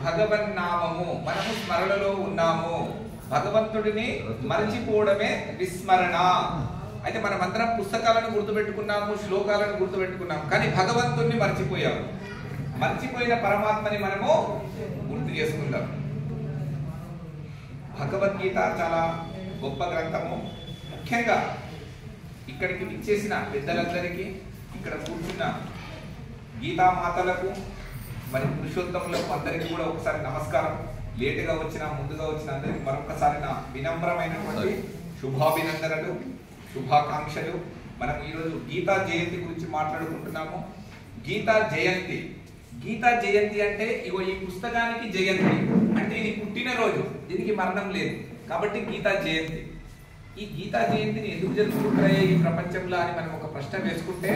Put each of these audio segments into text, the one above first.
భగవన్నామము, మనము స్మరణలో ఉన్నాము. భగవంతుడిని మరచిపోవడమే విస్మరణ. అయితే మనమందరం పుస్తకాలను గుర్తుపెట్టుకున్నాము, శ్లోకాలను గుర్తుపెట్టుకున్నాము, కానీ భగవంతుడిని మర్చిపోయాము. మర్చిపోయిన పరమాత్మని మనము గుర్తు చేసుకుందాం. భగవద్గీత చాలా గొప్ప గ్రంథము. ముఖ్యంగా ఇక్కడికి విచ్చేసిన పెద్దలందరికీ, ఇక్కడ కూర్చున్న గీతామాతలకు, మరి పురుషోత్తములకు అందరికీ కూడా ఒకసారి నమస్కారం. లేటుగా వచ్చిన ముందుగా వచ్చిన అందరికీ మరొకసారి నా వినమ్రమైనటువంటి శుభాభినందనలు, శుభాకాంక్షలు. మనం ఈరోజు గీతా జయంతి గురించి మాట్లాడుకుంటున్నాము. గీతా జయంతి, గీతా జయంతి అంటే ఇగో ఈ పుస్తకానికి జయంతి అంటే ఇది పుట్టినరోజు, దీనికి మరణం లేదు కాబట్టి గీతా జయంతి. ఈ గీతా జయంతిని ఎందుకు జరుపుకుంటాయి ఈ ప్రపంచంలో అని మనం ఒక ప్రశ్న వేసుకుంటే,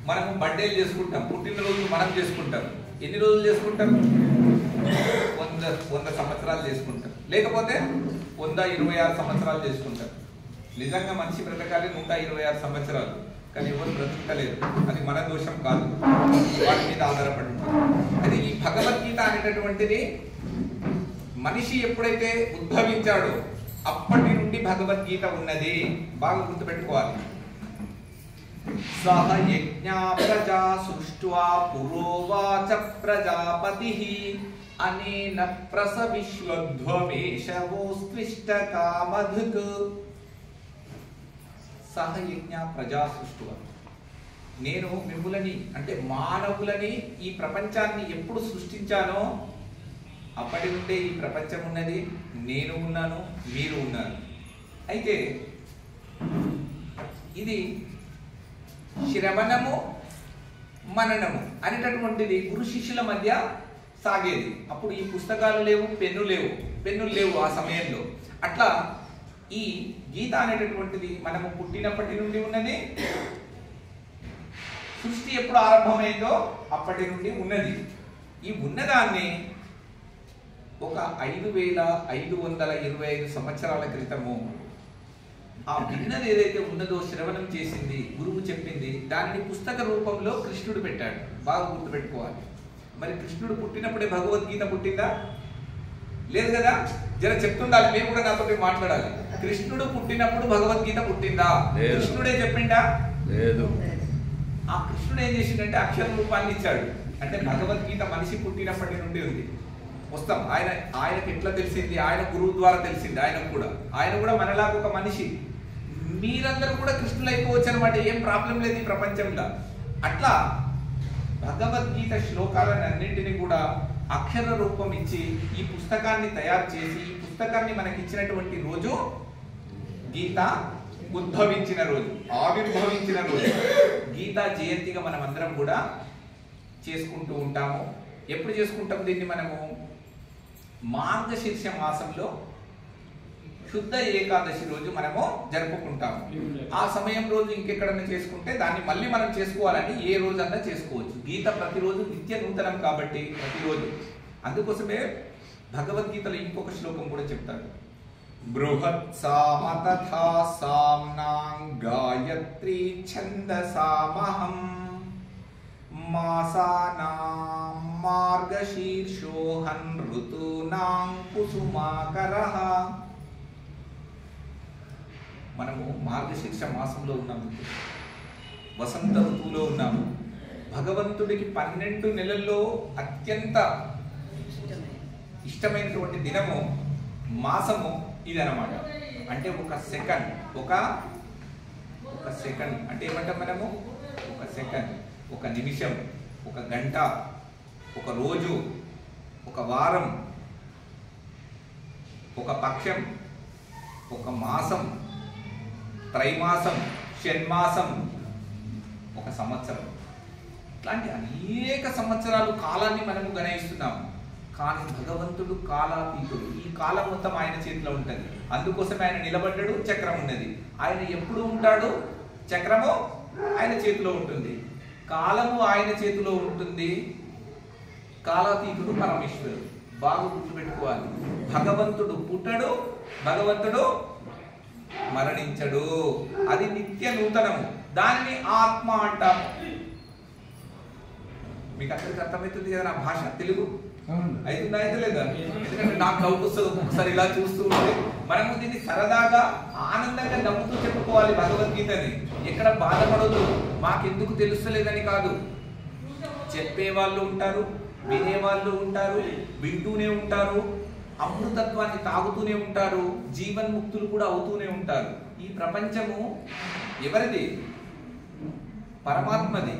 మనము బర్త్డేలు చేసుకుంటాం, పుట్టినరోజులు మనం చేసుకుంటాం. ఎన్ని రోజులు చేసుకుంటాం? 100 సంవత్సరాలు చేసుకుంటాం, లేకపోతే 126 సంవత్సరాలు చేసుకుంటాం. నిజంగా మనిషి బ్రతకాలి 126 సంవత్సరాలు, కానీ ఎవరు బ్రతకలేదు. అది మన దోషం కాదు, వాటి మీద ఆధారపడి ఉంటుంది. అది ఈ భగవద్గీత అనేటటువంటిది మనిషి ఎప్పుడైతే ఉద్భవించాడో అప్పటి నుండి భగవద్గీత ఉన్నది. బాగా గుర్తుపెట్టుకోవాలి. సహ యజ్ఞా ప్రజా సృష్ట్వా పురోవాచ ప్రజాపతిః అనేన ప్రసవిశ్వధ్వమేషవోస్త్విష్టకామధుక్. సహ యజ్ఞ ప్రజా సృష్ట్వా, నేను మిమ్ములని అంటే మానవులని ఈ ప్రపంచాన్ని ఎప్పుడు సృష్టించానో అప్పటి నుండే ఈ ప్రపంచం ఉన్నది, నేను ఉన్నాను, మీరు ఉన్నారు. అయితే ఇది శ్రవణము మననము అనేటటువంటిది గురు శిష్యుల మధ్య సాగేది. అప్పుడు ఈ పుస్తకాలు లేవు, పెన్నులు లేవు ఆ సమయంలో. అట్లా ఈ గీత అనేటటువంటిది మనము పుట్టినప్పటి నుండి ఉన్నది, సృష్టి ఎప్పుడు ఆరంభమైందో అప్పటి నుండి ఉన్నది. ఈ ఉన్నదాన్ని ఒక 5525 సంవత్సరాల క్రితము ఆ విన్నది ఏదైతే ఉన్నదో శ్రవణం చేసింది, గురువు చెప్పింది, దానిని పుస్తక రూపంలో కృష్ణుడు పెట్టాడు. బాగా గుర్తుపెట్టుకోవాలి. మరి కృష్ణుడు పుట్టినప్పుడే భగవద్గీత పుట్టిందా? లేదు కదా. జర చెప్తుండాలి, మీరు కూడా నాతో మాట్లాడాలి. కృష్ణుడు పుట్టినప్పుడు భగవద్గీత పుట్టిందా? కృష్ణుడే చెప్పిండా? లేదు. ఆ కృష్ణుడు ఏం చేసిండంటే అక్షర రూపాన్ని ఇచ్చాడు. అంటే భగవద్గీత మనిషి పుట్టినప్పటి నుండి ఉంది. వస్తాం, ఆయనకి ఎట్లా తెలిసింది? ఆయన గురువు ద్వారా తెలిసింది. ఆయన కూడా మనలాగా ఒక మనిషి. మీరందరూ కూడా కృష్ణులు అయిపోవచ్చు అనమాట, ఏం ప్రాబ్లం లేదు ఈ ప్రపంచంలో. అట్లా భగవద్గీత శ్లోకాలను అన్నింటినీ కూడా అక్షర రూపం ఇచ్చి ఈ పుస్తకాన్ని తయారు చేసి ఈ పుస్తకాన్ని మనకి ఇచ్చినటువంటి రోజు గీత ఉద్భవించిన రోజు, ఆవిర్భవించిన రోజు. గీతా జయంతిగా మనం అందరం కూడా చేసుకుంటూ ఉంటాము. ఎప్పుడు చేసుకుంటాం దీన్ని? మనము మార్గశీర్ష మాసంలో శుద్ధ ఏకాదశి రోజు మనము జరుపుకుంటాము. ఆ సమయం రోజు ఇంకెక్కడన్నా చేసుకుంటే దాన్ని మళ్ళీ మనం చేసుకోవాలని ఏ రోజన్నా చేసుకోవచ్చు. గీత ప్రతిరోజు నిత్య నూతనం కాబట్టి ప్రతిరోజు. అందుకోసమే భగవద్గీతలో ఇంకొక శ్లోకం కూడా చెప్తారు. బృహత్సామ తథా సామ్నాం గాయత్రీ ఛందసామహం మాసానాం మార్గశీర్షోహన్ ఋతూనాం కుసుమాకరః. మనము మార్గశీర్ష మాసంలో ఉన్నాము, వసంత ఋతువులో ఉన్నాము. భగవంతుడికి 12 నెలల్లో అత్యంత ఇష్టమైనటువంటి దినము, మాసము ఇదన్నమాట. అంటే ఒక సెకండ్ అంటే ఏమంటాం మనము? ఒక సెకండ్, ఒక నిమిషం, ఒక గంట, ఒక రోజు, ఒక వారం, ఒక పక్షం, ఒక మాసం, త్రైమాసం, షణ్మాసం, ఒక సంవత్సరం. ఇట్లాంటి అనేక సంవత్సరాలు కాలాన్ని మనము గణయిస్తున్నాము. కానీ భగవంతుడు కాలాతీతుడు. ఈ కాలం మొత్తం ఆయన చేతిలో ఉంటుంది. అందుకోసమే ఆయన నిలబడ్డాడు, చక్రం ఉన్నది. ఆయన ఎప్పుడు ఉంటాడు? చక్రము ఆయన చేతిలో ఉంటుంది, కాలము ఆయన చేతిలో ఉంటుంది. కాలాతీతుడు పరమేశ్వరుడు. బాగా గుర్తుపెట్టుకోవాలి. భగవంతుడు పుట్టడు, భగవంతుడు మరణించడు. అది నిత్య నూతనము. దానిని ఆత్మ అంటాము. మీకు అందరికి అర్థమవుతుంది కదా నా భాష తెలుగు అవుతుందా అయితే లేదా? ఎందుకంటే నాకు డౌట్ వస్తుంది ఒకసారి ఇలా చూస్తూ ఉంటే. మనము దీన్ని సరదాగా ఆనందంగా నమ్ముతూ చెప్పుకోవాలి భగవద్గీతని. ఎక్కడ బాధపడదు, మాకెందుకు తెలుస్తలేదని కాదు. చెప్పేవాళ్ళు ఉంటారు, వినేవాళ్ళు ఉంటారు, వింటూనే ఉంటారు, అమృతత్వాన్ని తాగుతూనే ఉంటారు, జీవన్ముక్తులు కూడా అవుతూనే ఉంటారు. ఈ ప్రపంచము ఎవరిది? పరమాత్మది.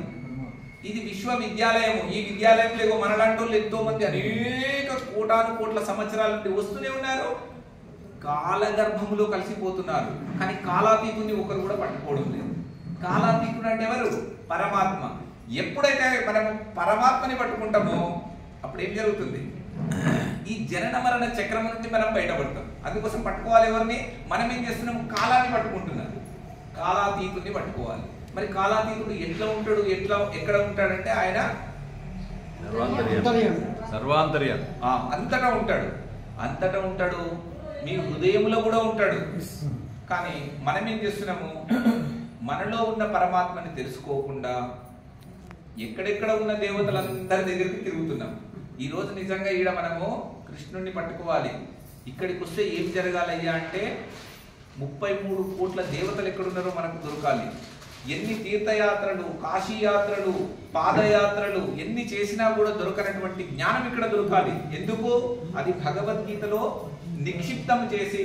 ఇది విశ్వవిద్యాలయము. ఈ విద్యాలయంలో మనలాంటి వాళ్ళు ఎంతో మంది అనేక కోటాను కోట్ల సంవత్సరాల నుండి వస్తూనే ఉన్నారు, కాలగర్భములో కలిసిపోతున్నారు. కానీ కాలాతీతుని ఒకరు కూడా పట్టుకోవడం లేదు. కాలాతీతుడు అంటే ఎవరు? పరమాత్మ. ఎప్పుడైతే మనం పరమాత్మని పట్టుకుంటామో అప్పుడు ఏం జరుగుతుంది? ఈ జనన మరణ చక్రం నుండి మనం బయటపడతాం. అందుకోసం పట్టుకోవాలి ఎవరిని? మనం ఏం చేస్తున్నాం? కాలాన్ని పట్టుకుంటున్నాం. కాలాతీతుని పట్టుకోవాలి. మరి కాలాతీతుడు ఎట్లా ఉంటాడు, ఎక్కడ ఉంటాడంటే ఆయన సర్వాంతర్యామి. అంతటా ఉంటాడు. అంతటా ఉంటాడు, మీ హృదయంలో కూడా ఉంటాడు. కానీ మనం ఏం చేస్తున్నాము? మనలో ఉన్న పరమాత్మని తెలుసుకోకుండా ఎక్కడెక్కడ ఉన్న దేవతలందరి దగ్గరికి తిరుగుతున్నాం. ఈ రోజు నిజంగా ఈడ మనము కృష్ణుడిని పట్టుకోవాలి. ఇక్కడికి వస్తే ఏం జరగాలయ్యా అంటే 33 కోట్ల దేవతలు ఎక్కడున్నారో మనకు దొరకాలి. ఎన్ని తీర్థయాత్రలు, కాశీయాత్రలు, పాదయాత్రలు ఎన్ని చేసినా కూడా దొరకనటువంటి జ్ఞానం ఇక్కడ దొరకాలి. ఎందుకు? అది భగవద్గీతలో నిక్షిప్తం చేసి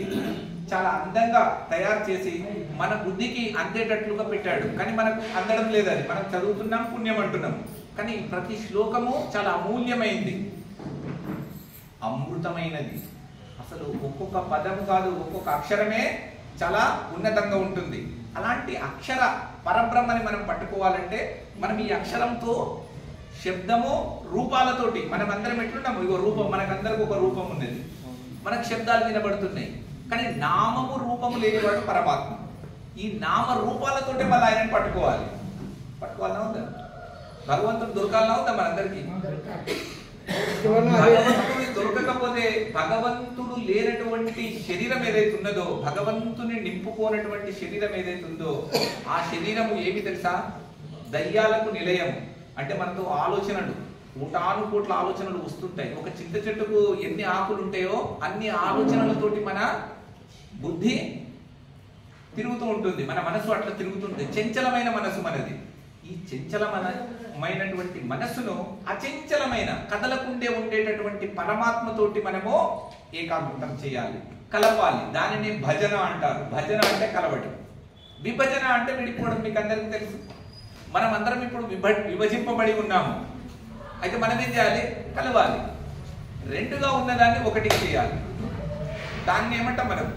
చాలా అందంగా తయారు చేసి మన బుద్ధికి అందేటట్లుగా పెట్టాడు. కానీ మనకు అందడం లేదు. అది మనం చదువుతున్నాం, పుణ్యం అంటున్నాం. కానీ ప్రతి శ్లోకము చాలా అమూల్యమైంది, అమృతమైనది. అసలు ఒక్కొక్క పదము కాదు, ఒక్కొక్క అక్షరమే చాలా ఉన్నతంగా ఉంటుంది. అలాంటి అక్షర పరబ్రహ్మని మనం పట్టుకోవాలంటే మనం ఈ అక్షరంతో శబ్దము రూపాలతోటి మనం అందరం ఎట్లున్నాము? ఇగో రూపం, మనకందరికి ఒక రూపం ఉన్నది, మనకు శబ్దాలు వినబడుతున్నాయి. కానీ నామము రూపము లేనివాడు పరమాత్మ. ఈ నామ రూపాలతోటే మళ్ళీ ఆయనని పట్టుకోవాలి. పట్టుకోవాలన్నా ఉందా? భగవంతుడు దొరకాలన్నా ఉందా మనందరికీ? భగవంతుడు దొరకకపోతే భగవంతుడు లేనటువంటి శరీరం ఏదైతే ఉన్నదో, భగవంతుని నింపుకోనటువంటి శరీరం ఏదైతే ఉందో ఆ శరీరము ఏమి తెలుసా? దయ్యాలకు నిలయము. అంటే మనతో ఆలోచనలు, కోటాను కోట్ల ఆలోచనలు వస్తుంటాయి. ఒక చింత చెట్టుకు ఎన్ని ఆకులు ఉంటాయో అన్ని ఆలోచనలతోటి మన బుద్ధి తిరుగుతూ ఉంటుంది, మన మనసు అట్లా తిరుగుతుంది. చంచలమైన మనసు మనది. ఈ చంచలమైనటువంటి మనస్సును అచంచలమైన కదలకుండే ఉండేటటువంటి పరమాత్మతోటి మనము ఏకాగ్రతం చేయాలి, కలపాలి. దానిని భజన అంటారు. భజన అంటే కలవడం, విభజన అంటే విడిపోవడం. మీకు అందరికీ తెలుసు, మనం అందరం ఇప్పుడు విభజింపబడి ఉన్నాము. అయితే మనం ఏం చేయాలి? కలవాలి. రెండుగా ఉన్నదాన్ని ఒకటికి చేయాలి. దాన్ని ఏమంటాం మనం?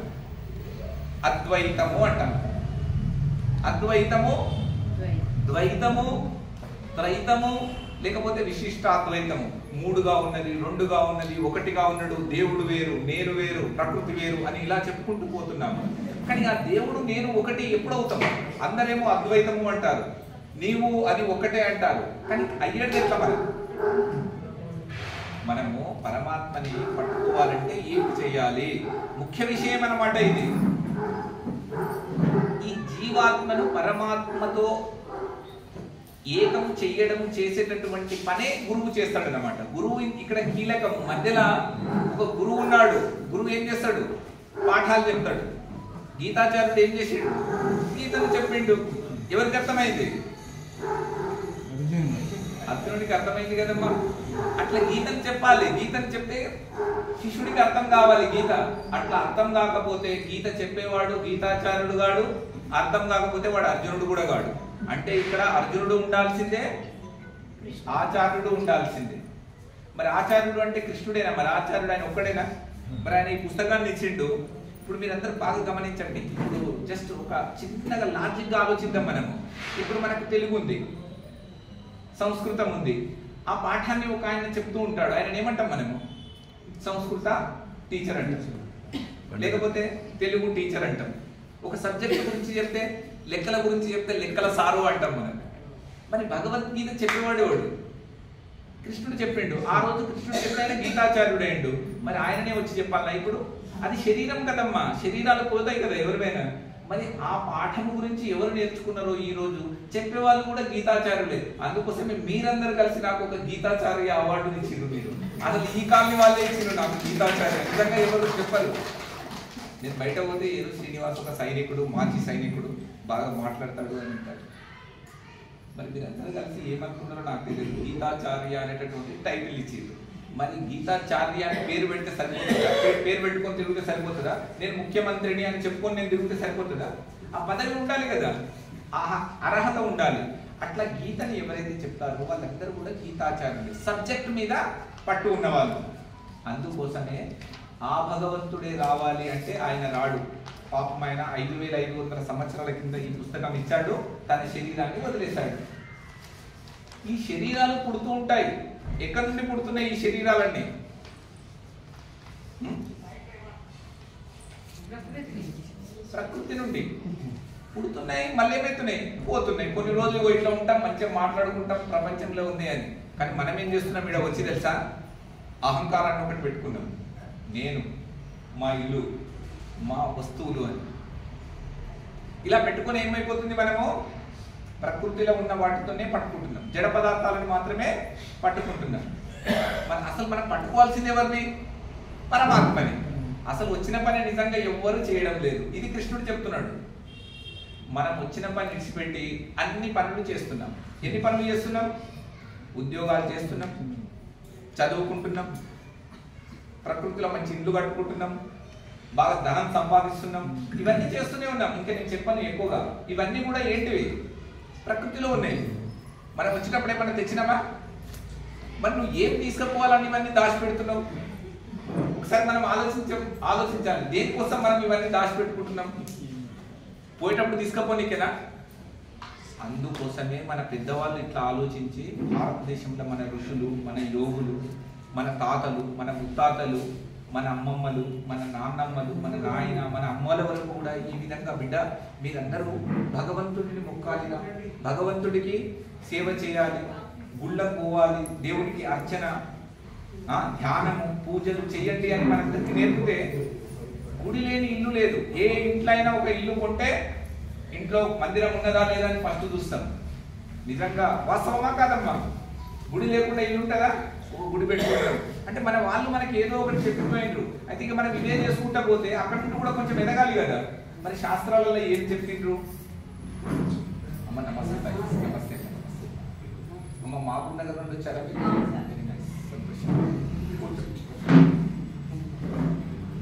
అద్వైతము అంటాం. అద్వైతము, ద్వైతము, త్రైతము, లేకపోతే విశిష్టాద్వైతము. మూడుగా ఉన్నది, రెండుగా ఉన్నది, ఒకటిగా ఉన్నాడు, దేవుడు వేరు, నేను వేరు, ప్రకృతి వేరు అని ఇలా చెప్పుకుంటూ పోతున్నాము. కానీ ఆ దేవుడు నేను ఒకటి ఎప్పుడవుతాము? అందరేమో అద్వైతము అంటారు, నీవు అది ఒకటే అంటారు. కానీ అయ్యేది ఎట్లా? మనము పరమాత్మని పట్టుకోవాలంటే ఏం చేయాలి? ముఖ్య విషయం అన్నమాట ఇది. ఈ జీవాత్మను పరమాత్మతో ఏకం చెయ్యడం చేసేటటువంటి పనే గురువు చేస్తాడనమాట. గురువు ఇక్కడ కీలకం. మధ్యలో ఒక గురువు ఉన్నాడు. గురువు ఏం చేస్తాడు? పాఠాలు చెప్తాడు. గీతాచార్యుడు ఏం చేసాడు? గీతను చెప్పిండు. ఎవరికి అర్థమైంది? అర్జునుడికి అర్థమైంది కదమ్మా. అట్లా గీతను చెప్పాలి. గీతను చెప్తే శిష్యుడికి అర్థం కావాలి గీత. అట్లా అర్థం కాకపోతే గీత చెప్పేవాడు గీతాచార్యుడు గాడు, అర్థం కాకపోతే వాడు అర్జునుడు కూడా గాడు. అంటే ఇక్కడ అర్జునుడు ఉండాల్సిందే, ఆచార్యుడు ఉండాల్సిందే. మరి ఆచార్యుడు అంటే కృష్ణుడేనా? మరి ఆచార్యుడు ఆయన ఒక్కడేనా? మరి ఆయన ఈ పుస్తకాన్ని ఇచ్చిండు. ఇప్పుడు మీరందరూ బాగా గమనించండి. ఇప్పుడు జస్ట్ ఒక చిన్నగా లాజిక్గా ఆలోచిద్దాం మనము. ఇప్పుడు మనకు తెలుగు ఉంది, సంస్కృతం ఉంది. ఆ పాఠాన్ని ఒక ఆయన చెప్తూ ఉంటాడు. ఆయన ఏమంటాం మనము? సంస్కృత టీచర్ అంటాం, లేకపోతే తెలుగు టీచర్ అంటాం. ఒక సబ్జెక్ట్ గురించి చెప్తే, లెక్కల గురించి చెప్తే లెక్కల సారు అంటాం మనం. మరి భగవద్గీత చెప్పేవాడు వాడు కృష్ణుడు చెప్పిండు. ఆ రోజు కృష్ణుడు చెప్పిన గీతాచార్యుడు అయిండు. మరి ఆయననే వచ్చి చెప్పాలా ఇప్పుడు? అది శరీరం కదమ్మా, శరీరాలు పోతాయి కదా ఎవరివైనా. మరి ఆ పాఠము గురించి ఎవరు నేర్చుకున్నారో ఈ రోజు చెప్పేవాళ్ళు కూడా గీతాచార్యులే. అందుకోసమే మీరందరూ కలిసి నాకు ఒక గీతాచార్య అవార్డు ఇచ్చిండ్రు. మీరు అసలు ఈ కాలనీ వాళ్ళే ఇచ్చిండ్రు నాకు గీతాచార్య. నిజంగా ఎవరు చెప్పరు. నేను బయట పోతే ఏదో శ్రీనివాస్ ఒక సైనికుడు, మాజీ సైనికుడు, బాగా మాట్లాడతాడు అని అంటారు. మరి మీరందరూ కలిసి ఏమనుకున్నారో నాకు తెలియదు. గీతాచార్య అనేటటువంటి టైటిల్ ఇచ్చిండ్రు. మరి గీతాచార్య అని పేరు పెడితే సరిపోతుందా? పేరు పెట్టుకొని తిరిగితే సరిపోతుందా? నేను ముఖ్యమంత్రిని అని చెప్పుకొని నేను తిరిగితే సరిపోతుందా? ఆ పదవి ఉండాలి కదా, ఆ అర్హత ఉండాలి. అట్లా గీతని ఎవరైతే చెప్తారో వాళ్ళందరూ కూడా గీతాచార్యులు, సబ్జెక్ట్ మీద పట్టు ఉన్నవాళ్ళు. అందుకోసమే ఆ భగవంతుడే రావాలి అంటే ఆయన రాడు. పాపం ఆయన 5500 సంవత్సరాల కింద ఈ పుస్తకం ఇచ్చాడు, తన శరీరాన్ని వదిలేశాడు. ఈ శరీరాలు పుడుతూ ఉంటాయి. ఎక్కడి నుండి పుడుతున్నాయి ఈ శరీరాలన్నీ? ప్రకృతి నుండి పుడుతున్నాయి, మళ్ళీ ఏమవుతున్నాయి, పోతున్నాయి. కొన్ని రోజులు ఇట్లా ఉంటాం, మంచిగా మాట్లాడుకుంటాం, ప్రపంచంలో ఉంది అని. కానీ మనం ఏం చేస్తున్నాం? ఇక్కడ వచ్చి తెలుసా, అహంకారాన్ని ఒకటి పెట్టుకున్నాం. నేను, మా ఇల్లు, మా వస్తువులు అని ఇలా పెట్టుకుని ఏమైపోతుంది, మనము ప్రకృతిలో ఉన్న వాటితోనే పట్టుకుంటున్నాం, జడ పదార్థాలను మాత్రమే పట్టుకుంటున్నాం. అసలు మనం పట్టుకోవాల్సింది ఎవరిని? పరమాత్మని. అసలు వచ్చిన పని నిజంగా ఎవ్వరూ చేయడం లేదు. ఇది కృష్ణుడు చెప్తున్నాడు. మనం వచ్చిన పని విడిచిపెట్టి అన్ని పనులు చేస్తున్నాం. ఎన్ని పనులు చేస్తున్నాం? ఉద్యోగాలు చేస్తున్నాం, చదువుకుంటున్నాం, ప్రకృతిలో మంచి ఇల్లు కట్టుకుంటున్నాం, బాగా ధనం సంపాదిస్తున్నాం, ఇవన్నీ చేస్తూనే ఉన్నాం. ఇంకా నేను చెప్పాను ఎక్కువగా. ఇవన్నీ కూడా ఏంటివి? ప్రకృతిలో ఉన్నాయి. మనం వచ్చినప్పుడు ఏమన్నా తెచ్చినామా? మరి నువ్వు ఏం తీసుకుపోవాలని ఇవన్నీ దాచిపెడుతున్నావు? ఒకసారి మనం ఆలోచించాలి. దేనికోసం మనం ఇవన్నీ దాచిపెట్టుకుంటున్నాం? పోయేటప్పుడు తీసుకుపోనీకేనా? అందుకోసమే మన పెద్దవాళ్ళు ఇట్లా ఆలోచించి భారతదేశంలో మన ఋషులు, మన యోగులు, మన తాతలు, మన ముత్తాతలు, మన అమ్మమ్మలు, మన నాన్నమ్మలు, మన నాయన, మన అమ్మల వరకు కూడా ఈ విధంగా బిడ్డ మీరందరూ భగవంతుడిని మొక్కాలిగా, భగవంతుడికి సేవ చేయాలి, గుళ్ళకు పోవాలి, దేవుడికి అర్చన, ధ్యానము, పూజలు చేయండి అని మనందరికీ నేర్పితే, గుడి లేని ఇల్లు లేదు. ఏ ఇంట్లో అయినా ఒక ఇల్లు కొంటే ఇంట్లో మందిరం ఉన్నదా లేదా అని ఫస్ట్ చూస్తాం. నిజంగా వాస్తవమా కాదమ్మా? గుడి లేకుండా ఇల్లు ఉంటుందా? గుడి పెట్టుకుంటాం. అంటే మన వాళ్ళు మనకి ఏదో ఒకటి చెప్పిపోయిండ్రు. అయితే ఇక మనం ఇదే చేసుకుంటా పోతే అక్కడ నుండి కూడా కొంచెం ఎదగాలి కదా. మరి శాస్త్రాలలో ఏం చెప్పిండ్రు? అమ్మ నమస్తే, నమస్తే అమ్మ. మహబూబ్ నగర్ నుండి వచ్చారా?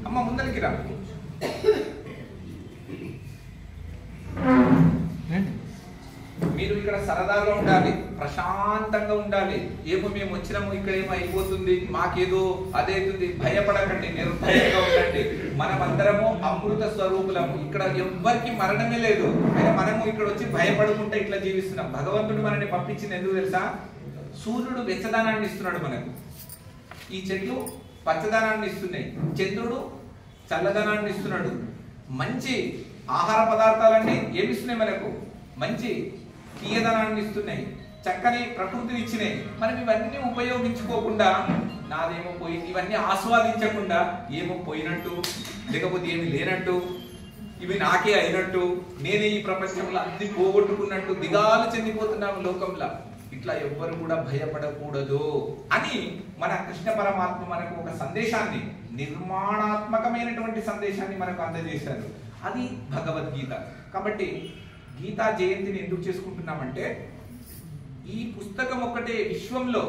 అమ్మ ముందరికి రా. మీరు ఇక్కడ సరదాగా ఉండాలి, ప్రశాంతంగా ఉండాలి. ఏమో మేము వచ్చినాము, ఇక్కడ ఏమో అయిపోతుంది, మాకేదో అదైతుంది, భయపడకండి, నిర్భయంగా ఉండండి. మనమందరము అమృత స్వరూపులము. ఇక్కడ ఎవ్వరికి మరణమే లేదు. అయితే మనము ఇక్కడ వచ్చి భయపడుకుంటే ఇట్లా జీవిస్తున్నాం. భగవంతుడు మనల్ని పంపించింది ఎందుకు తెలుసా? సూర్యుడు వెచ్చదనాన్ని ఇస్తున్నాడు మనకు, ఈ చెట్లు పచ్చదనాన్ని ఇస్తున్నాయి, చంద్రుడు చల్లదనాన్ని ఇస్తున్నాడు, మంచి ఆహార పదార్థాలన్నీ ఏమిస్తున్నాయి మనకు? మంచి తీయదనాన్ని ఇస్తున్నాయి, చక్కని ప్రకృతిని ఇచ్చినాయి. మనం ఇవన్నీ ఉపయోగించుకోకుండా నాదేమో పోయింది, ఇవన్నీ ఆస్వాదించకుండా ఏమో పోయినట్టు, లేకపోతే ఏమి లేనట్టు, ఇవి నాకే అయినట్టు, నేనే ఈ ప్రపంచంలో అన్ని పోగొట్టుకున్నట్టు దిగాలు చెందిపోతున్నాము లోకంలో. ఇట్లా ఎవ్వరు కూడా భయపడకూడదు అని మన కృష్ణ పరమాత్మ మనకు ఒక సందేశాన్ని, నిర్మాణాత్మకమైనటువంటి సందేశాన్ని మనకు అందజేశారు. అది భగవద్గీత. కాబట్టి గీతా జయంతిని ఎందుకు చేసుకుంటున్నామంటే, ఈ పుస్తకం ఒకటే విశ్వంలో,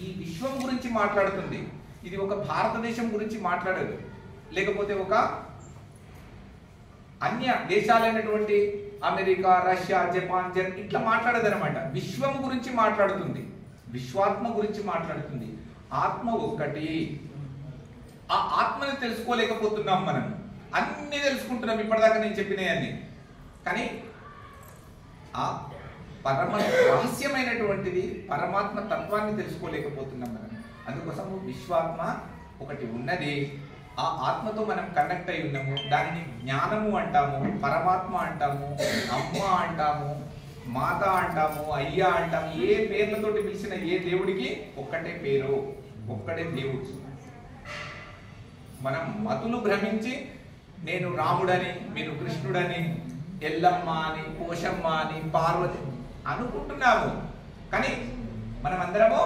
ఈ విశ్వం గురించి మాట్లాడుతుంది. ఇది ఒక భారతదేశం గురించి మాట్లాడదు, లేకపోతే ఒక అన్య దేశాలైనటువంటి అమెరికా, రష్యా, జపాన్, ఇట్లా మాట్లాడదు అనమాట. విశ్వం గురించి మాట్లాడుతుంది, విశ్వాత్మ గురించి మాట్లాడుతుంది. ఆత్మ ఒక్కటి. ఆ ఆత్మని తెలుసుకోలేకపోతున్నాం మనం. అన్ని తెలుసుకుంటున్నాం ఇప్పటిదాకా నేను చెప్పినవన్నీ, కానీ ఆ పరమ రహస్యమైనటువంటిది పరమాత్మ తత్వాన్ని తెలుసుకోలేకపోతున్నాం మనం. అందుకోసం విశ్వాత్మ ఒకటి ఉన్నది, ఆ ఆత్మతో మనం కనెక్ట్ అయి ఉన్నాము. దానిని జ్ఞానము అంటాము, పరమాత్మ అంటాము, అమ్మ అంటాము, మాత అంటాము, అయ్యా అంటాము. ఏ పేర్లతోటి పిలిచిన ఏ దేవుడికి ఒక్కటే పేరు, ఒక్కటే దేవుడు. మనం మతులు భ్రమించి నేను రాముడని, మీరు కృష్ణుడని, ఎల్లమ్మ అని, పోషమ్మ అని, పార్వతి అనుకుంటున్నాము. కానీ మనం అందరము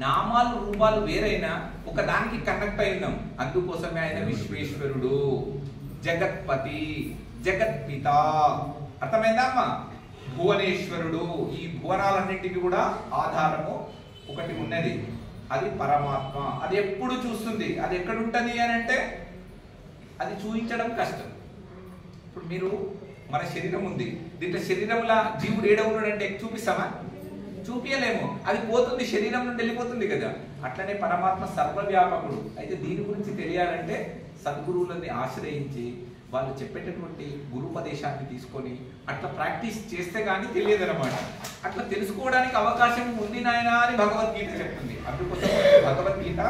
నామాలు రూపాలు వేరైనా ఒక దానికి కనెక్ట్ అయి ఉన్నాం. అందుకోసమే ఆయన విశ్వేశ్వరుడు, జగత్పతి, జగత్పిత. అర్థమైందా అమ్మా? భువనేశ్వరుడు. ఈ భువనాలన్నింటికి కూడా ఆధారము ఒకటి ఉన్నది, అది పరమాత్మ. అది ఎప్పుడు చూస్తుంది. అది ఎక్కడ ఉంటుంది అని అంటే అది చూపించడం కష్టం. ఇప్పుడు మీరు మన శరీరం ఉంది, దీంట్లో శరీరంలో జీవుడు ఏడ ఉన్నాడంటే చూపిస్తామా? చూపించలేము. అది పోతుంది, శరీరం నుండి వెళ్ళిపోతుంది కదా. అట్లనే పరమాత్మ సర్వవ్యాపకుడు. అయితే దీని గురించి తెలియాలంటే సద్గురువులని ఆశ్రయించి వాళ్ళు చెప్పేటటువంటి గురుపదేశాన్ని తీసుకొని అట్లా ప్రాక్టీస్ చేస్తే కానీ తెలియదు అనమాట. అట్లా తెలుసుకోవడానికి అవకాశం ఉంది నాయనా అని భగవద్గీత చెప్తుంది. అందుకోసం భగవద్గీత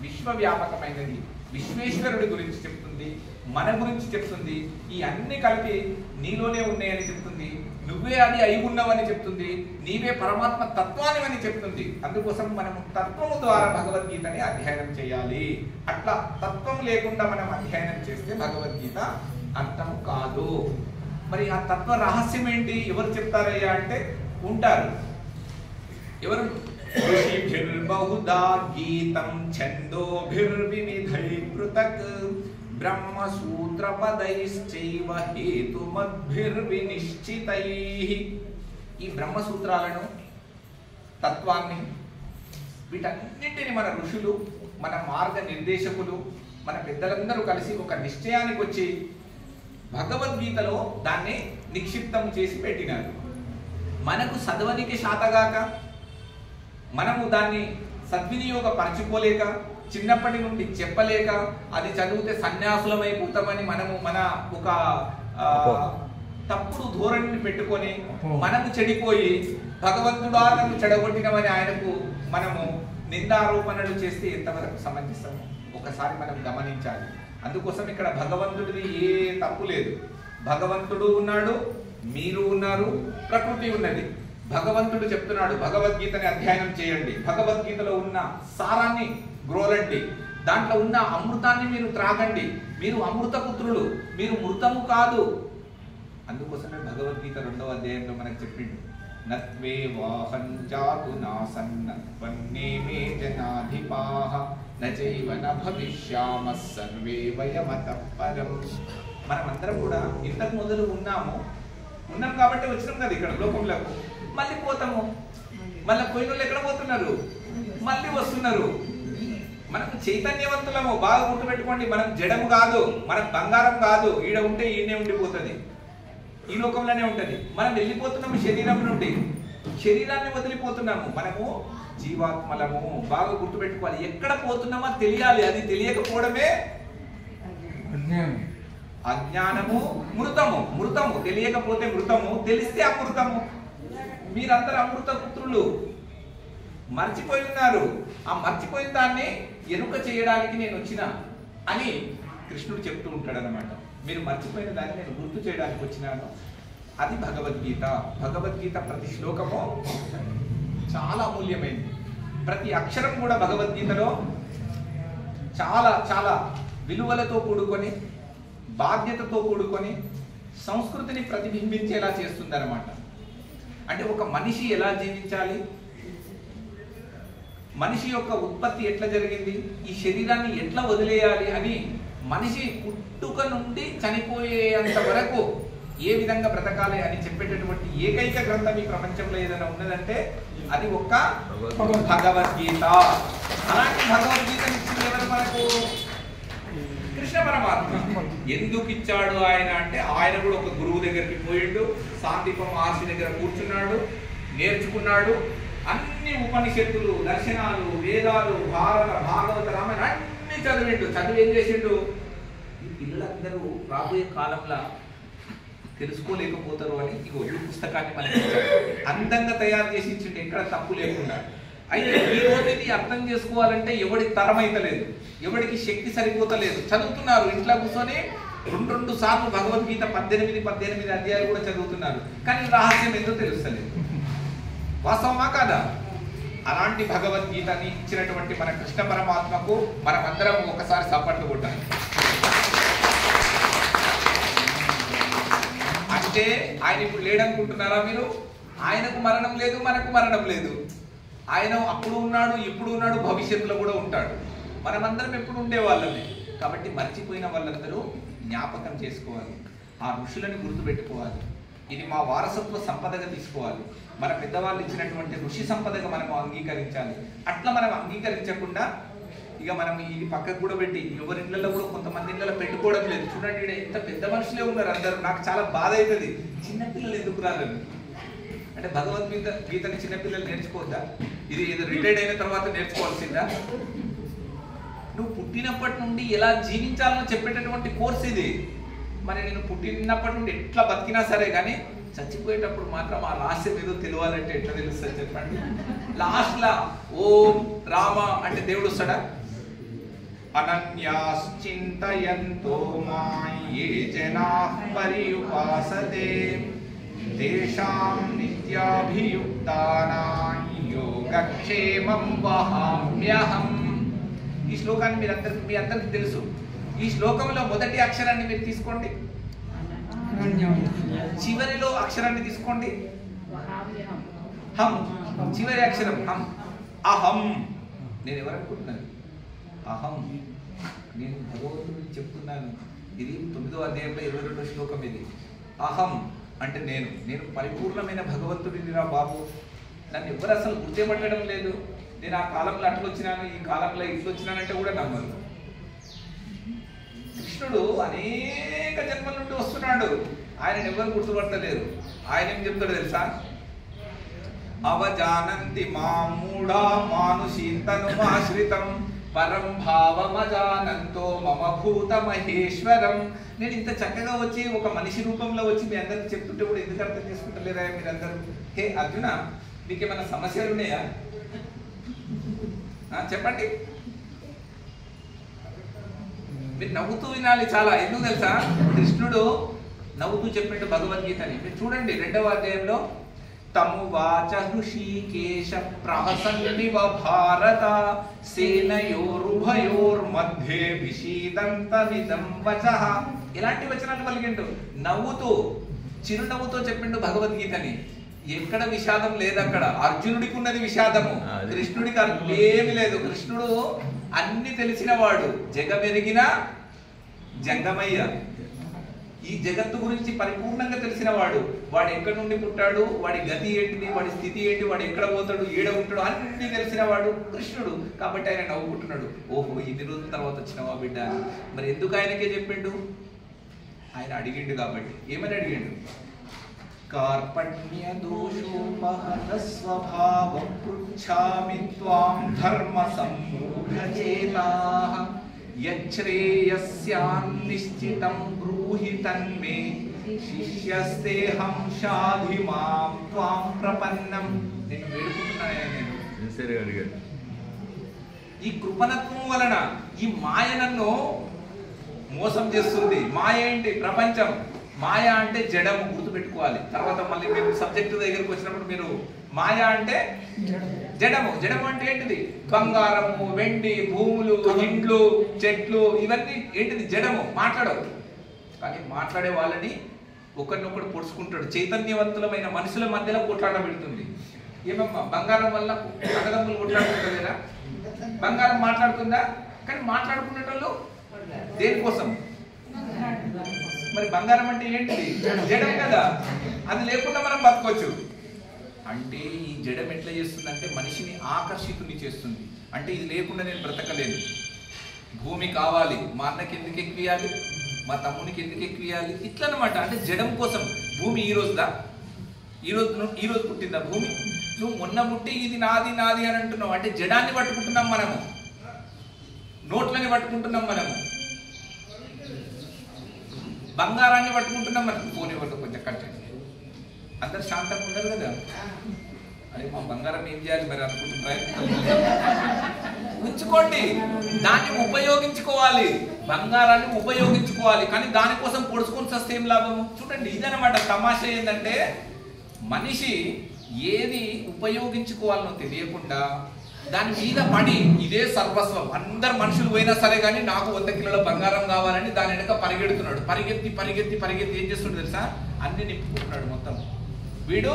విశ్వవ్యాపకమైనది, విశ్వేశ్వరుడి గురించి చెప్తుంది, మన గురించి చెప్తుంది. ఈ అన్ని కలిపి నీలోనే ఉన్నాయని చెప్తుంది. నువ్వే అది అయి ఉన్నావని చెప్తుంది. నీవే పరమాత్మ తత్వాన్ని అని చెప్తుంది. అందుకోసం మనం తత్వము ద్వారా భగవద్గీతని అధ్యయనం చేయాలి. అట్లా తత్వం లేకుండా మనం అధ్యయనం చేస్తే భగవద్గీత అర్థం కాదు. మరి ఆ తత్వ రహస్యం ఏంటి? ఎవరు చెప్తారయ్యా అంటే ఉంటారు. ఎవరు? ఋషిభిర్బహుదా గీతం ఛందోభిర్వివిధై పృథక్ బ్రహ్మసూత్రపదైశ్చైవ హేతుమద్భిర్వినిశ్చితైః. ఈ బ్రహ్మసూత్రాలను, తత్వాన్ని, వీటన్నింటిని మన ఋషులు, మన మార్గ నిర్దేశకులు, మన పెద్దలందరూ కలిసి ఒక నిశ్చయానికి వచ్చి భగవద్గీతలో దాన్ని నిక్షిప్తం చేసి పెట్టినారు. మనకు చదవనికి శాతగాక, మనము దాన్ని సద్వినియోగపరచుకోలేక, చిన్నప్పటి నుండి చెప్పలేక, అది చదివితే సన్యాసులమైపోతామని మనము మన ఒక తప్పుడు ధోరణిని పెట్టుకొని మనము చెడిపోయి భగవంతుడా నన్ను చెడగొట్టినమని ఆయనకు మనము నిందారోపణలు చేస్తే ఎంతవరకు సమంజసము ఒకసారి మనం గమనించాలి. అందుకోసం ఇక్కడ భగవంతుడిది ఏ తప్పు లేదు. భగవంతుడు ఉన్నాడు, మీరు ఉన్నారు, ప్రకృతి ఉన్నది. భగవంతుడు చెప్తున్నాడు భగవద్గీతని అధ్యయనం చేయండి, భగవద్గీతలో ఉన్న సారాన్ని గ్రోలండి, దాంట్లో ఉన్న అమృతాన్ని మీరు త్రాగండి, మీరు అమృత పుత్రులు, మీరు మృతము కాదు. అందుకోసమే భగవద్గీత 2వ అధ్యాయంలో మనకు చెప్పిండు, నత్వే వాహం జాతు నాసన్నత్వన్నేమే జనాధిపాః నచైవ న భవిష్యామః సర్వే వయమతః పరం. మనమందరం కూడా ఇంతకు మొదలు ఉన్నాం కాబట్టి వచ్చినాం కదా ఇక్కడ లోకంలోకి. మళ్ళీ పోతాము. మళ్ళీ పోయిన వాళ్ళు ఎక్కడ పోతున్నారు? మళ్ళీ వస్తున్నారు. మనం చైతన్యవంతులము. బాగా గుర్తుపెట్టుకోండి, మనం జడము కాదు, మనం బంగారం కాదు. ఈడ ఉంటే ఈయనే ఉండిపోతుంది, ఈ లోకంలోనే ఉంటది. మనం వెళ్ళిపోతున్నాము శరీరం నుండి, శరీరాన్ని వదిలిపోతున్నాము. మనము జీవాత్మలము. బాగా గుర్తుపెట్టుకోవాలి, ఎక్కడ పోతున్నామో తెలియాలి. అది తెలియకపోవడమే అజ్ఞానము. మృతము తెలియకపోతే మృతము, తెలిస్తే అమృతము. మీరందరూ అమృత పుత్రులు. మర్చిపోయి ఉన్నారు. ఆ మర్చిపోయిన దాన్ని ఎరుక చేయడానికి నేను వచ్చిన అని కృష్ణుడు చెప్తూ ఉంటాడు అన్నమాట. మీరు మర్చిపోయిన దాన్ని నేను గుర్తు చేయడానికి వచ్చినాను. అది భగవద్గీత. భగవద్గీత ప్రతి శ్లోకము చాలా అమూల్యమైంది. ప్రతి అక్షరం కూడా భగవద్గీతలో చాలా చాలా విలువలతో కూడుకొని, బాధ్యతతో కూడుకొని, సంస్కృతిని ప్రతిబింబించేలా చేస్తుంది అన్నమాట. అంటే ఒక మనిషి ఎలా జీవించాలి, మనిషి యొక్క ఉత్పత్తి ఎట్లా జరిగింది, ఈ శరీరాన్ని ఎట్లా వదిలేయాలి అని, మనిషి పుట్టుక నుండి చనిపోయేంత వరకు ఏ విధంగా బ్రతకాలి అని చెప్పేటటువంటి ఏకైక గ్రంథం ఈ ప్రపంచంలో ఏదైనా ఉన్నదంటే అది ఒక్క భగవద్గీత. అలాంటి భగవద్గీతని ఇచ్చింది ఎవరు మనకు? కృష్ణ పరమాత్మ. ఎందుకు ఇచ్చాడు ఆయన అంటే, ఆయన కూడా ఒక గురువు దగ్గరికి పోయిండు, సాందీప మహర్షి దగ్గర కూర్చున్నాడు, నేర్చుకున్నాడు. అన్ని ఉపనిషత్తులు, దర్శనాలు, వేదాలు, భారత, భాగవత, రామాయణ అన్ని చదివిండు. చదివి ఏం చేసిండు? ఈ పిల్లలందరూ రాబోయే కాలంలో తెలుసుకోలేకపోతారు అని ఇగో ఈ పుస్తకాన్ని మనకి అందంగా తయారు చేసి ఇచ్చిండు, ఎక్కడ తప్పు లేకుండా. అయితే ఈ రోజు ఇది అర్థం చేసుకోవాలంటే ఎవడికి తరమైతలేదు, ఎవడికి శక్తి సరిపోతలేదు. చదువుతున్నారు ఇంట్లో కూర్చొని 2 సార్లు భగవద్గీత 18 అధ్యాయాలు కూడా చదువుతున్నారు, కానీ రహస్యం ఏందో తెలుస్తలేదు. వాస్తవమా కాదా? అలాంటి భగవద్గీతని ఇచ్చినటువంటి మన కృష్ణ పరమాత్మకు మనమందరం ఒకసారి సపట్లు కొట్టాలి. అంటే ఆయన ఇప్పుడు లేడనుకుంటున్నారా మీరు? ఆయనకు మరణం లేదు, మనకు మరణం లేదు. ఆయన అప్పుడు ఉన్నాడు, ఇప్పుడు ఉన్నాడు, భవిష్యత్తులో కూడా ఉంటాడు. మనమందరం ఎప్పుడు ఉండేవాళ్ళమే. కాబట్టి మర్చిపోయిన వాళ్ళందరూ జ్ఞాపకం చేసుకోవాలి, ఆ ఋషులను గుర్తుపెట్టుకోవాలి. ఇది మా వారసత్వ సంపదగా తీసుకోవాలి. మన పెద్దవాళ్ళు ఇచ్చినటువంటి ఋషి సంపదగా మనం అంగీకరించాలి. అట్లా మనం అంగీకరించకుండా ఇక మనం ఇది పక్కకు కూడా పెట్టి ఎవరి ఇళ్ళలో కూడా కొంతమంది ఇళ్ళలో పెట్టుకోవడం లేదు. చూడండి ఎంత పెద్ద మనుషులే ఉన్నారు అందరూ. నాకు చాలా బాధ అవుతుంది, చిన్నపిల్లలు ఎందుకు రాలని. అంటే భగవద్గీతని చిన్నపిల్లలు నేర్చుకోవద్దా? ఇది ఏదో రిటైర్డ్ అయిన తర్వాత నేర్చుకోవాల్సిందా? నువ్వు పుట్టినప్పటి నుండి ఎలా జీవించాలని చెప్పేటటువంటి కోర్స్ ఇది. మరి నేను పుట్టినప్పటి నుండి ఎట్లా బతికినా సరే కానీ చచ్చిపోయేటప్పుడు మాత్రం ఆ రహస్యం ఏదో తెలియాలంటే ఎట్లా తెలుస్తుంది చెప్పండి? లాస్ట్లా ఓం రామ అంటే దేవుడు వస్తాడా? అనన్యాశ్చింతయంతో మాయే జనాః పర్యుపాసతే తేషాం నిత్యాభియుక్తానాం యోగక్షేమం వహామ్యహం. ఈ శ్లోకాన్ని మీ అందరికి తెలుసు. ఈ శ్లోకంలో మొదటి అక్షరాన్ని మీరు తీసుకోండి, చివరిలో అక్షరాన్ని తీసుకోండి. హం, చివరి అక్షరం హం. అహం, నేను ఎవరనుకుంటున్నాను? అహం, నేను భగవంతుడిని చెప్తున్నాను. ఇది 9వ అధ్యాయంలో 22వ శ్లోకం. ఇది అహం అంటే నేను పరిపూర్ణమైన భగవంతుడిని రా బాబు. నన్ను ఎవరు అసలు గుర్తుపట్టడం లేదు. నేను ఆ కాలంలో అట్లా వచ్చినాను, ఈ కాలంలో ఇట్లా వచ్చినానంటే కూడా నమ్మరు. కృష్ణుడు అనేక జన్మల నుండి వస్తున్నాడు, ఆయన ఎవరు గుర్తుపట్టలేరు. ఆయన ఏం చెప్తాడు తెలుసా? అవజానంతి మామూఢా మానుషీంతనుమాశ్రితం పరం భావమజానంతో మమ భూత మహేశ్వరం. నేను ఇంత చక్కగా వచ్చి ఒక మనిషి రూపంలో వచ్చి మీ అందరికి చెప్తుంటే కూడా ఎందుకు అర్థం చేసుకుంటలేరా మీరందరూ? హే అర్జున, మీకేమైనా సమస్యలు ఉన్నాయా? చెప్పండి. మీరు నవ్వుతూ వినాలి చాలా. ఎందుకు తెలుసా? కృష్ణుడు నవ్వుతూ చెప్పినట్టు భగవద్గీతని మీరు చూడండి. 2వ అధ్యాయంలో తమువాచ హృషీకేశ ప్రహసన్నివ భారత సేనయోరుభయోర్మధ్యే విషీదంతమిదం వచః. ఎలాంటి వచనాలు పలికిండు? నవ్వుతూ, చిరునవ్వుతో చెప్పిండు భగవద్గీతని. ఎక్కడ విషాదం లేదు అక్కడ. అర్జునుడికి ఉన్నది విషాదము, కృష్ణుడికి ఏమి లేదు. కృష్ణుడు అన్ని తెలిసిన వాడు, జగమెరిగిన జంగమయ్య. ఈ జగత్తు గురించి పరిపూర్ణంగా తెలిసిన వాడు. వాడు ఎక్కడి నుండి పుట్టాడు, వాడి గతి ఏంటిది, వాడి స్థితి ఏంటి, వాడు ఎక్కడ పోతాడు, ఏడ ఉంటాడు, అన్ని తెలిసిన వాడు కృష్ణుడు. కాబట్టి ఆయన నవ్వుకుంటున్నాడు. ఓహో, ఇన్ని రోజుల తర్వాత వచ్చినవా బిడ్డ. మరి ఎందుకు ఆయనకే చెప్పిండు? ఆయన అడిగిండు కాబట్టి. ఏమని అడిగిండు? కార్పణ్య దోషోపహత స్వభావం పృచ్ఛామి త్వాం ధర్మ సమ్మూఢచేతాః యచ్ఛ్రేయస్యాం నిశ్చితం బ్రూహి తన్మే శిష్యస్తేహం షాధి మాం త్వాం ప్రపన్నం. నేను వేడుకుంటున్నాను. ఈ కృపణత్వం వలన ఈ మాయ నన్ను మోసం చేస్తుంది. మాయ ఏంటి? ప్రపంచం. మాయ అంటే జడము, గుర్తుపెట్టుకోవాలి. తర్వాత మళ్ళీ మీరు సబ్జెక్టు దగ్గరకు వచ్చినప్పుడు మీరు మాయ అంటే జడము. జడము అంటే ఏంటిది? బంగారము, వెండి, భూములు, ఇండ్లు, చెట్లు, ఇవన్నీ ఏంటిది? జడము. మాట్లాడవు. కానీ మాట్లాడే వాళ్ళని ఒకరినొకడు పొడుచుకుంటాడు. చైతన్యవంతులమైన మనుషుల మధ్యలో కొట్లాట పెడుతుంది. ఏమమ్మా, బంగారం వల్ల అన్నదమ్ములు కొట్లాడుకుంటలేరా? బంగారం మాట్లాడుతుందా? కానీ మాట్లాడుకునేటోళ్ళు దేనికోసం? మరి బంగారం అంటే ఏంటిది? జడం కదా. అది లేకుండా మనం బతకొచ్చు. అంటే ఈ జడం ఎట్లా చేస్తుందంటే మనిషిని ఆకర్షితుని చేస్తుంది. అంటే ఇది లేకుండా నేను బ్రతకలేను. భూమి కావాలి, మా అన్నకి ఎందుకు ఎక్కియాలి, మా తమ్మునికి ఎందుకు ఎక్కియాలి, ఇట్లా అనమాట. అంటే జడం కోసం. భూమి ఈ రోజుదా? ఈ రోజు పుట్టిందా భూమి? నువ్వు మొన్న పుట్టి ఇది నాది నాది అని అంటున్నావు. అంటే జడాన్ని పట్టుకుంటున్నాం మనము, నోట్లని పట్టుకుంటున్నాం మనము, బంగారాన్ని పట్టుకుంటున్నాం మనం. పోనీ వరకు కొంచెం కంటెంట్ అందరు శాంతంగా ఉండరు కదా. అరే మా బంగారం ఏం చేయాలి మరి అనుకుంటున్నారు. ఉంచుకోండి, దాన్ని ఉపయోగించుకోవాలి. బంగారాన్ని ఉపయోగించుకోవాలి. కానీ దానికోసం పొడుచుకొని వస్తే ఏం లాభము? చూడండి, ఇదనమాట తమాషా. ఏంటంటే మనిషి ఏది ఉపయోగించుకోవాలనో తెలియకుండా దాని మీద పడి ఇదే సర్వస్వం. అందరు మనుషులు పోయినా సరే కానీ నాకు 100 కిలోల బంగారం కావాలని దాని వెనక పరిగెడుతున్నాడు. పరిగెత్తి పరిగెత్తి పరిగెత్తి ఏం చేస్తున్నాడు తెలుసా? ఆ అన్ని నింపుకుంటున్నాడు మొత్తం. వీడు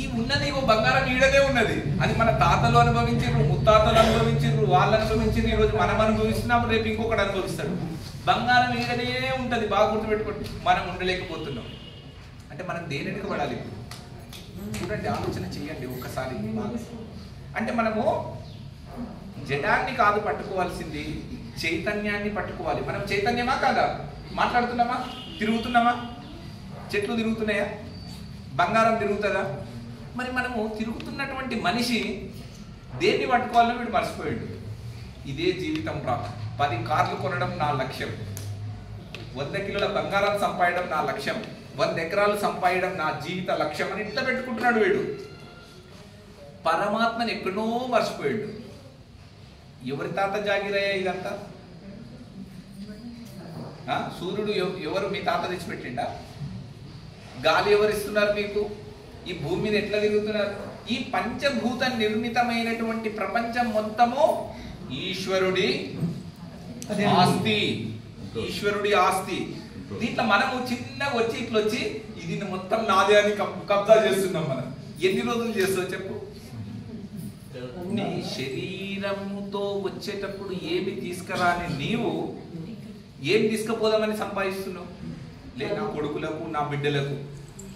ఈ ఉన్నది బంగారం ఈడనే ఉన్నది. అది మన తాతలు అనుభవించారు, ముత్తాతలు అనుభవించారు, వాళ్ళు అనుభవించారు. ఈ రోజు మనం అనుభవిస్తున్నాం, రేపు ఇంకొకటి అనుభవిస్తాడు. బంగారం ఈడనే ఉంటది. బాగా గుర్తుపెట్టుకోండి. మనం ఉండలేకపోతున్నాం అంటే మనం దేనికి పడాలి? ఇప్పుడు చూడండి, ఆలోచన చేయండి ఒక్కసారి. అంటే మనము జడాన్ని కాదు పట్టుకోవాల్సింది, చైతన్యాన్ని పట్టుకోవాలి. మనం చైతన్యమా కాదా? మాట్లాడుతున్నామా? తిరుగుతున్నామా? చెట్లు తిరుగుతున్నాయా? బంగారం తిరుగుతుందా? మరి మనము తిరుగుతున్నటువంటి మనిషి దేన్ని పట్టుకోవాలో వీడు మర్చిపోయాడు. ఇదే జీవితం రా. 10 కార్లు కొనడం నా లక్ష్యం, 100 కిలోల బంగారం సంపాదడం నా లక్ష్యం, 100 ఎకరాలు సంపాదడం నా జీవిత లక్ష్యం అని ఇట్లా పెట్టుకుంటున్నాడు వీడు. పరమాత్మని ఎక్కడో మర్చిపోయాడు. ఎవరి తాత జాగిరయ్యా ఇదంతా? సూర్యుడు ఎవరు? మీ తాత తెచ్చిపెట్టిండా? గాలి ఎవరిస్తున్నారు మీకు? ఈ భూమి మీద ఎట్లా తిరుగుతున్నారు? ఈ పంచభూత నిర్మితమైనటువంటి ప్రపంచం మొత్తము ఈశ్వరుడి ఆస్తి. ఈశ్వరుడి ఆస్తి. దీంట్లో మనము చిన్నగా వచ్చి ఇట్లా వచ్చి ఇది మొత్తం నాదే అని కబ్జా చేస్తున్నాం. మనం ఎన్ని రోజులు చేస్తావు చెప్పు? నీ శరీరముతో వచ్చేటప్పుడు ఏమి తీసుకురాని నీవు ఏం తీసుకుపోదామని సంపాదిస్తున్నావు? లే, నా కొడుకులకు, నా బిడ్డలకు.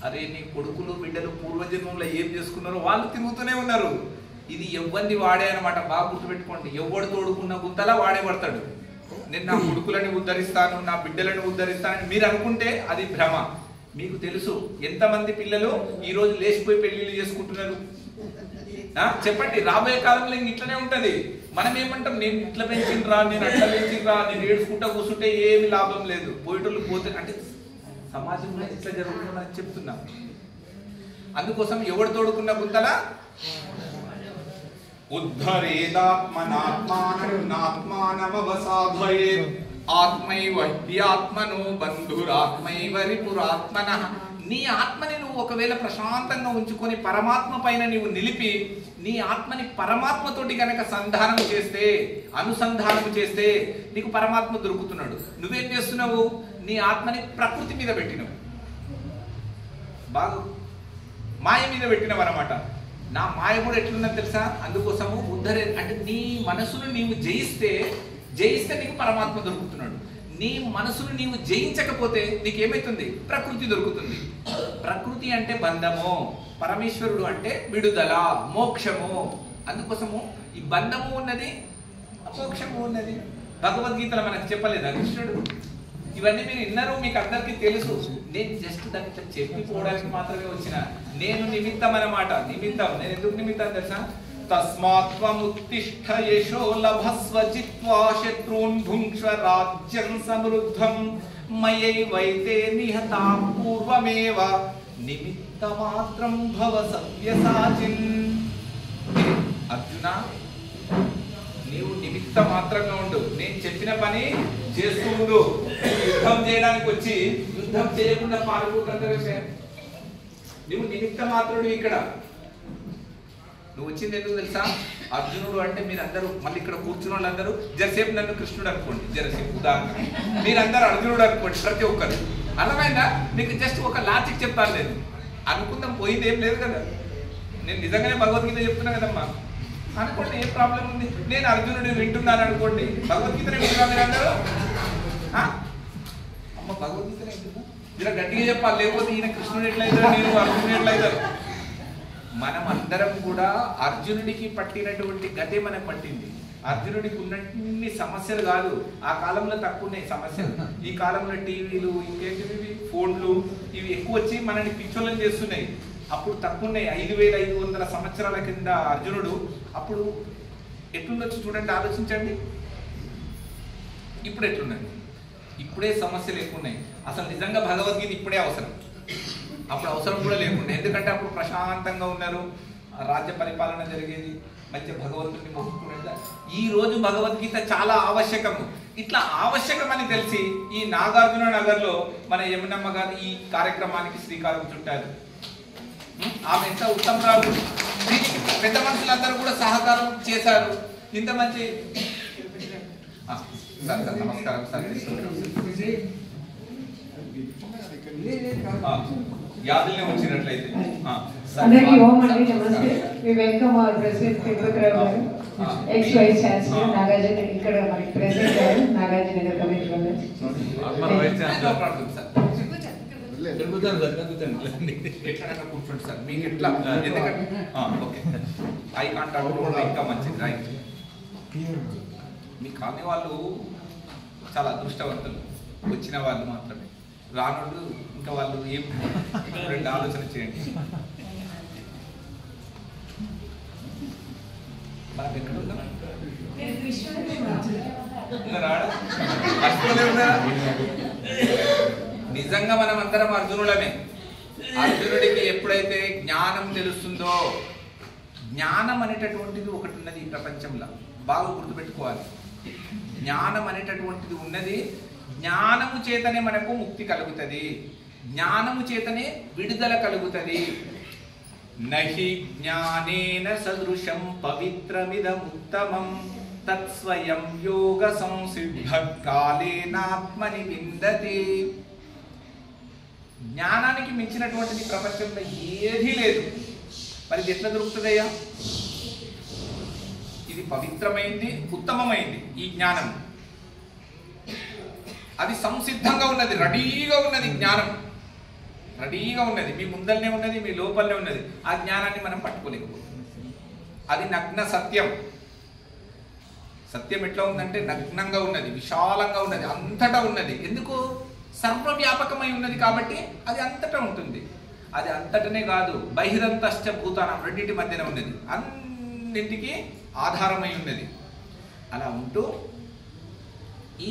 అరే, నీ కొడుకులు బిడ్డలు పూర్వజన్మంలో ఏం చేసుకున్నారో వాళ్ళు తిరుగుతూనే ఉన్నారు. ఇది ఎవరిని వాడే అనమాట. బాగా గుర్తుపెట్టుకోండి. ఎవడు తోడుకున్న గుంతలా వాడే పడతాడు. నేను నా కొడుకులని ఉద్ధరిస్తాను, నా బిడ్డలను ఉద్ధరిస్తానని మీరు అనుకుంటే అది భ్రమ. మీకు తెలుసు ఎంతమంది పిల్లలు ఈ రోజు లేచిపోయి పెళ్లిళ్ళు చేసుకుంటున్నారు? చెప్పండి. రాబోయే కాలంలో ఇట్లనే ఉంటది. మనం ఏమంటాం? నేను ఇట్లా పెంచినరా, నేను అట్లా పెంచినరా, నేను ఏడ్చుకుంటా కూర్చుంటే ఏమి లాభం లేదు. పోయేటోళ్ళు పోతే అంటే సమాజంలో ఇట్లా జరుగుతుందని చెప్తున్నా. అందుకోసం ఎవడు తోడుకున్న గుంతలా ఆత్మైవ హ్యాత్మనో బంధురాత్మైవ రిపురాత్మనః. నీ ఆత్మని నువ్వు ఒకవేళ ప్రశాంతంగా ఉంచుకొని పరమాత్మ పైన నీవు నిలిపి నీ ఆత్మని పరమాత్మతోటి కనుక అనుసంధానం చేస్తే నీకు పరమాత్మ దొరుకుతున్నాడు. నువ్వేం చేస్తున్నావు? నీ ఆత్మని ప్రకృతి మీద పెట్టినవు, బాగా మాయ మీద పెట్టినవు అన్నమాట. నా మాయ కూడా ఎట్లున్నది తెలుసా? అందుకోసము అంటే నీ మనసును నీవు జయిస్తే నీకు పరమాత్మ దొరుకుతున్నాడు. నీ మనసును నీవు జయించకపోతే నీకేమైతుంది? ప్రకృతి దొరుకుతుంది. ప్రకృతి అంటే బంధము, పరమేశ్వరుడు అంటే విడుదల, మోక్షము. అందుకోసము ఈ బంధము ఉన్నది, మోక్షము ఉన్నది. భగవద్గీతలో మనకు చెప్పలేదా కృష్ణుడు? ఇవన్నీ మీరు విన్నారు, మీకు అందరికీ తెలుసు. నేను జస్ట్ దాన్ని చెప్పిపోవడానికి మాత్రమే వచ్చిన. నేను నిమిత్తం అన్నమాట. నిమిత్తం. నేను ఎందుకు నిమిత్తం తెలుసా? తస్మాత్వముత్తిష్ఠ యశో లభస్వ జిత్వా శత్రూన్ భుంక్ష్వ రాజ్యం సమృద్ధం మయైవైతే నిహతాం పూర్వమేవ నిమిత్తమాత్రం భవ సవ్యసాచిన్. అర్జున, నీవు నిమిత్త మాత్రంగా ఉండు. నేను చెప్పిన పని చేస్తూ ఉండు. యుద్ధం చేయడానికి వచ్చి యుద్ధం చేయకుండా పాల్గొంటే నువ్వు నిమిత్త మాత్రుడు. ఇక్కడ నువ్వు వచ్చింది ఎందుకు తెలుసా? అర్జునుడు అంటే మీరందరూ మళ్ళీ ఇక్కడ కూర్చున్న వాళ్ళందరూ జరసేపు నన్ను కృష్ణుడు అనుకోండి. జరసేపు ఉదాహరణ మీరందరూ అర్జునుడు అనుకోండి. ప్రతి ఒక్కరు అర్థమైందా? మీకు జస్ట్ ఒక లాజిక్ చెప్తాను. నేను అనుకుందాం, పోయింది ఏం లేదు కదా. నేను నిజంగానే భగవద్గీత చెప్తున్నా కదమ్మా అనుకోండి. ఏం ప్రాబ్లం ఉంది? నేను అర్జునుడిని వింటున్నాను అనుకోండి. భగవద్గీతనే వింటున్నాను మీరు అందరూ. అమ్మ భగవద్గీతనే వింటున్నా, ఇలా గట్టిగా చెప్పాలి. లేకపోతే ఈయన కృష్ణుడు ఎట్లయితారు, నేను అర్జునుడు ఎట్లయితారు? మనం అందరం కూడా అర్జునుడికి పట్టినటువంటి గతే మనకు పట్టింది. అర్జునుడికి ఉన్నన్ని సమస్యలు కాదు, ఆ కాలంలో తక్కువ ఉన్నాయి సమస్యలు. ఈ కాలంలో టీవీలు, ఇంకేంటివి ఫోన్లు, ఇవి ఎక్కువ వచ్చి మనల్ని పిచ్చోళ్ళని చేస్తున్నాయి. అప్పుడు తక్కువ ఉన్నాయి. 5500 సంవత్సరాల కింద అర్జునుడు అప్పుడు ఎట్లుండొచ్చు చూడండి, ఆలోచించండి. ఇప్పుడు ఎట్లున్నది? ఇప్పుడే సమస్యలు ఎక్కువ ఉన్నాయి. అసలు నిజంగా భగవద్గీత ఇప్పుడే అవసరం. అప్పుడు అవసరం కూడా లేకుండా. ఎందుకంటే అప్పుడు ప్రశాంతంగా ఉన్నారు, రాజ్య పరిపాలన జరిగేది, మంచి భగవంతుడిని మొక్కుకునేది. ఈ రోజు భగవద్గీత చాలా ఆవశ్యకము. ఇట్లా ఆవశ్యకమని తెలిసి ఈ నాగార్జున నగర్లో మన యమునమ్మ గారు ఈ కార్యక్రమానికి శ్రీకారం చుట్టారు. ఆమె ఎంత ఉత్తమరాలు. పెద్ద మనుషులందరూ కూడా సహకారం చేశారు. ఇంత మంచి నమస్కారం సార్. యాదుల్ని వచ్చినట్లయితే అందరికీ ఓం అండి, నమస్తే. Me welcome our president Tirupathirao గారు, ఎక్స్ వైస్ ఛాన్సలర్ నాగార్జున, ఇక్కడ మనకి ప్రెసిడెంట్ గారు నాగార్జున కమిటీ వాళ్ళు. కూర్చోండి సార్, మీకు ఎట్లా ఎందుకంటే ఓకే ఐ కాంటాక్ట్ ఇంకా మంచిది. రైట్, మీ కాలనీ వాళ్ళు చాలా అదృష్టవంతులు, వచ్చిన వాళ్ళు మాత్రమే, రానుడు ఇంకా వాళ్ళు ఏం రెండు ఆలోచన చేయండి. మనం ఎక్కడ ఉన్నాం? నిజంగా మనం అందరం అర్జునులమే. అర్జునుడికి ఎప్పుడైతే జ్ఞానం తెలుస్తుందో, జ్ఞానం అనేటటువంటిది ఒకటి ఉన్నది ఈ ప్రపంచంలో, బాగా గుర్తుపెట్టుకోవాలి. జ్ఞానం అనేటటువంటిది ఉన్నది, జ్ఞానము చేతనే మనకు ముక్తి కలుగుతుంది, జ్ఞానము చేతనే విడుదల కలుగుతుంది. నహి జ్ఞానేన సదృశం పవిత్రమిదముత్తమం తత్స్వయం యోగ సంసిద్ధ కాలేనాత్మని విందతి. జ్ఞానానికి మించినటువంటిది ప్రపంచంలో ఏదీ లేదు. మరి ఇది ఎట్లా దొరుకుతుందయ్యా? ఇది పవిత్రమైంది, ఉత్తమమైంది ఈ జ్ఞానం. అది సంసిద్ధంగా ఉన్నది, రెడీగా ఉన్నది. జ్ఞానం రెడీగా ఉన్నది, మీ ముందరనే ఉన్నది, మీ లోపలనే ఉన్నది. ఆ జ్ఞానాన్ని మనం పట్టుకోలేకపోతున్నాం. అది నగ్న సత్యం. సత్యం ఎట్లా ఉందంటే నగ్నంగా ఉన్నది, విశాలంగా ఉన్నది, అంతటా ఉన్నది. ఎందుకు? సర్వవ్యాపకమై ఉన్నది కాబట్టి అది అంతటా ఉంటుంది. అది అంతటనే కాదు, బహిరంతశ్చ భూతానం, రెండింటి మధ్యన ఉన్నది, అన్నింటికి ఆధారమై ఉన్నది. అలా ఉంటూ ఈ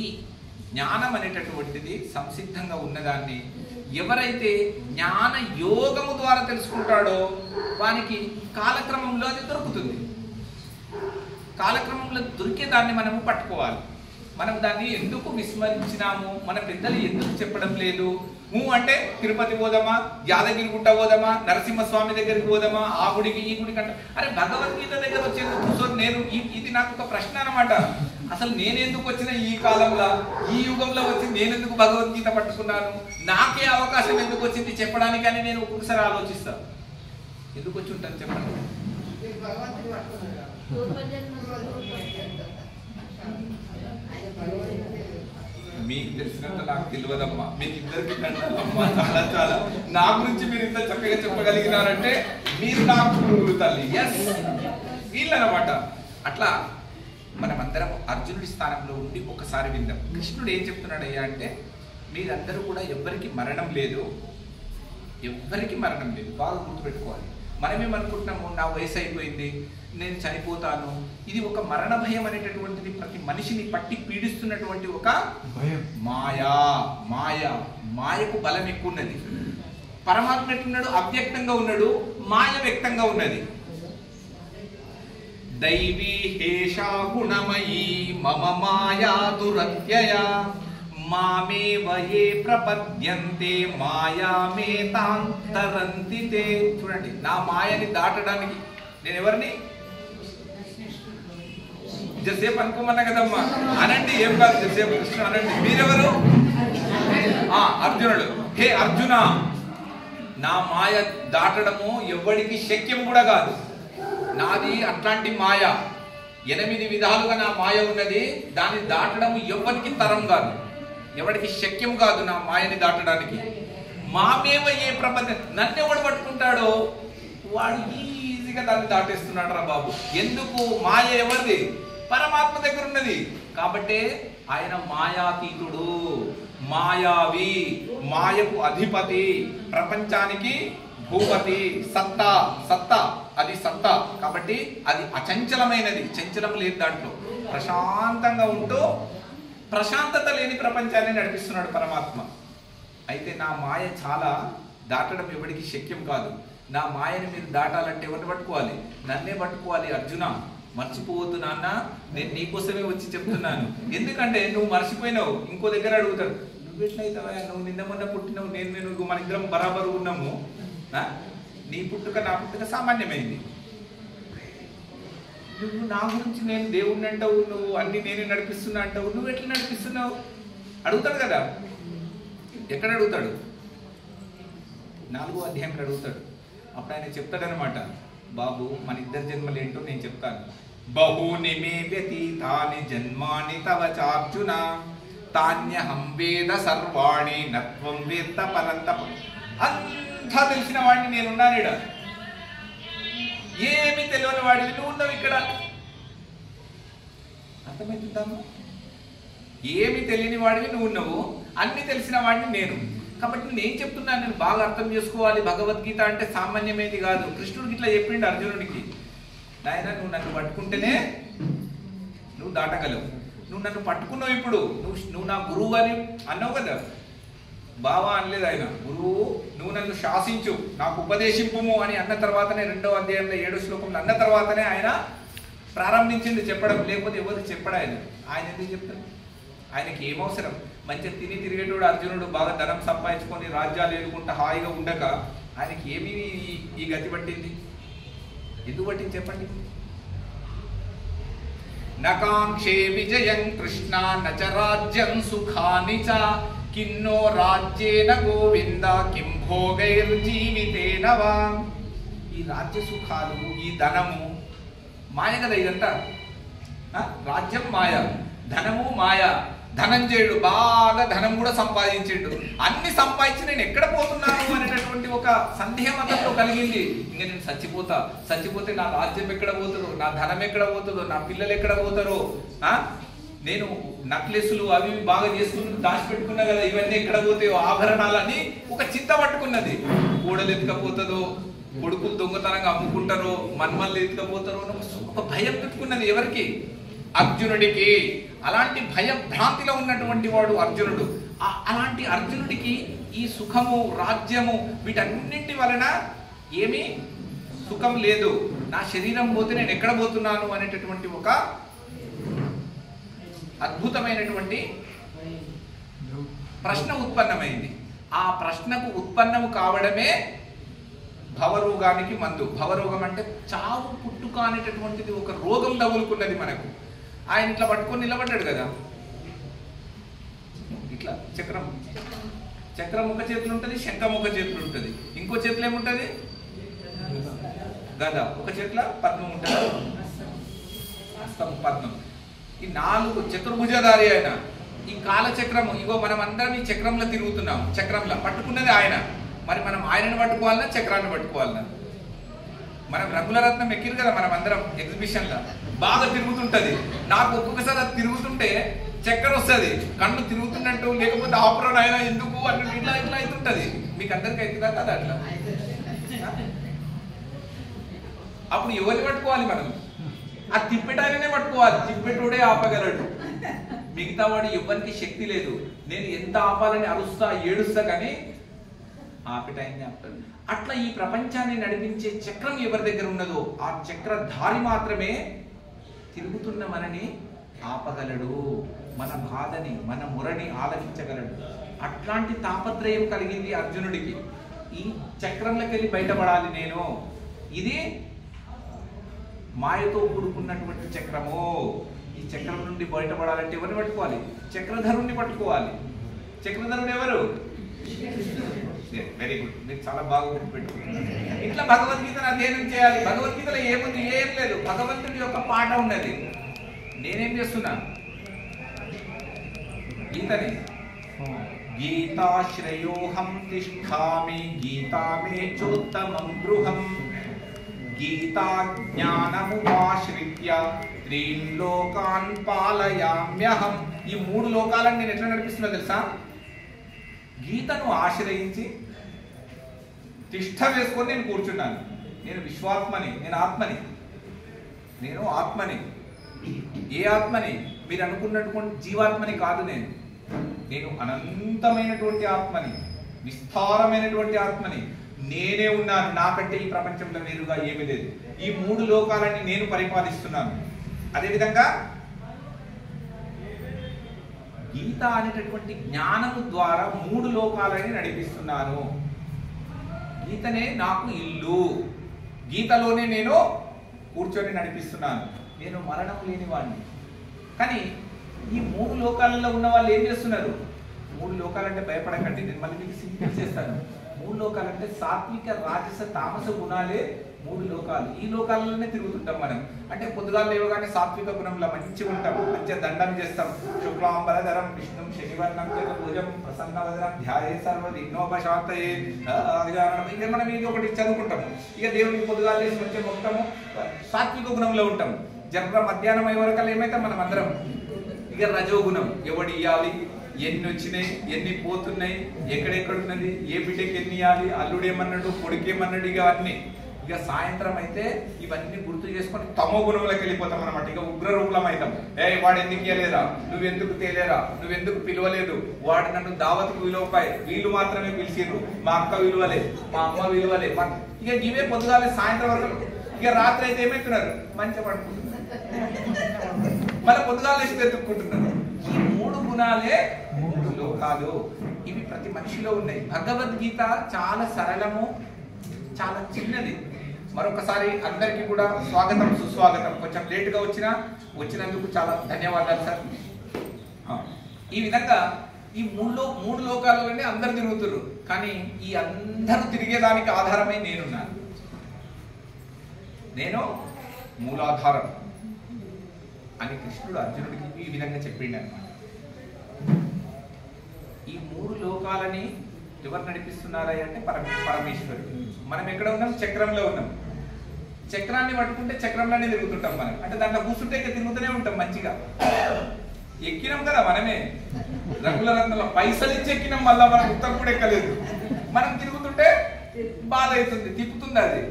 జ్ఞానం అనేటటువంటిది సంసిద్ధంగా ఉన్నదాన్ని ఎవరైతే జ్ఞాన యోగము ద్వారా తెలుసుకుంటాడో వానికి కాలక్రమంలో అది దొరుకుతుంది. కాలక్రమంలో దొరికేదాన్ని మనము పట్టుకోవాలి. మనం దాన్ని ఎందుకు విస్మరించినాము, మన పెద్దలు ఎందుకు చెప్పడం లేదు? అంటే తిరుపతి పోదామా, యాదగిరి గుట్ట పోదామా, నరసింహస్వామి దగ్గరికి పోదామా, ఆ గుడికి ఈ గుడికి అంటే, అరే భగవద్గీత దగ్గర వచ్చేందుకు. సో నేను ఇది నాకు ఒక ప్రశ్న అన్నమాట. అసలు నేనెందుకు వచ్చిన ఈ కాలంలో, ఈ యుగంలో వచ్చి నేనెందుకు భగవద్గీత పట్టుకున్నాను, నాకే అవకాశం ఎందుకు వచ్చింది చెప్పడానికి అని నేను ఒక్కొక్కసారి ఆలోచిస్తాను. ఎందుకు వచ్చి ఉంటాను చెప్పండి? మీకు తెలిసినంత నాకు తెలియదమ్మా, మీకు ఇద్దరికి కంటాలమ్మా. చాలా చాలా నా గురించి మీరు ఇంత చక్కగా చెప్పగలిగినారంటే మీరు నాకు తల్లి. ఎస్, వీళ్ళనమాట. అట్లా మనమందరం అర్జునుడి స్థానంలో ఉండి ఒకసారి విందాం. కృష్ణుడు ఏం చెప్తున్నాడయ్యా అంటే, మీరందరూ కూడా ఎవ్వరికి మరణం లేదు, ఎవ్వరికి మరణం లేదు. బాగా గుర్తుపెట్టుకోవాలి. మనమేమనుకుంటున్నాము, నా వయసు అయిపోయింది, నేను చనిపోతాను. ఇది ఒక మరణ భయం అనేటటువంటిది ప్రతి మనిషిని పట్టి పీడిస్తున్నటువంటి ఒక మాయా. మాయకు బలం ఎక్కువ ఉన్నది. పరమాత్మ ఎట్లున్నాడు? అవ్యక్తంగా ఉన్నాడు, మాయ వ్యక్తంగా ఉన్నది. దైవీ హేషా గుణమయీ మమ మాయా దురత్యయ మామేవ యే ప్రపద్యంతే మాయామేతాంతరంతి తే. చూడండి, నా మాయని దాటడానికి నేను ఎవరిని? జసేపు అనుకోమన్నా కదమ్మా, అనండి. ఏం కాదు, జసేపు కృష్ణ అనండి. మీరెవరు? అర్జునుడు. హే అర్జున, నా మాయ దాటడము ఎవరికి శక్యం కూడా కాదు. నాది అట్లాంటి మాయ. 8 విధాలుగా నా మాయ ఉన్నది. దాన్ని దాటడం ఎవరికి తరం కాదు, ఎవరికి శక్యం కాదు నా మాయని దాటడానికి. మామేవ ఏ ప్రపంచం, నన్ను ఎవడు పట్టుకుంటాడో వాడు ఈజీగా దాన్ని దాటేస్తున్నాడు రా బాబు. ఎందుకు? మాయ ఎవరిది? పరమాత్మ దగ్గర ఉన్నది. కాబట్టి ఆయన మాయాతీతుడు, మాయావి, మాయకు అధిపతి, ప్రపంచానికి భూపతి. సత్తా అది సత్తా. కాబట్టి అది అచంచలమైనది, చంచలం లేదు దాంట్లో. ప్రశాంతంగా ఉంటూ ప్రశాంతత లేని ప్రపంచాన్ని నడిపిస్తున్నాడు పరమాత్మ. అయితే నా మాయ చాలా దాటడం ఎవరికి శక్యం కాదు. నా మాయని మీరు దాటాలంటే ఎవరిని పట్టుకోవాలి? నన్నే పట్టుకోవాలి. అర్జున, మర్చిపోవద్దు నాన్న, నేను నీకోసమే వచ్చి చెప్తున్నాను. ఎందుకంటే నువ్వు మర్చిపోయినావు. ఇంకో దగ్గర అడుగుతాడు, నువ్వు ఎట్లయితావా, నువ్వు నిన్న మొన్న పుట్టినావు, నేను మన ఇద్దరం బరాబరు ఉన్నాము. నీ పుట్టుక నా పుట్టుక సామాన్యమైంది. నువ్వు నా గురించి నేను దేవుణ్ణి అంటావు, నువ్వు అన్ని నేనే నడిపిస్తున్నా అంటావు, నువ్వు ఎట్లా నడిపిస్తున్నావు అడుగుతాడు కదా. ఎక్కడ అడుగుతాడు? 4వ అధ్యాయంలో అడుగుతాడు. అప్పుడు ఆయన చెప్తాడనమాట, బాబు మన ఇద్దరి జన్మలు ఏంటో నేను చెప్తాను. బహూని మే వ్యతీతాని జన్మాని తవ చార్జున తాన్యహం వేద సర్వాణి నత్వం వేత్త పరంతప. అంతా తెలిసిన వాడిని నేనున్నాను ఇక్కడ, ఏమి తెలియని వాడిని నువ్వు ఉన్నావు ఇక్కడ. అర్థమవుతుందాము? ఏమి తెలియని వాడివి నువ్వు ఉన్నావు, అన్ని తెలిసిన వాడిని నేను. కాబట్టి నేను చెప్తున్నాను, నేను బాగా అర్థం చేసుకోవాలి. భగవద్గీత అంటే సామాన్యమేది కాదు. కృష్ణుడికి ఇట్లా చెప్పిండు అర్జునుడికి, నాయన నువ్వు నన్ను పట్టుకుంటేనే నువ్వు దాటగలవు. నువ్వు నన్ను పట్టుకున్నావు, ఇప్పుడు నువ్వు నా గురువు అని అన్నావు కదా. బావా అనలేదు ఆయన, గురువు నువ్వు నన్ను శాసించు, నాకు ఉపదేశింపుము అని అన్న తర్వాతనే 2వ అధ్యాయంలో 7వ శ్లోకంలో అన్న తర్వాతనే ఆయన ప్రారంభించింది చెప్పడం. లేకపోతే ఎవరికి చెప్పడు ఆయన. ఆయన ఎందుకు చెప్తాడు? ఆయనకి ఏమవసరం? మంచిగా తిని తిరిగేటోడు అర్జునుడు, బాగా ధనం సంపాదించుకొని రాజ్యాలు ఏలుకుంటా హాయిగా ఉండక ఆయనకి ఏమి ఈ గతి పట్టింది? ఎందుకు పట్టింది చెప్పండి? నకాంక్షే విజయం కృష్ణ నచ రాజ్యం సుఖాని చ కిన్నో రాజ్యేన గోవింద కిం భోగైర్జీవితేన వా. ఈ రాజ్య సుఖాలు, ఈ ధనము మాయ కదా ఇదంతా. రాజ్యం మాయ, ధనము మాయ. ధనంజయుడు బాగా ధనం కూడా సంపాదించిండు, అన్ని సంపాదించి నేను ఎక్కడ పోతున్నాను అనేటటువంటి ఒక సందేహం అతనిలో కలిగింది. ఇంకా నేను చచ్చిపోతే నా రాజ్యం ఎక్కడ పోతుందో, నా ధనం ఎక్కడ పోతుందో, నా పిల్లలు ఎక్కడ పోతారో, నేను నక్లెస్లు అవి బాగా చేసుకుని దాచిపెట్టుకున్నా కదా, ఇవన్నీ ఎక్కడ పోతాయో ఆభరణాలని ఒక చింత పట్టుకున్నది. కోడలు ఎత్తుకపోతుందో, కొడుకులు దొంగతనంగా అమ్ముకుంటారో, మన్మల్ని ఎత్తుకపోతారో ఒక భయం పెట్టుకున్నది. ఎవరికి? అర్జునుడికి. అలాంటి భయభ్రాంతిలో ఉన్నటువంటి వాడు అర్జునుడు. అలాంటి అర్జునుడికి ఈ సుఖము, రాజ్యము వీటన్నింటి వలన ఏమీ సుఖం లేదు. నా శరీరం పోతే నేను ఎక్కడ పోతున్నాను అనేటటువంటి ఒక అద్భుతమైనటువంటి ప్రశ్న ఉత్పన్నమైంది. ఆ ప్రశ్నకు ఉత్పన్నము కావడమే భవరోగానికి మందు. భవరోగం అంటే చావు పుట్టుక అనేటటువంటిది ఒక రోగం తగులుకున్నది మనకు. ఆయన ఇట్లా పట్టుకొని నిలబడ్డాడు కదా, ఇట్లా చక్రం ఒక చేతులు ఉంటుంది, శంఖం ఒక చేతులు ఉంటుంది, ఇంకో చేతులు ఏముంటుంది? గద. ఒక చేతుల పద్మం ఉంటుంది, హస్తం పద్మం. ఈ 4 చతుర్భుజధారి ఆయన. ఈ కాలచక్రము, ఇగో మనం అందరం ఈ చక్రంలో తిరుగుతున్నాం. చక్రంలో పట్టుకున్నది ఆయన. మరి మనం ఆయనను పట్టుకోవాలన్నా చక్రాన్ని పట్టుకోవాలన్నా? మనం రంగులరత్నం ఎక్కిరు కదా మనం అందరం ఎగ్జిబిషన్లో, బాగా తిరుగుతుంటది. నాకు ఒక్కొక్కసారి అది తిరుగుతుంటే చక్కెర వస్తుంది, కళ్ళు తిరుగుతున్నట్టు, లేకపోతే ఆపరణ అయినా ఎందుకు అన్నట్టు ఇట్లా ఇట్లా అవుతుంటది. మీకు అందరికీ అవుతుందా కదా అట్లా? అప్పుడు ఎవరిని పట్టుకోవాలి మనం? ఆ తిప్పెటాయననే పట్టుకోవాలి. తిప్పెటోడే ఆపగలడు, మిగతా వాడు ఎవరికి శక్తి లేదు. నేను ఎంత ఆపాలని అరుస్తా, ఏడుస్తా, కానీ ఆపేటాయన్ని ఆపుతాడు. అట్లా ఈ ప్రపంచాన్ని నడిపించే చక్రం ఎవరి దగ్గర ఉన్నదో ఆ చక్రధారి మాత్రమే తిరుగుతున్న మనని ఆపగలడు, మన బాధని, మన మురని ఆలకించగలడు. అట్లాంటి తాపత్రయం కలిగింది అర్జునుడికి. ఈ చక్రంలోకి వెళ్ళి బయటపడాలి నేను. ఇది మాయతో కూడుకున్నటువంటి చక్రము. ఈ చక్రం నుండి బయటపడాలంటే ఎవరిని పట్టుకోవాలి? చక్రధరుణ్ణి పట్టుకోవాలి. చక్రధరుడు ఎవరు? వెరీ గుడ్, మీరు చాలా బాగా గుర్తుపెట్టుకుంటున్నారు. ఇట్లా భగవద్గీతను అధ్యయనం చేయాలి. భగవద్గీతలో ఏముంది? ఏం లేదు. భగవంతుడి యొక్క పాట ఉన్నది. నేనేం చేస్తున్నాను? గీతని గీతాశ్రయోహం తిష్ఠామి గీతామే చోత్తమం గృహం గీతా జ్ఞానముపాశ్రిత్య త్రీన్ లోకాన్ పాలయామ్యహం. ఈ 3 లోకాలను నేను ఎట్లా నడిపిస్తున్నా తెలుసా? గీతను ఆశ్రయించి తిష్ట వేసుకొని నేను కూర్చున్నాను. నేను విశ్వాత్మని, నేను ఆత్మని. ఏ ఆత్మని? మీరు అనుకున్నటువంటి జీవాత్మని కాదు. నేను అనంతమైనటువంటి ఆత్మని, విస్తారమైనటువంటి ఆత్మని. నేనే ఉన్నాను, నాకంటే ఈ ప్రపంచంలో వేరుగా ఏమీ లేదు. ఈ 3 లోకాలని నేను పరిపాలిస్తున్నాను. అదేవిధంగా గీత అనేటటువంటి జ్ఞానము ద్వారా 3 లోకాలని నడిపిస్తున్నాను. గీతనే నాకు ఇల్లు, గీతలోనే నేను కూర్చొని నడిపిస్తున్నాను. నేను మరణం లేని వాడిని. కానీ ఈ 3 లోకాలలో ఉన్న వాళ్ళు ఏం చేస్తున్నారు? 3 లోకాలంటే భయపడకండి, నేను మళ్ళీ మీకు సింపుల్ చేస్తాను. మూడు లోకాలు అంటే సాత్విక రాజస తామస గుణాలే మూడు లోకాలు. ఈ లోకాలలోనే తిరుగుతుంటాం మనం. అంటే పొద్దుగాలు లేవగానే సాత్విక గుణంలో మంచిగా ఉంటాం, మంచిగా దండం చేస్తాం. శుక్లాంబరధరం విష్ణుం శనివర్ణం చతుర్భుజం ప్రసన్నవదనం ధ్యాయే సర్వ విఘ్నోపశాంతయే. ఇక మనం ఇది ఒకటి చదువుకుంటాము. ఇక దేవుడికి పొద్దుగాలు లేచి మంచిగా మొత్తము సాత్విక గుణంలో ఉంటాం. జర్ర మధ్యాహ్నం అయ్యే వరకు ఏమైతే మనం అందరం ఇక రజోగుణం. ఎవడు ఇవ్వాలి, ఎన్ని వచ్చినాయి, ఎన్ని పోతున్నాయి, ఎక్కడెక్కడున్నది, ఏ బిడ్డకి ఎన్ని ఇవ్వాలి, అల్లుడేమన్నాడు, కొడుకేమన్నాడు, ఇక అన్నీ. ఇక సాయంత్రం అయితే ఇవన్నీ గుర్తు చేసుకొని తమో గుణంలోకి వెళ్ళిపోతాం అనమాట. ఇక ఉగ్ర రూపం అవుతాం. వాడు ఎందుకు ఇవ్వలేరా, నువ్వెందుకు తేలేరా, నువ్వెందుకు పిలవలేదు, వాడు నన్ను దావత్కు విలువపాయి, వీళ్ళు మాత్రమే పిలిచిర్రు, మా అక్క విలువలే, మా అమ్మ విలువలే. ఇక ఇవే పొద్దుగాలే సాయంత్రం వరకు. ఇక రాత్రి అయితే ఏమవుతున్నారు, మంచిగా పడుకుంటున్నారు, మళ్ళీ పొద్దుగాలు వేసి వెతుక్కుంటున్నారు. ఈ మూడు గుణాలే మూడు లోకాలు. ఇవి ప్రతి మనిషిలో ఉన్నాయి. భగవద్గీత చాలా సరళము, చాలా చిన్నది. మరొకసారి అందరికీ కూడా స్వాగతం సుస్వాగతం. కొంచెం లేటుగా వచ్చినందుకు చాలా ధన్యవాదాలు సార్. ఈ విధంగా ఈ మూడు లోకాలలోనే అందరు తిరుగుతున్నారు. కానీ ఈ అందరూ తిరిగేదానికి ఆధారమై నేనున్నాను. నేను మూలాధారం అని కృష్ణుడు అర్జునుడికి ఈ విధంగా చెప్పిండు అన్నమాట. ఈ మూడు లోకాలని ఎవరు నడిపిస్తున్నారా అంటే పరమేశ్వరుడు. మనం ఎక్కడ ఉన్నాం, చక్రంలో ఉన్నాం. చక్రాన్ని పట్టుకుంటే చక్రంలోనే తిరుగుతుంటాం మనం. అంటే దాంట్లో కూర్చుంటే ఇక తిరుగుతూనే ఉంటాం మంచిగా. ఎక్కినాం కదా మనమే, రంగుల రత్నాల పైసలు ఇచ్చి ఎక్కినాం, మళ్ళా మనం ఉత్తరం కూడా ఎక్కలేదు. మనం తిరుగుతుంటే బాధ అవుతుంది, తిప్పుతుంది అది.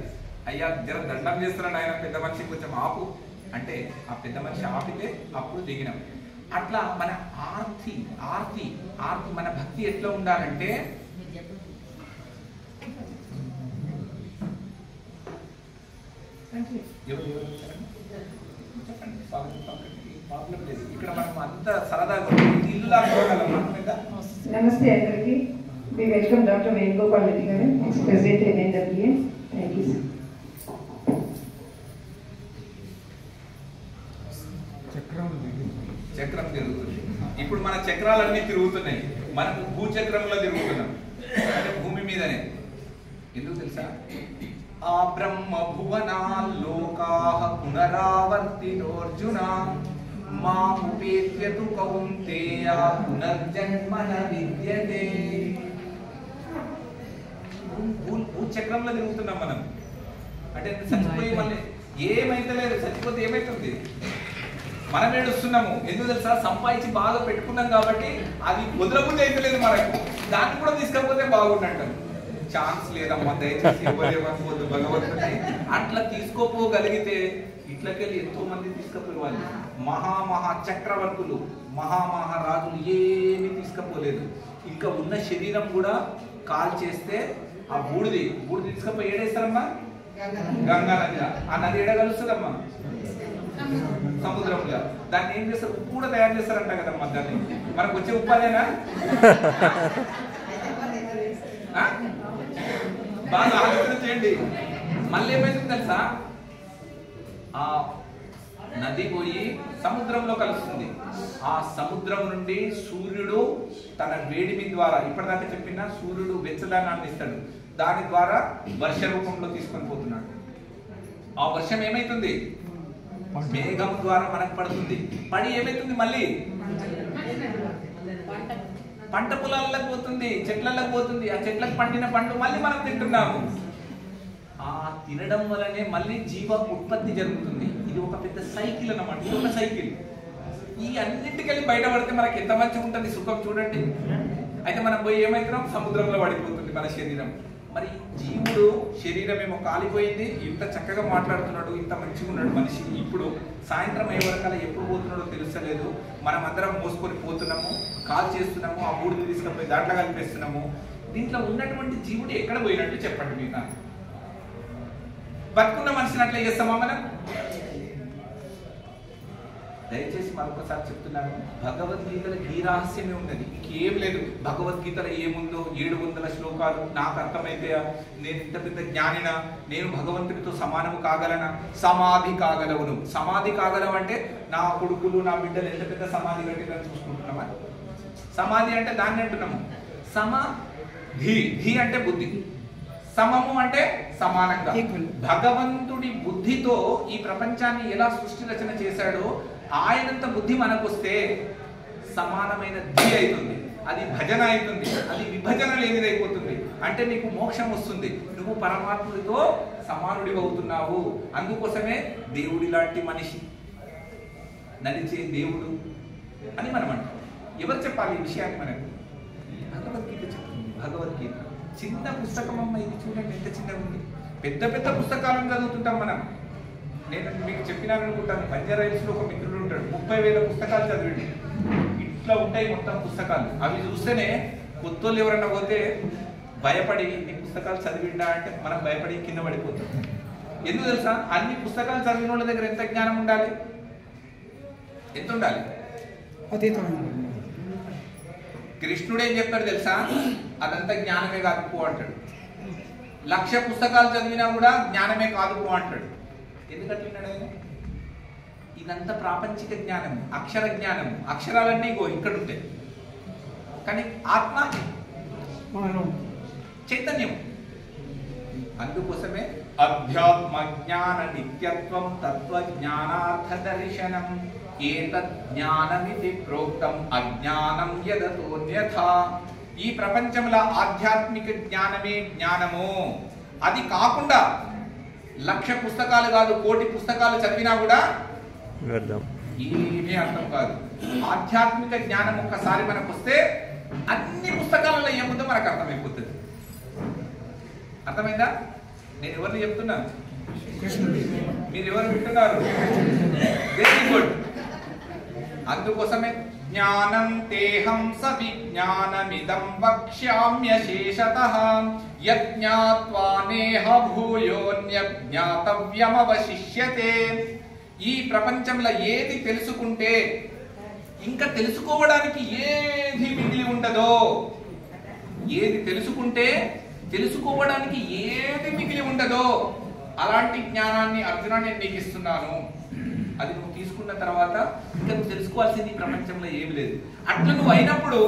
అయ్యా జర దండం చేస్తున్నాడు ఆయన, పెద్ద మనిషి కొంచెం ఆపు అంటే ఆ పెద్ద మనిషి ఆపితే అప్పుడు దిగినాం. అట్లా మన ఆర్తి ఆర్తి ఆర్తి మన భక్తి ఎట్లా ఉండాలంటే, ఇక్కడ మనం అంత సరదాగా ఇల్లు లాగలం. నమస్తే అందరికి. We welcome Dr. Venugopal Reddy garu, ex-president NNWA. Thank you, sir. చక్రం తిరుగుతుంది. ఇప్పుడు మన చక్రాలన్నీ తిరుగుతున్నాయి. మనం భూచక్రంలో తిరుగుతున్నాం, అంటే భూమి మీదనే. ఎందుకు తెలుసా? ఆ బ్రహ్మ భువనాల్లోకాః పునరావర్తినోర్జున మాముపేత్యతు కౌంతేయ పునర్జన్మ న విద్యతే. భూచక్రంలో తిరుగుతున్నాం మనం. అంటే చచ్చిపోయి మళ్ళీ ఏమైతే లేదు, చచ్చిపోతే ఏమైతుంది? మనం ఏడుస్తున్నాము. ఎందుకు తెలుసా? సంపాదించి బాగా పెట్టుకున్నాం కాబట్టి అది వదలబుద్ధి అయితే లేదు మనకు. దాన్ని కూడా తీసుకపోతే బాగుండంటాం. ఛాన్స్ లేదమ్మా, దయచేసి ఇవ్వలేమనుకోవద్దు భగవంతుని. అట్లా తీసుకోపోగలిగితే ఇట్లకెళ్ళి ఎంతో మంది తీసుకుపోవాలి. మహా చక్రవర్తులు, మహారాజులు ఏమీ తీసుకపోలేదు. ఇంకా ఉన్న శరీరం కూడా కాల్ చేస్తే ఆ బూడిది తీసుకపోయి ఏడేస్తారమ్మా, గంగా నది. ఆ నది ఏడగలుస్తుందమ్మా, సముద్రంలో. దాన్ని ఏం చేస్తారు? ఉప్పు కూడా తయారు చేస్తారంట కదమ్మా. దాన్ని మనకు వచ్చే ఉప్పు అదేనా? బాగా ఆలోచన చేయండి. మళ్ళీ ఏమైంది తెలుసా? ఆ నది పోయి సముద్రంలో కలుస్తుంది. ఆ సముద్రం నుండి సూర్యుడు తన వేడిమి ద్వారా, ఇప్పటిదాకా చెప్పిన సూర్యుడు వెచ్చదనాన్ని ఇస్తాడు, దాని ద్వారా వర్ష రూపంలో తీసుకొని పోతున్నాడు. ఆ వర్షం ఏమైతుంది? మేఘం ద్వారా మనకు పడుతుంది. పడి ఏమైతుంది? మళ్ళీ పంట పొలాలకు పోతుంది, చెట్లకు పోతుంది. ఆ చెట్లకు పండిన పండు మళ్ళీ మనం తింటున్నాము. ఆ తినడం వల్లనే మళ్ళీ జీవ ఉత్పత్తి జరుగుతుంది. ఇది ఒక పెద్ద సైకిల్ అన్నమాట. ఇది ఒక సైకిల్. ఈ అన్నింటికెళ్ళి బయటపడితే మనకి ఎంత మంచిగా ఉంటుంది, సుఖం చూడండి. అయితే మనం పోయి ఏమైతున్నాం? సముద్రంలో పడిపోతుంది మన శరీరం. మరి జీవుడు శరీరం ఏమో కాలిపోయింది, ఇంత చక్కగా మాట్లాడుతున్నాడు, ఇంత మంచిగా ఉన్నాడు మనిషి. ఇప్పుడు సాయంత్రం అయ్యే వరకల్లా ఎప్పుడు పోతున్నాడో తెలుస్తలేదు. మనం అందరం మోసుకొని పోతున్నాము, కాల్ చేస్తున్నాము, ఆ బూడిని తీసుకుపోయి దాంట్లో కలిపేస్తున్నాము. దీంట్లో ఉన్నటువంటి జీవుడు ఎక్కడ పోయినట్టు చెప్పండి మీరు నాకు. బతుకున్న మనిషిని అట్లా చేస్తామా మనం? దయచేసి మరొకసారి చెప్తున్నాను, భగవద్గీతలో ఈ రహస్యమే ఉన్నది, ఇంకేం లేదు. భగవద్గీతలో ఏముందో 700 శ్లోకాలు నాకు అర్థమైతే నేను ఇంత పెద్ద జ్ఞానినా, నేను భగవంతుడితో సమానము కాగలనా? సమాధి కాగలవును. సమాధి కాగలవు అంటే నా కొడుకులు నా బిడ్డలు ఎంత పెద్ద సమాధి కట్టిందని చూసుకుంటున్నామా? సమాధి అంటే దాన్ని అంటున్నాము. ధీ, ధీ అంటే బుద్ధి, సమము అంటే సమానంగా. భగవంతుడి బుద్ధితో ఈ ప్రపంచాన్ని ఎలా సృష్టి రచన చేశాడో ఆయనంత బుద్ధి మనకొస్తే సమానమైన ధీ అవుతుంది, అది భజన అవుతుంది, అది విభజన లేనిదైపోతుంది. అంటే నీకు మోక్షం వస్తుంది, నువ్వు పరమాత్ముడితో సమానుడి అవుతున్నావు. అందుకోసమే దేవుడి లాంటి మనిషి, నడిచే దేవుడు అని మనం అంటాం. ఎవరు చెప్పాలి ఈ విషయాన్ని మనకు? భగవద్గీత చెప్తుంది. భగవద్గీత చిన్న పుస్తకం అమ్మ, ఇది చూడండి ఎంత చిన్నగా ఉంది. పెద్ద పెద్ద పుస్తకాలను చదువుతుంటాం మనం. నేను మీకు చెప్పినాను అనుకుంటాను, బంజారా హిల్స్ లో ఒక మిత్రుడు ఉంటాడు, 30,000 పుస్తకాలు చదివిండు. ఇట్లా ఉంటాయి మొత్తం పుస్తకాలు. అవి చూస్తేనే కొత్తోళ్ళు ఎవరన్నా పోతే భయపడి నీ పుస్తకాలు చదివిండా అంటే మనం భయపడి కింద పడిపోతాం. ఎందుకు తెలుసా? అన్ని పుస్తకాలు చదివిన వాళ్ళ దగ్గర ఎంత జ్ఞానం ఉండాలి, ఎంత ఉండాలి? కృష్ణుడు ఏం చెప్తాడు తెలుసా? అదంతా జ్ఞానమే కాదు పో అంటాడు. 1,00,000 పుస్తకాలు చదివినా కూడా జ్ఞానమే కాదు పో అంటాడు. ఎందుకంటున్నాడు ఆయన? ఇదంతా ప్రాపంచిక జ్ఞానము, అక్షర జ్ఞానము. అక్షరాలన్నీ ఇక్కడ ఉంటాయి, కానీ ఆత్మ చైతన్యం. అందుకోసమే అధ్యాత్మ జ్ఞాన నిత్యత్వం తత్వ జ్ఞానార్థ దర్శనం ఏతద్ జ్ఞానమితి ప్రోక్తం అజ్ఞానం యదతోన్యథా. ఈ ప్రపంచంలో ఆధ్యాత్మిక జ్ఞానమే జ్ఞానము. అది కాకుండా 1,00,000 పుస్తకాలు కాదు, 1,00,00,000 పుస్తకాలు చదివినా కూడా ఏమీ అర్థం కాదు. ఆధ్యాత్మిక జ్ఞానం ఒక్కసారి మనకు వస్తే అన్ని పుస్తకాలలో ఏముందో మనకు అర్థమైపోతుంది. అర్థమైందా? నేను ఎవరిని చెప్తున్నాను? మీరు ఎవరు వింటున్నారు? Very good. అందుకోసమే జ్ఞానం తేహం సవిజ్ఞానమిదం వక్ష్యామ్యశేషతః యజ్ఞాత్వా నేహ భూయోన్యజ్ఞాతవ్యమవశిష్యతే. ఈ ప్రపంచంలో ఏది తెలుసుకుంటే ఇంకా తెలుసుకోవడానికి ఏది మిగిలి ఉండదో, ఏది తెలుసుకుంటే తెలుసుకోవడానికి ఏది మిగిలి ఉండదో అలాంటి జ్ఞానాన్ని అర్జున నేను నీకు ఇస్తున్నాను. అది నువ్వు తీసుకున్న తర్వాత ఇంకా నువ్వు తెలుసుకోవాల్సింది ఈ ప్రపంచంలో ఏమి లేదు. అట్లా నువ్వు అయినప్పుడు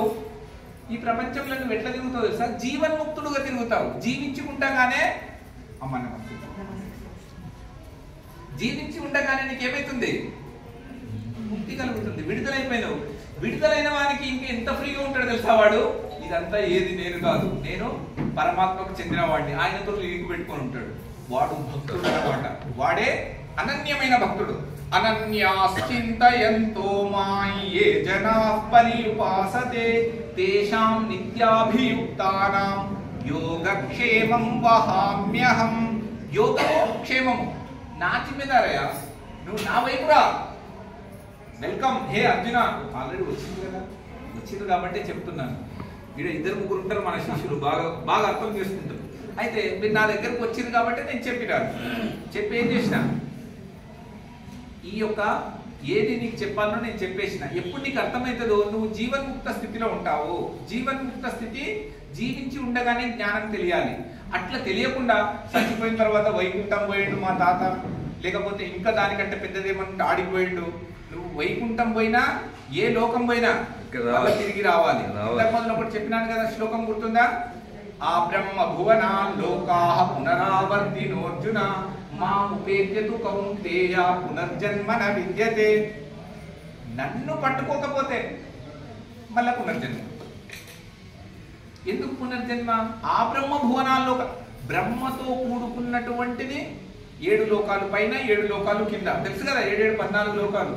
ఈ ప్రపంచంలో నువ్వు ఎట్లా తిరుగుతావు తెలుసా? జీవన్ముక్తుడుగా తిరుగుతావు. జీవించి ఉండగానే అమ్మ నమస్తే, జీవించి ఉండగానే నీకు ఏమైతుంది? ముక్తి కలుగుతుంది, విడుదలైపోయినావు. విడుదలైన వానికి ఇంక ఎంత ఫ్రీగా ఉంటాడు తెలుసా వాడు? ఇదంతా ఏది నేను కాదు, నేను పరమాత్మకు చెందిన వాడిని, ఆయనతో లింక్ పెట్టుకొని ఉంటాడు. వాడు భక్తుడు అన్నమాట. వాడే అనన్యమైన భక్తుడు. అనన్యాశ్చింతయంతో మాయే జనాః పర్యుపాసతే తేషాం నిత్యాభియుక్తానాం యోగక్షేమం వహామ్యహం. యోగము క్షేమము నా జిమ్మెదారయ్యా, నువ్వు నా వైపు రా. Welcome hey Arjuna. ఆల్రెడీ వచ్చింది కదా, వచ్చింది కాబట్టి చెప్తున్నాను. ఇక్కడ 2-3 ఉంటారు మన శిష్యులు, బాగా అర్థం చేసుకుంటారు. అయితే మీరు నా దగ్గరకు వచ్చింది కాబట్టి నేను చెప్పినాను. చెప్పి ఏం చేసిన? ఈ యొక్క ఏది నీకు చెప్పాలనో నేను చెప్పేసిన. ఎప్పుడు నీకు అర్థమవుతుందో నువ్వు జీవన్ముక్త స్థితిలో ఉంటావు. జీవన్ముక్త స్థితి జీవించి ఉండగానే జ్ఞానం తెలియాలి. అట్లా తెలియకుండా చచ్చిపోయిన తర్వాత వైకుంఠం పోయిండు మా తాత, లేకపోతే ఇంకా దానికంటే పెద్దదేమన్నా ఆడిపోయిండు. నువ్వు వైకుంఠం పోయినా ఏ లోకం పోయినా తిరిగి రావాలి. ఇంతకుముందు ఒకటి చెప్పినాను కదా, శ్లోకం గుర్తుందా? ఆ బ్రహ్మ భువన లోకాః పునరావర్తినోర్జున మాముపేత్యతు కౌంతేయ పునర్జన్మ న విద్యతే. నన్ను పట్టుకోకపోతే మళ్ళా పునర్జన్మ. ఎందుకు పునర్జన్మ? ఆ బ్రహ్మ భువనాల్లో బ్రహ్మతో కూడుకున్నటువంటిది 7 లోకాలు పైన 7 లోకాలు కింద. తెలుసు కదా, 7 14 లోకాలు.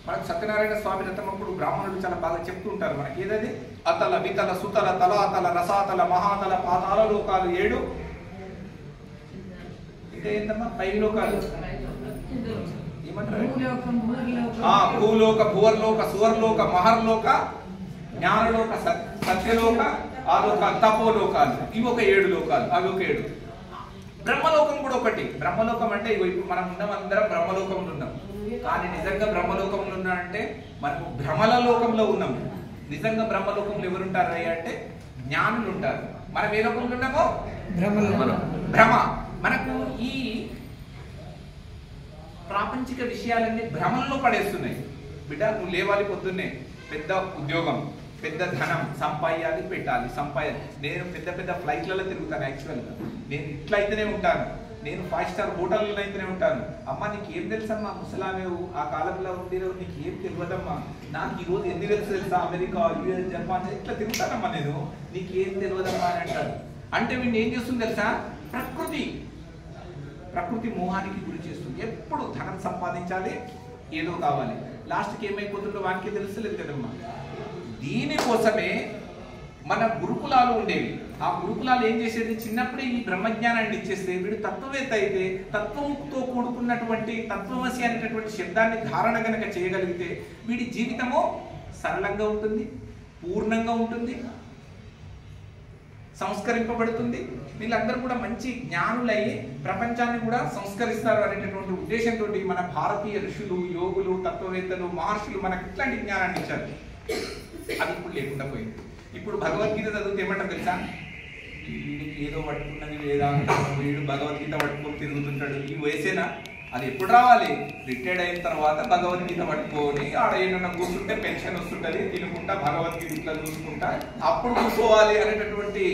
మనకు సత్యనారాయణ స్వామి రథమప్పుడు బ్రాహ్మణులు చాలా బాగా చెప్తూ ఉంటారు మనకి. ఏదది? అతల వితల సుతల తలాతల రసాతల మహాతల పాతాల లోకాలు 7. ఇంకా ఏంటమ్మా? 5 లోకాలు ఏమంటారు? భూలోక, భువర్లోక, సువర్లోక, మహర్లోక, జ్ఞానలోక, సత్యలోక, ఆలోక, తపోలోకాలు. ఇవి ఒక 7 లోకాలు, అవి ఒక 7. బ్రహ్మలోకం కూడా ఒకటి. బ్రహ్మలోకం అంటే ఇప్పుడు మనం ఉన్నాం, అందరం బ్రహ్మలోకంలో ఉన్నాం. కానీ నిజంగా బ్రహ్మలోకంలో ఉన్నా అంటే మనము భ్రమల లోకంలో ఉన్నాము. నిజంగా బ్రహ్మలోకంలో ఎవరుంటారు అంటే జ్ఞానులు ఉంటారు. మనం ఏ లోకంలో ఉన్నామో భ్రమ. మనకు ఈ ప్రాపంచిక విషయాలన్నీ భ్రమల్లో పడేస్తున్నాయి. బిడ్డ నువ్వు లేవాలి పొద్దున్నే, పెద్ద ఉద్యోగం, పెద్ద ధనం సంపాదించాలి, పెట్టాలి, నేను పెద్ద పెద్ద ఫ్లైట్లలో తిరుగుతాను. యాక్చువల్గా నేను ఇట్లా అయితేనే ఉంటాను, నేను 5 స్టార్ హోటల్లో అయితేనే ఉంటాను. అమ్మ నీకు ఏం తెలుసమ్మా, ముసలామేవు ఆ కాలంలో ఉండేవు, నీకు ఏం తెలియదమ్మా, నాకు ఈరోజు ఎన్ని తెలుసా, అమెరికా, యుఎస్, జపాన్ ఇట్లా తిరుగుతానమ్మా నేను, నీకు ఏం తెలియదమ్మా అని అంటారు. అంటే వీడిని ఏం చేస్తుంది తెలుసా, ప్రకృతి మోహానికి గురి చేస్తుంది. ఎప్పుడు ధనం సంపాదించాలి, ఏదో కావాలి, లాస్ట్కి ఏమైపోతుందో వానికి తెలుస్తలేదు కదమ్మా. దీనికోసమే మన గురుకులాలు ఉండేవి. ఆ గురుకులాలు ఏం చేసేది, చిన్నప్పుడే ఈ బ్రహ్మజ్ఞానాన్ని ఇచ్చేస్తే వీడు తత్వవేత్త అయితే తత్వంతో కూడుకున్నటువంటి తత్వమసి అనేటటువంటి శబ్దాన్ని ధారణ గనక చేయగలిగితే వీడి జీవితము సరళంగా ఉంటుంది, పూర్ణంగా ఉంటుంది, సంస్కరింపబడుతుంది. వీళ్ళందరూ కూడా మంచి జ్ఞానులయ్యి ప్రపంచాన్ని కూడా సంస్కరిస్తారు అనేటటువంటి ఉద్దేశంతో మన భారతీయ ఋషులు, యోగులు, తత్వవేత్తలు, మహర్షులు మనకు ఇట్లాంటి జ్ఞానాన్ని ఇచ్చారు. అది ఇప్పుడు లేకుండా పోయింది. ఇప్పుడు భగవద్గీత చదివితే ఏమంటారు తెలుసా, వీడికి ఏదో పట్టుకున్నది వేదాంతం, వీడు భగవద్గీత పట్టుకొని తిరుగుతుంటాడు, ఈ వయసేనా, అది ఎప్పుడు రావాలి, రిటైర్డ్ అయిన తర్వాత భగవద్గీత పట్టుకొని ఆడ ఏమన్నా కూర్చుంటే పెన్షన్ వస్తుంటది, తినుకుంటా భగవద్గీత ఇట్లా చూసుకుంటా అప్పుడు కూర్చోవాలి అనేటటువంటి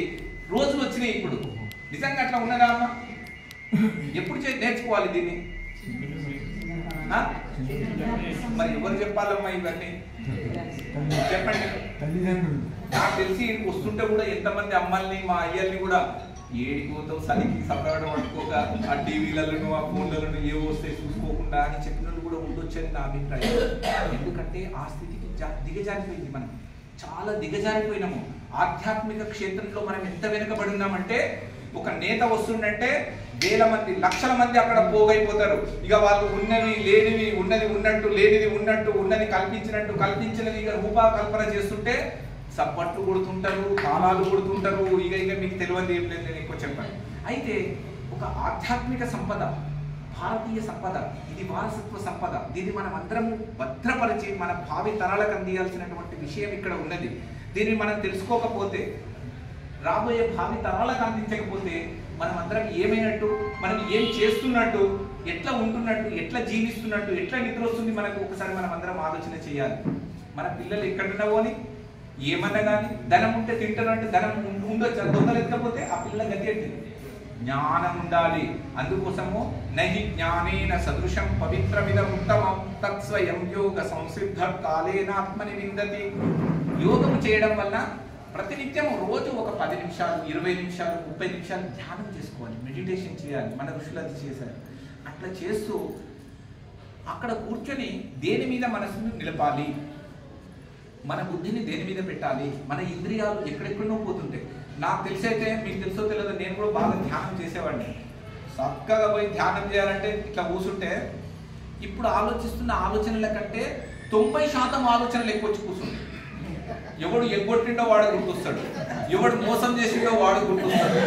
రోజులు వచ్చినాయి. ఇప్పుడు నిజంగా అట్లా ఉన్నదా అమ్మా? ఎప్పుడు నేర్చుకోవాలి దీన్ని? మరి ఎవరు చెప్పాలమ్మా ఇవన్నీ? చెప్పండి. నాకు తెలిసి వస్తుంటే కూడా ఎంతమంది అమ్మల్ని, మా అయ్యల్ని కూడా ఏడిపోతావు చలికి సపరేట్ పట్టుకోక ఆ టీవీలలో ఆ ఫోన్లలో ఏవో వస్తే చూసుకోకుండా అని చెప్పిన వాళ్ళు కూడా ఉండొచ్చని నా అభిప్రాయం. ఎందుకంటే ఆ స్థితికి దిగజారిపోయింది, మనం చాలా దిగజారిపోయినాము. ఆధ్యాత్మిక క్షేత్రంలో మనం ఎంత వెనుకబడి ఉన్నామంటే, ఒక నేత వస్తుందంటే వేల మంది, లక్షల మంది అక్కడ పోగైపోతారు. ఇక వాళ్ళు ఉన్నవి లేనివి, ఉన్నది ఉన్నట్టు, లేనిది ఉన్నట్టు, ఉన్నది కల్పించినట్టు, కల్పించినది ఇక రూపకల్పన చేస్తుంటే సప్పట్లు కొడుతుంటారు, తాళాలు కొడుతుంటారు. ఇక మీకు తెలియదు ఏం లేదు, నేను ఎక్కువ చెప్పాను. అయితే ఒక ఆధ్యాత్మిక సంపద, భారతీయ సంపద, ఇది వారసత్వ సంపద, దీన్ని మనం అందరము భద్రపరిచి మన భావి తరాలకు అందించాల్సినటువంటి విషయం ఇక్కడ ఉన్నది. దీన్ని మనం తెలుసుకోకపోతే, రాబోయే భావి తరాలకు అందించకపోతే మనం అందరం ఏమైనట్టు, మనం ఏం చేస్తున్నట్టు, ఎట్లా ఉంటున్నట్టు, ఎట్లా జీవిస్తున్నట్టు, ఎట్లా నిద్ర వస్తుంది మనకు ఒకసారి మనం అందరం ఆలోచన చేయాలి. మన పిల్లలు ఎక్కడున్నా పోని, ఏమన్నా కానీ, ధనం ఉంటే తింటారు అంటే ధనం ఉండొచ్చు, దొంగలు ఎత్తకపోతే ఆ పిల్లల గతి ఏంటి? జ్ఞానం ఉండాలి. అందుకోసము నహి జ్ఞానేన సదృశం పవిత్రమిదం ఉత్తమం తత్స్వయం యోగ సంసిద్ధ కాలేనాత్మని విందతి. యోగము చేయడం వల్ల ప్రతినిత్యం రోజు ఒక 10 నిమిషాలు, 20 నిమిషాలు, 30 నిమిషాలు ధ్యానం చేసుకోవాలి, మెడిటేషన్ చేయాలి. మన ఋషులు అది చేశారు. అట్లా చేస్తూ అక్కడ కూర్చొని దేని మీద మనసును నిలపాలి, మన బుద్ధిని దేని మీద పెట్టాలి, మన ఇంద్రియాలు ఎక్కడెక్కడో పోతుంటాయి. నాకు తెలిసైతే, మీకు తెలుసో తెలియదు, నేను కూడా బాగా ధ్యానం చేసేవాడిని. చక్కగా పోయి ధ్యానం చేయాలంటే ఇట్లా కూర్చుంటే ఇప్పుడు ఆలోచిస్తున్న ఆలోచనల కంటే 90% ఆలోచనలు ఎక్కువ వచ్చి కూర్చుంటాయి. ఎవడు ఎగ్గొట్టిండో వాడు గుర్తొస్తాడు, ఎవడు మోసం చేసిండో వాడు గుర్తొస్తాడు,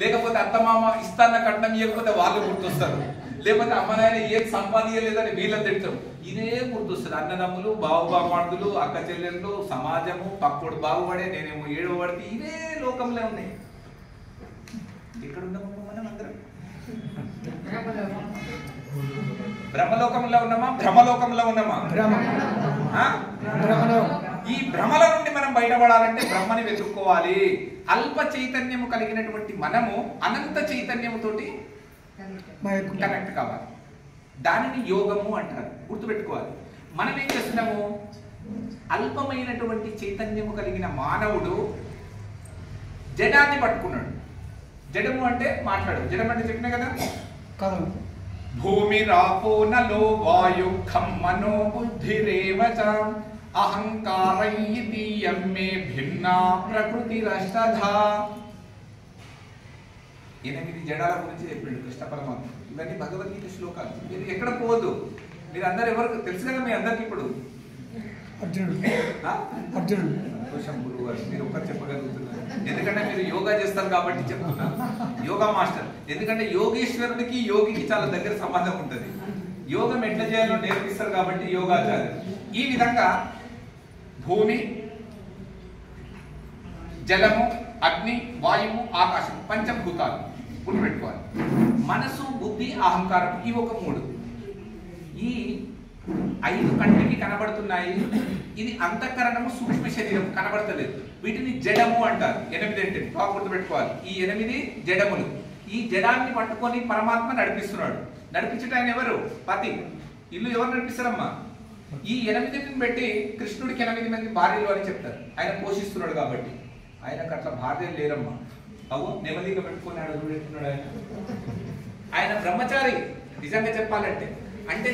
లేకపోతే అత్తమామ ఇస్తాన్న కట్నం ఇవ్వకపోతే వాళ్ళు గుర్తొస్తారు, లేకపోతే అమ్మ నాయన ఏం సంపాదించలేదని వీళ్ళని తిడతాం. ఇదే గుర్తొస్తుంది. అన్నదమ్ములు, బావుబామార్దులు, అక్క చెల్లెళ్ళు, సమాజము, పక్కోడు బాగుపడే, నేనేమో ఏడవ పడితే ఇవే లోకంలో ఉన్నాయి. ఎక్కడున్నామమ్మా మనం అందరం? బ్రహ్మలోకంలో ఉన్నామా, భ్రమలోకంలో ఉన్నామా? ఈ భ్రమల నుండి మనం బయటపడాలంటే బ్రహ్మని వెతుక్కోవాలి. అల్ప చైతన్యము కలిగినటువంటి మనము అనంత చైతన్యముతోటి కనెక్ట్ కావాలి. దానిని యోగము అంటారు, గుర్తుపెట్టుకోవాలి. మనం ఏం చేస్తున్నాము, అల్పమైనటువంటి చైతన్యము కలిగిన మానవుడు జడాన్ని పట్టుకున్నాడు. జడము అంటే మాట్లాడు, జడం అంటే చెప్పినా కదా, భూమి రాపో నలో వాయు ఖమ్మనో బుద్ధిరేవచ అహంకారయితి యమ్మే భిన్నా ప్రకృతిరష్టధా. 8 జడాల గురించి చెప్పిండు కృష్ణ పరమాత్మ. ఇవన్నీ భగవద్గీత శ్లోకాలు. మీరు ఎక్కడ పోవద్దు. మీరు అందరు ఎవరు తెలుసు కదా, మీ అందరికి ఇప్పుడు అర్జునుడు గురువు గారు మీరు ఒక్కరు చెప్పగలుగుతున్నారు. ఎందుకంటే మీరు యోగా చేస్తారు కాబట్టి చెప్తున్నారు, యోగా మాస్టర్. ఎందుకంటే యోగేశ్వరుడికి యోగికి చాలా దగ్గర సంబంధం ఉంటుంది. యోగం ఎట్లా చేయాలో నేర్పిస్తారు కాబట్టి యోగాచార్యులు. ఈ విధంగా భూమి, జలము, అగ్ని, వాయువు, ఆకాశం, పంచభూతాలు గుర్తుపెట్టుకోవాలి. మనసు, బుద్ధి, అహంకారం, ఇవి ఒక 3. ఈ 5 కంటికి కనబడుతున్నాయి. ఇది అంతఃకరణము సూక్ష్మ శరీరం కనబడతలేదు. వీటిని జడము అంటారు. 8 అంటే బాగా గుర్తుపెట్టుకోవాలి. ఈ 8 జడములు. ఈ జడాన్ని పట్టుకొని పరమాత్మ నడిపిస్తున్నాడు. నడిపించట ఆయన ఎవరు? పతి. ఇల్లు ఎవరు నడిపిస్తారమ్మా? ఈ 8ని పెట్టి కృష్ణుడికి 8 మంది భార్యలు అని చెప్తారు. ఆయన పోషిస్తున్నాడు కాబట్టి. ఆయనకు అట్లా భార్యలు లేరమ్మా. అవు నెమ్మదిగా పెట్టుకున్నాడు పెట్టుకున్నాడు. ఆయన బ్రహ్మచారి నిజంగా చెప్పాలంటే. అంటే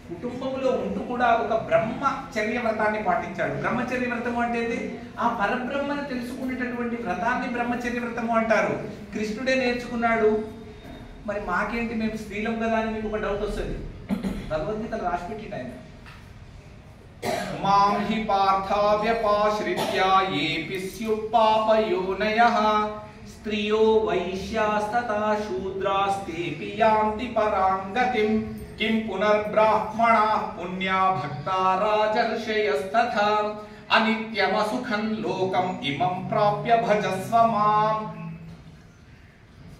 కుటుంబంలో ఉంటూ కూడా ఒక బ్రహ్మచర్య వ్రతాన్ని పాటించాడు. బ్రహ్మచర్య వ్రతము అంటే ఆ పరబ్రహ్మను తెలుసుకునేటటువంటి వ్రతాన్ని బ్రహ్మచర్య వ్రతము అంటారు. కృష్ణుడే నేర్చుకున్నాడు. మరి మాకేంటి, మేము స్త్రీలం కదా అని మీకు ఒక డౌట్ వస్తుంది. భగవద్గీతలు రాసిపెట్టిండు ఆయన. మాం హి పార్థావ్యపాశ్రిత్య ఏపి స్యుపాపయోనయః స్త్రియో వైశ్యాస్తథా శూద్రాస్తేపి యాంతి పరాం గతిం కిం పునర్బ్రాహ్మణాః పుణ్యా భక్తా రాజర్షయస్తథా అనిత్యమసుఖం లోకం ఇమం ప్రాప్య భజస్వ మాం.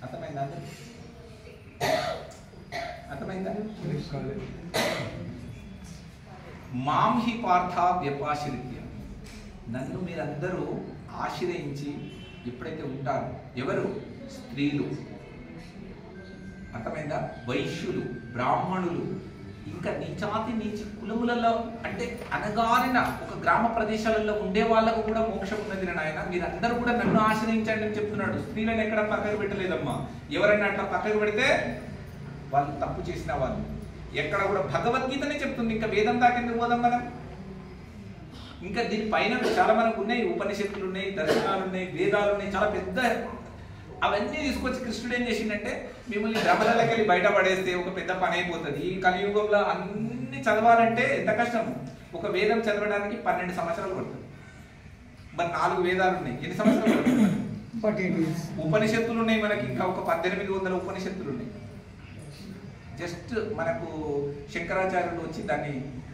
అర్థమైందా? అర్థమైందా? మాం హి పార్థ వ్యపాశ్రిత్య, నన్ను మీరందరూ ఆశ్రయించి ఎప్పుడైతే ఉంటారో, ఎవరు? స్త్రీలు, అర్థమైందా? వైశ్యులు, బ్రాహ్మణులు, ఇంకా నీచాతి నీచి కులములలో అంటే అనగారిన ఒక గ్రామ ప్రదేశాలలో ఉండే వాళ్ళకు కూడా మోక్షం ఉన్నది నాయన. మీరందరూ కూడా నన్ను ఆశ్రయించండి అని చెప్తున్నాడు. స్త్రీలను ఎక్కడ పక్కకు పెట్టలేదమ్మా. ఎవరైనా అట్లా పక్కకు పెడితే వాళ్ళు తప్పు చేసిన వాళ్ళు. ఎక్కడ కూడా భగవద్గీతనే చెప్తుంది. ఇంకా వేదం దాకా ఎందుకు పోదాం మనం? ఇంకా దీనిపైన చాలా మనకు ఉన్నాయి. ఉపనిషత్తులు ఉన్నాయి, దర్శనాలు ఉన్నాయి, వేదాలు ఉన్నాయి, చాలా పెద్ద. అవన్నీ తీసుకొచ్చి కృష్ణుడు ఏం చేసిండంటే మిమ్మల్ని భ్రమలకి వెళ్ళి బయట పడేస్తే ఒక పెద్ద పని అయిపోతుంది. ఈ కలియుగంలో అన్ని చదవాలంటే ఎంత కష్టం. ఒక వేదం చదవడానికి 12 సంవత్సరాలు పడుతుంది. మరి 4 వేదాలు ఉన్నాయి. ఎన్ని సంవత్సరాలు పడుతుంది? ఉపనిషత్తులు ఉన్నాయి మనకి. ఇంకా ఒక 1800 ఉపనిషత్తులు ఉన్నాయి. జస్ట్ మనకు శంకరాచార్యులు వచ్చి దాన్ని,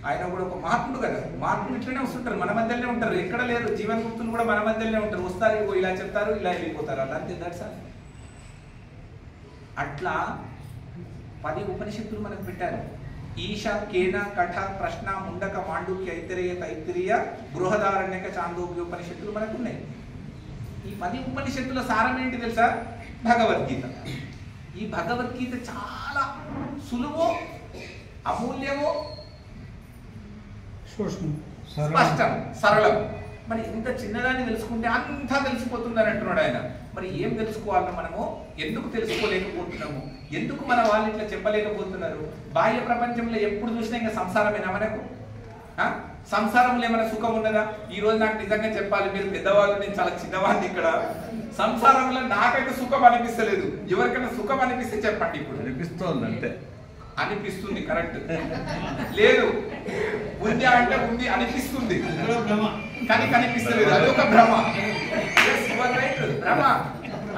ఆయన కూడా ఒక మహాత్ముడు కదా. మహాత్ముడు ఇట్లనే వస్తుంటారు, మన మధ్యలోనే ఉంటారు. ఎక్కడ లేరు. జీవన్ముక్తులు కూడా మన మధ్యలోనే ఉంటారు. వస్తారు, ఇలా చెప్తారు, ఇలా వెళ్ళిపోతారు. అలా సార్. అట్లా 10 ఉపనిషత్తులు మనకు పెట్టారు. ఈశ, కేన, కఠ, ప్రశ్న, ముండక, మాండుక్య, ఐతరేయ, తైత్తిరీయ, బృహదారణ్యక, చాందోగ్య ఉపనిషత్తులు మనకు ఉన్నాయి. ఈ 10 ఉపనిషత్తుల సారం ఏంటి తెలుసా? భగవద్గీత. ఈ భగవద్గీత చాలా సులువు, అమూల్యము, స్పష్టం, సరళం. మరి ఇంత చిన్నదాన్ని తెలుసుకుంటే అంతా తెలిసిపోతుందని అంటున్నాడు ఆయన. మరి ఏం తెలుసుకోవాలన్నా మనము ఎందుకు తెలుసుకోలేకపోతున్నాము? ఎందుకు మన వాళ్ళు ఇట్లా చెప్పలేకపోతున్నారు? బాహ్య ప్రపంచంలో ఎప్పుడు చూసినా ఇంకా సంసారమేనా మనకు? సంసారంలో ఏమైనా సుఖం ఉన్నదా? ఈ రోజు నాకు నిజంగా చెప్పాలి, మీరు పెద్దవాళ్ళు, నేను చాలా చిన్నవాడిని ఇక్కడ. సంసారంలో నాకైతే సుఖం అనిపిస్తలేదు. ఎవరికైనా సుఖం అనిపిస్తే చెప్పండి. ఇప్పుడు అనిపిస్తుంది అంటే అనిపిస్తుంది, కరెక్ట్. లేదు, ఉంది అంటే ఉంది అనిపిస్తుంది, కానీ కనిపిస్తలేదు. అదొక భ్రమ. భ్రమ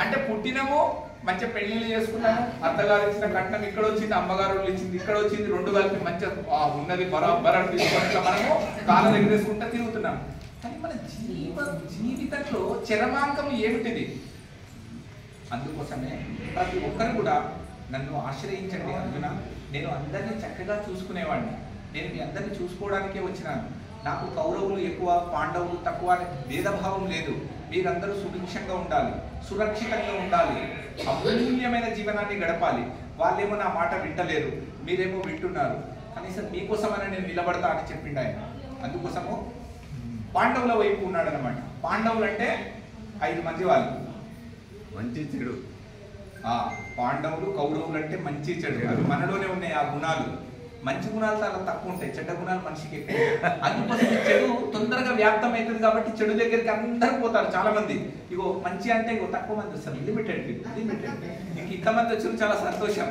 అంటే పుట్టినము, మంచిగా పెళ్లిళ్ళు చేసుకున్నాము, అత్తగారు ఇచ్చిన కట్నం ఇక్కడ వచ్చింది, అమ్మగారు ఇచ్చింది ఇక్కడ వచ్చింది, 2 కలిపి మంచిగా ఉన్నది బరాబర్ తీసుకొని మనము కాళ్ళ ఎగరేసుకుంటా తిరుగుతున్నాము. కానీ మన జీవితంలో చరమాంకం ఏమిటిది? అందుకోసమే ప్రతి ఒక్కరు కూడా నన్ను ఆశ్రయించండి అందున. నేను అందరినీ చక్కగా చూసుకునేవాడిని. నేను మీ అందరినీ చూసుకోవడానికే వచ్చినాను. నాకు కౌరవులు ఎక్కువ, పాండవులు తక్కువ అనే భేదభావం లేదు. మీరందరూ సుభిక్షంగా ఉండాలి, సురక్షితంగా ఉండాలి, అమూల్యమైన జీవనాన్ని గడపాలి. వాళ్ళేమో నా మాట వింటలేరు, మీరేమో వింటున్నారు. కనీసం మీకోసమైనా నేను నిలబడతా అని చెప్పిండు ఆయన. అందుకోసము పాండవుల వైపు ఉన్నాడు అనమాట. పాండవులు అంటే 5 మంది వాళ్ళు, మంచి చెడు. పాండవులు, కౌరవులు అంటే మంచి చెడు. అవి మనలోనే ఉన్నాయి ఆ గుణాలు. మంచి గుణాలు చాలా తక్కువ ఉంటాయి, చెడ్డ గుణాలు మనిషికి ఎక్కువ. అందుకోసం చెడు తొందరగా వ్యాప్తం అవుతుంది కాబట్టి చెడు దగ్గరికి అందరూ పోతారు చాలా మంది. ఇగో మంచి అంటే ఇగో తక్కువ మంది వస్తారు, లిమిటెడ్. ఇంక ఇంతమంది వచ్చారు, చాలా సంతోషం,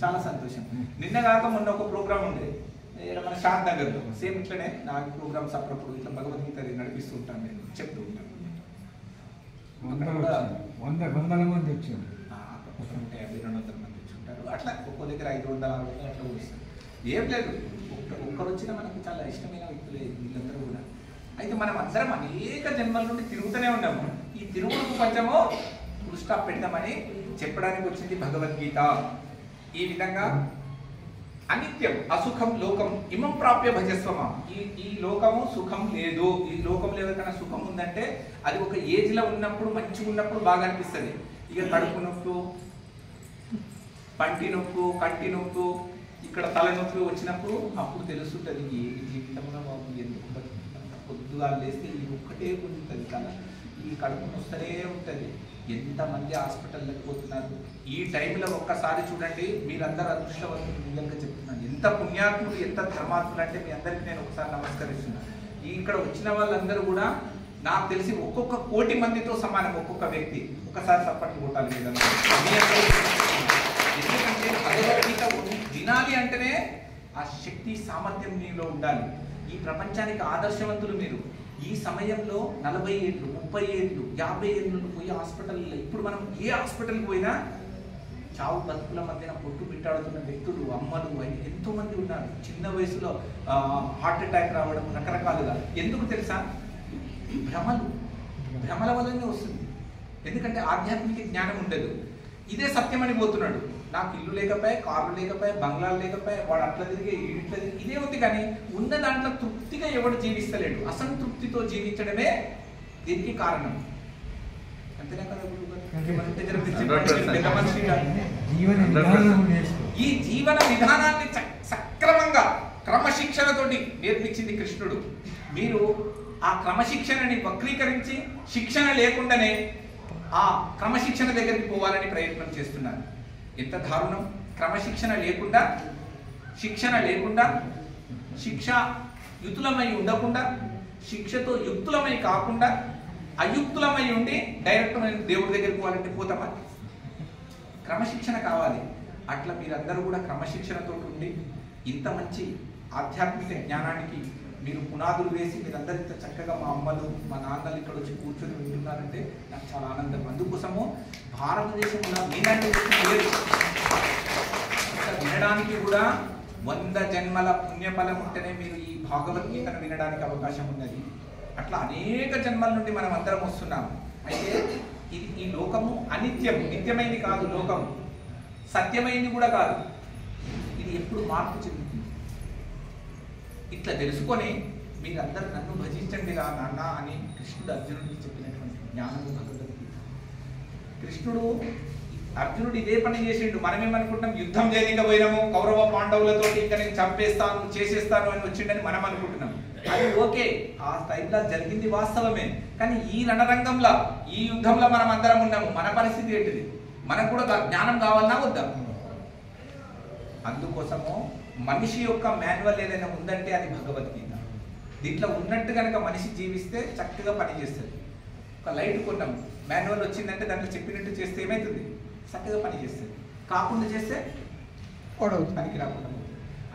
చాలా సంతోషం. నిన్న కాక మొన్న ఒక ప్రోగ్రామ్ ఉండే మన శాంత్ నగర్లో. సేమ్ ఇట్లనే నా ప్రోగ్రామ్స్ అప్పుడప్పుడు ఇట్లా భగవద్గీత నడిపిస్తూ ఉంటాను, నేను చెప్తూ ఉంటాను. 100 మంది వచ్చారు, 150-200 మంది వచ్చి ఉంటారు. అట్లా ఒక్కో దగ్గర 500-600 అట్లా వస్తారు. ఏం లేదు, ఒక్కరు వచ్చినా మనకు చాలా ఇష్టమైన వ్యక్తులే వీళ్ళందరూ కూడా. అయితే మనం అందరం అనేక జన్మల నుండి తిరుగుతూనే ఉన్నాము. ఈ తిరుగుడుకు కొంచెము ఫుల్ స్టాప్ పెడదామని చెప్పడానికి వచ్చింది భగవద్గీత. ఈ విధంగా అనిత్యం అసుఖం లోకం ఇమం ప్రాప్య భజస్వమా. ఈ లోకము సుఖం లేదు. ఈ లోకంలో ఎవరికైనా సుఖం ఉందంటే అది ఒక ఏజ్ లో ఉన్నప్పుడు, మంచిగా ఉన్నప్పుడు బాగా అనిపిస్తుంది. ఇక కడుపు నొప్పు, పంటి నొప్పు, కంటి నొప్పు, ఇక్కడ తలనొప్పి వచ్చినప్పుడు అప్పుడు తెలుస్తుంటది ఈ జీవితంలో బాబు ఎందుకు బతుకుతున్నాం. పొద్దుగా లేస్తే ఇది ఒక్కటే ఉంటుంది తల, ఈ కడుపు నొస్తనే ఉంటుంది. ఎంతమంది హాస్పిటల్లోకి పోతున్నారు. ఈ టైంలో ఒక్కసారి చూడండి, మీరందరూ అదృష్టవంతులు. నిజంగా చెప్తున్నాను, ఎంత పుణ్యాత్ములు, ఎంత ధర్మాత్ములు అంటే మీ అందరికీ నేను ఒకసారి నమస్కరిస్తున్నాను. ఇక్కడ వచ్చిన వాళ్ళందరూ కూడా నాకు తెలిసి ఒక్కొక్క కోటి మందితో సమానం ఒక్కొక్క వ్యక్తి. ఒకసారి సప్పట్లు కొట్టాలి మీ అందరూ. ఎందుకంటే భగవద్గీత వినాలి అంటేనే ఆ శక్తి సామర్థ్యం మీలో ఉండాలి. ఈ ప్రపంచానికి ఆదర్శవంతులు మీరు. ఈ సమయంలో 40 ఏళ్ళు, 30 ఏళ్ళు, 50 ఏళ్ళు పోయి హాస్పిటల్లో, ఇప్పుడు మనం ఏ హాస్పిటల్కి పోయినా చావు బతుకుల మధ్యన పొట్టు బిట్టాడుతున్న వ్యక్తులు, అమ్మలు ఎంతో మంది ఉన్నారు. చిన్న వయసులో హార్ట్ అటాక్ రావడం రకరకాలుగా. ఎందుకు తెలుసా? భ్రమల వల్లనే వస్తుంది. ఎందుకంటే ఆధ్యాత్మిక జ్ఞానం ఉండదు. ఇదే సత్యమని పోతున్నాడు. నాకు ఇల్లు లేకపోయా, కార్లు లేకపోయా, బంగ్లాలు లేకపోయా, వాడు అట్లా తిరిగి ఇట్లా తిరిగి ఇదే ఉంది. కానీ ఉన్న దాంట్లో తృప్తిగా ఎవడు జీవిస్తలేడు. అసంతృప్తితో జీవించడమే దీనికి కారణం. అంతేనా కదా? ఈ జీవన విధానాన్ని సక్రమంగా క్రమశిక్షణతోటి నేర్పించింది కృష్ణుడు. మీరు ఆ క్రమశిక్షణని వక్రీకరించి శిక్షణ లేకుండానే ఆ క్రమశిక్షణ దగ్గరికి పోవాలని ప్రయత్నం చేస్తున్నారు. ఎంత దారుణం! క్రమశిక్షణ లేకుండా, శిక్షణ లేకుండా, శిక్ష యుతులమై ఉండకుండా, శిక్షతో యుక్తులమై కాకుండా అయుక్తులమై ఉండి డైరెక్ట్ మనం దేవుడి దగ్గరికి పోవాలంటే పోతామా? క్రమశిక్షణ కావాలి. అట్లా మీరందరూ కూడా క్రమశిక్షణతో ఉండి ఇంత మంచి ఆధ్యాత్మిక జ్ఞానానికి మీరు పునాదులు వేసి మీరందరూ ఇంత చక్కగా మా అమ్మలు, మా నాన్నలు ఇక్కడ వచ్చి కూర్చొని వింటున్నారంటే నాకు చాలా ఆనందం. అందుకోసము భారతదేశంలో మీలాంటి వినడానికి కూడా 100 జన్మల పుణ్యఫలం ఉంటేనే మీరు ఈ భగవద్గీతను వినడానికి అవకాశం ఉన్నది. అట్లా అనేక జన్మల నుండి మనం అందరం వస్తున్నాము. అయితే ఈ లోకము అనిత్యం, నిత్యమైంది కాదు. లోకం సత్యమైంది కూడా కాదు. ఇది ఎప్పుడు మార్పు చెందుతుంది. ఇట్లా తెలుసుకొని మీరందరూ నన్ను భజించండి రా నాన్న అని కృష్ణుడు అర్జునుడికి చెప్పినటువంటి జ్ఞానము భగవద్గీత. కృష్ణుడు అర్జునుడు ఇదే పని చేసిండు. మనమేమనుకుంటాం, యుద్ధం చేయలేకపోయినాము, కౌరవ పాండవులతో ఇంకా నేను చంపేస్తాను, చేసేస్తాను అని వచ్చిండని మనం అనుకుంటున్నాం. అది ఓకే, ఆ టైంలో జరిగింది వాస్తవమే. కానీ ఈ రణరంగంలో, ఈ యుద్ధంలో మనం అందరం ఉన్నాము. మన పరిస్థితి ఏంటిది? మనకు కూడా జ్ఞానం కావాలన్నా వద్దా? అందుకోసము మనిషి యొక్క మాన్యువల్ ఏదైనా ఉందంటే అది భగవద్గీత. దీంట్లో ఉన్నట్టు కనుక మనిషి జీవిస్తే చక్కగా పనిచేస్తుంది. ఒక లైట్ కొన్నాం, మాన్యువల్ వచ్చిందంటే దాంట్లో చెప్పినట్టు చేస్తే ఏమవుతుంది? చక్కగా పనిచేస్తుంది. కాకుండా చేస్తే పనికి రాకుండా.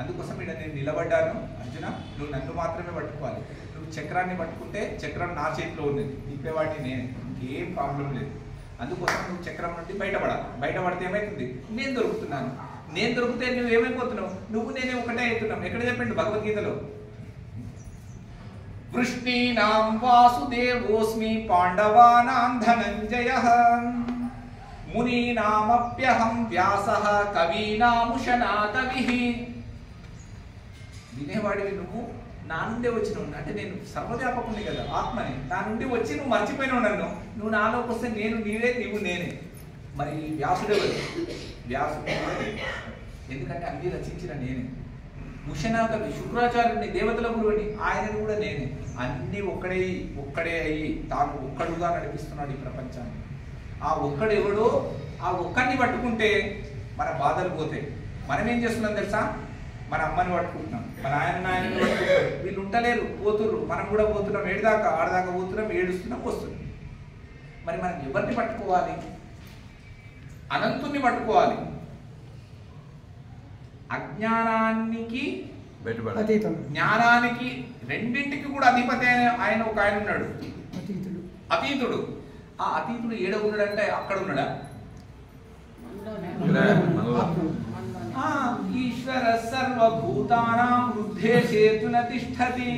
అందుకోసం ఇక్కడ నేను నిలబడ్డాను. అర్జున, నువ్వు నన్ను మాత్రమే పట్టుకోవాలి. నువ్వు చక్రాన్ని పట్టుకుంటే చక్రం నా చేతిలో ఉన్నది, తిప్పేవాడిని నేను, ఇంకేం ప్రాబ్లం లేదు. అందుకోసం నువ్వు చక్రం నుండి బయటపడాలి. బయటపడితే ఏమవుతుంది? నేను దొరుకుతున్నాను. నేను దొరికితే నువ్వు ఏమైపోతున్నావు? నువ్వు నేనే ఒకటే అవుతున్నావు. ఎక్కడ చెప్పిండు భగవద్గీతలో? వృష్ణీనాం వాసుదేవోస్మి పాండవానాం ధనంజయః మునీనామప్యహం వ్యాసః కవీనాముషనా కవిః. వినేవాడివి నువ్వు, నా నుండే వచ్చినావు. అంటే నేను సర్వవ్యాపకుని కదా, ఆత్మని. నా నుండి వచ్చి నువ్వు మర్చిపోయినావు నన్ను. నువ్వు నాలోకి వస్తే నేను నీవే, నీవు నేనే. మరి వ్యాసుడెవరు? వ్యాసుడు ఎందుకంటే అన్ని రచించిన నేనే. ముషనా కవి, శుక్రాచార్యుని, దేవతల గురువుని, ఆయనను కూడా నేనే. అన్ని ఒక్కడే అయ్యి తాను ఒక్కడుగా నడిపిస్తున్నాడు ఈ ప్రపంచాన్ని. ఆ ఒక్కడెవడో, ఆ ఒక్కడిని పట్టుకుంటే మన బాధలు పోతాయి. మనం ఏం చేస్తున్నాం తెలుసా? మన అమ్మని పట్టుకుంటున్నాం, మన నాయనని పట్టుకుంటాం. వీళ్ళు ఉంటలేరు, పోతుర్రు. మనం కూడా పోతున్నాం. ఏడుదాకా ఆడదాకా పోతున్నాం, ఏడుస్తున్నాం, వస్తున్నాం. మరి మనం ఎవరిని పట్టుకోవాలి? అనంతుణ్ణి పట్టుకోవాలి. అజ్ఞానానికి జ్ఞానానికి రెండింటికి కూడా అధిపతి ఆయన ఒక ఆయన ఉన్నాడు, అతీతుడు. ఆ అతీతుడు ఏడ ఉన్నాడంటే అక్కడ ఉన్నాడా? ఈశ్వర సర్వభూతానాం హృద్దేశేతున తిష్ఠతి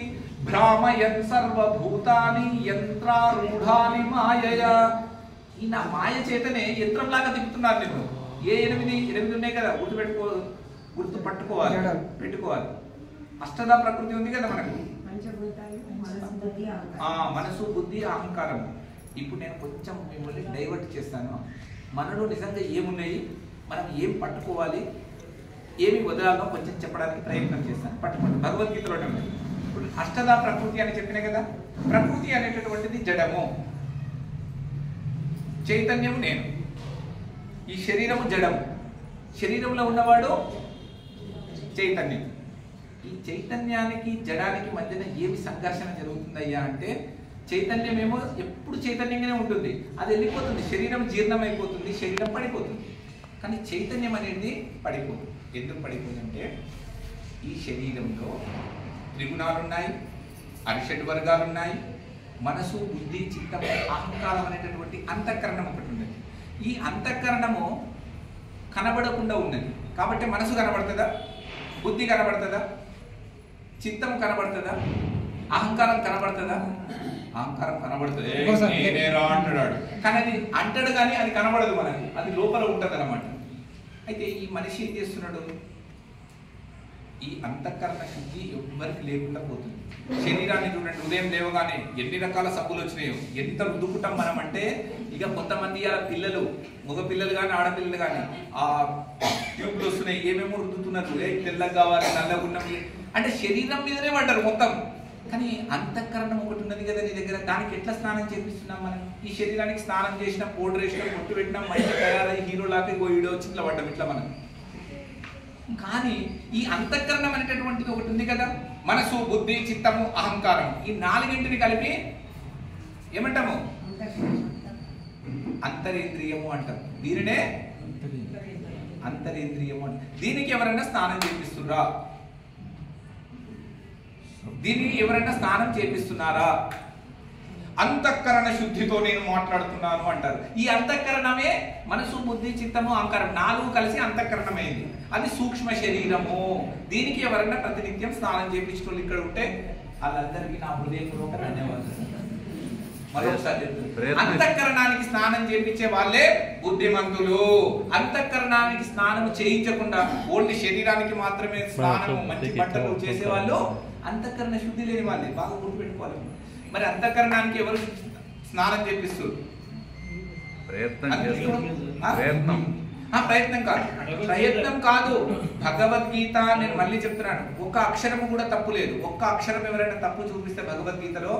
భ్రామయన్ సర్వభూతాని యంత్రారూఢాని మాయయా. ఈ నా మాయ చేతనే యంత్రంలాగా తిప్పుతున్నారు. నేను ఏ 8 ఉన్నాయి కదా, గుర్తుపెట్టుకో. గుర్తు పట్టుకోవాలి, పెట్టుకోవాలి. అష్టదా ప్రకృతి ఉంది కదా మనకు, మనసు బుద్ధి అహంకారం. ఇప్పుడు నేను కొంచెం మిమ్మల్ని డైవర్ట్ చేస్తాను. మనలో నిజంగా ఏమున్నాయి, మనం ఏం పట్టుకోవాలి, ఏమి వదలాలో కొంచెం చెప్పడానికి ప్రయత్నం చేస్తాను. పట్టుకోండి, భగవద్గీతలోనే ఉంది. ఇప్పుడు అష్టదా ప్రకృతి అని చెప్పిన కదా, ప్రకృతి అనేటటువంటిది జడము, చైతన్యము నేను, ఈ శరీరము జడము, శరీరంలో ఉన్నవాడు చైతన్యం. ఈ చైతన్యానికి జడానికి మధ్యన ఏమి సంఘర్షణ జరుగుతుందయ్యా అంటే, చైతన్యమేమో ఎప్పుడు చైతన్యంగానే ఉంటుంది, అది వెళ్ళిపోతుంది, శరీరం జీర్ణమైపోతుంది, శరీరం పడిపోతుంది. కానీ చైతన్యం అనేది పడిపోతుంది. ఎందుకు పడిపోతుందంటే, ఈ శరీరంలో త్రిగుణాలు ఉన్నాయి, అరిషడ్ వర్గాలు ఉన్నాయి, మనసు బుద్ధి చిత్తం అహంకారం అనేటటువంటి అంతఃకరణం ఒకటి ఉన్నది. ఈ అంతఃకరణము కనబడకుండా ఉన్నది కాబట్టి మనసు కనబడుతుందా, బుద్ధి కనబడుతుందా, చిత్తం కనబడుతుందా, అహంకారం కనబడుతుందా? అహంకారం కనబడుతుంది, అంటాడు. కానీ అది అంటాడు కానీ అది కనబడదు మనకి, అది లోపల ఉంటుంది అన్నమాట. అయితే ఈ మనిషి ఏం చేస్తున్నాడు, ఈ అంతఃకరణ శుద్ధి ఎవ్వరికి లేకుండా పోతుంది. శరీరాన్ని చూడండి, ఉదయం లేవగానే ఎన్ని రకాల సబ్బులు వచ్చినాయో, ఎంత రుద్దుకుంటాం మనం అంటే, ఇక కొంతమంది అలా పిల్లలు, మగ పిల్లలు కానీ ఆడపిల్లలు కానీ ఆ ట్యూబ్లు వస్తున్నాయి, ఏమేమో రుద్దుతున్నారు, తెల్లగా కావాలి, నల్లగా ఉన్నవి అంటే శరీరం మీదనే పడ్డారు మొత్తం. కానీ అంతఃకరణం ఒకటి ఉన్నది కదా నీ దగ్గర, దానికి ఎట్లా స్నానం చేపిస్తున్నాం మనం? ఈ శరీరానికి స్నానం చేసిన, పౌడర్ వేసినా, పొట్టు పెట్టినా, మంచి తయారై హీరో లాగా వీడియో వచ్చి ఇట్లా పడ్డాం ఇట్లా మనం. కానీ ఈ అంతఃకరణం అనేటటువంటిది ఒకటి ఉంది కదా, మనసు బుద్ధి చిత్తము అహంకారం, ఈ నాలుగింటిని కలిపి ఏమంటాము? అంతరేంద్రియము అంటాం. దీనినే అంతరేంద్రియము అంట. దీనికి ఎవరైనా స్నానం చేపిస్తున్నారా? దీనికి ఎవరైనా స్నానం చేపిస్తున్నారా? అంతఃకరణ శుద్ధితో నేను మాట్లాడుతున్నాను అంటారు. ఈ అంతఃకరణమే మనసు బుద్ధి చిత్తము అహంకారం నాలుగు కలిసి అంతఃకరణమైంది. అది సూక్ష్మ శరీరము. దీనికి ఎవరైనా ప్రతినిత్యం స్నానం చేపించడం ఇక్కడ ఉంటే వాళ్ళందరికీ నా హృదయపూర్వక ధన్యవాదాలు. మరొకసారి అంతఃకరణానికి స్నానం చేయించే వాళ్ళే బుద్ధిమంతులు. అంతఃకరణానికి స్నానం చేయించకుండా ఓన్లీ శరీరానికి మాత్రమే స్నానం మంచి బట్టలు చేసేవాళ్ళు అంతఃకరణ శుద్ధి లేని వాళ్ళే. బాగా గుర్తుపెట్టుకోవాలి. మరి అంతఃకరణానికి ఎవరు స్నానం చేపిస్తారు? ప్రయత్నం కాదు. భగవద్గీత నేను మళ్ళీ చెప్తున్నాను, ఒక్క అక్షరము కూడా తప్పు లేదు. ఒక్క అక్షరం ఎవరైనా తప్పు చూపిస్తే భగవద్గీతలో,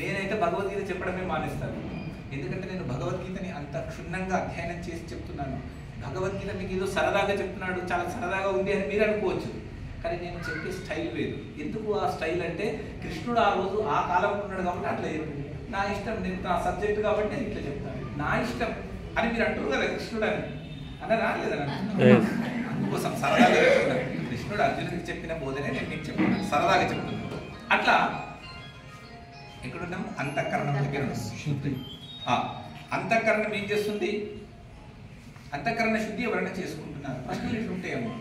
నేనైతే భగవద్గీత చెప్పడమే మానేస్తాను. ఎందుకంటే నేను భగవద్గీతని అంత క్షుణ్ణంగా అధ్యయనం చేసి చెప్తున్నాను. భగవద్గీత మీకు ఏదో సరదాగా చెప్తున్నాడు, చాలా సరదాగా ఉంది అని మీరు అనుకోవచ్చు. కానీ నేను చెప్పే స్టైల్ వేరు. ఎందుకు ఆ స్టైల్ అంటే, కృష్ణుడు ఆ రోజు ఆ కాలం ఉన్నాడు కాబట్టి అట్లా చెప్పింది. నా ఇష్టం, నేను నా సబ్జెక్ట్ కాబట్టి నేను ఇట్లా చెప్తాను, నా ఇష్టం అని మీరు అంటారు కదా కృష్ణుడు అని అన్న రాలేదని. అందుకోసం సరదాగా చెప్తున్నాను. కృష్ణుడు అర్జునుడికి చెప్పిన బోధనే నేను మీకు చెప్తున్నాను, సరదాగా చెప్తున్నాను. అట్లా ఎక్కడున్నాము? అంతఃకరణం దగ్గర శుద్ధి. అంతఃకరణం ఏం చేస్తుంది? అంతఃకరణ శుద్ధి ఎవరైనా చేసుకుంటున్నారు? ప్రశ్నలు ఇట్లుంటాయేమో.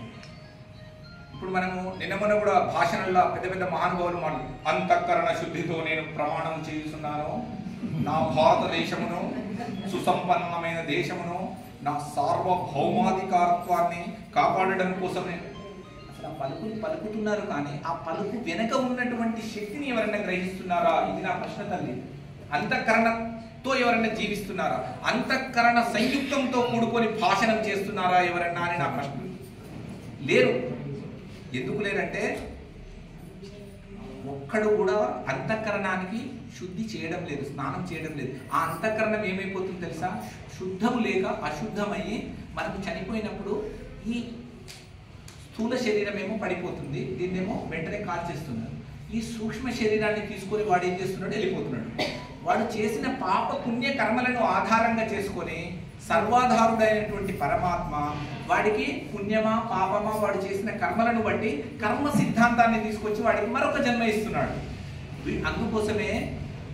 ఇప్పుడు మనము నిన్న మొన్న కూడా భాషణల్లో పెద్ద పెద్ద మహానుభావులు మాట్లాడు, అంతఃకరణ శుద్ధితో నేను ప్రమాణం చేస్తున్నాను, నా భారతదేశమును సుసంపన్నమైన దేశమును, నా సార్వభౌమాధికారత్వాన్ని కాపాడడం కోసమే. అసలు ఆ పలుకులు పలుకుతున్నారు కానీ ఆ పలుకు వెనక ఉన్నటువంటి శక్తిని ఎవరైనా గ్రహిస్తున్నారా? ఇది నా ప్రశ్న తల్లి. అంతఃకరణతో ఎవరైనా జీవిస్తున్నారా? అంతఃకరణ సంయుక్తంతో కూడుకొని భాషణం చేస్తున్నారా ఎవరైనా అని నా ప్రశ్న. లేరు. ఎందుకు లేరంటే, ఒక్కడు కూడా అంతఃకరణానికి శుద్ధి చేయడం లేదు, స్నానం చేయడం లేదు. ఆ అంతఃకరణం ఏమైపోతుంది తెలుసా? శుద్ధం లేక అశుద్ధమయ్యి మనకు చనిపోయినప్పుడు ఈ స్థూల శరీరం ఏమో పడిపోతుంది, దీన్నేమో వెంటనే కాల్చేస్తున్నారు. ఈ సూక్ష్మ శరీరాన్ని తీసుకొని వాడు ఏం చేస్తున్నాడు? వెళ్ళిపోతున్నాడు. వాడు చేసిన పాప పుణ్య కర్మలను ఆధారంగా చేసుకొని సర్వాధారుడైనటువంటి పరమాత్మ వాడికి పుణ్యమా పాపమా వాడు చేసిన కర్మలను బట్టి కర్మ సిద్ధాంతాన్ని తీసుకొచ్చి వాడికి మరొక జన్మ ఇస్తున్నాడు. అందుకోసమే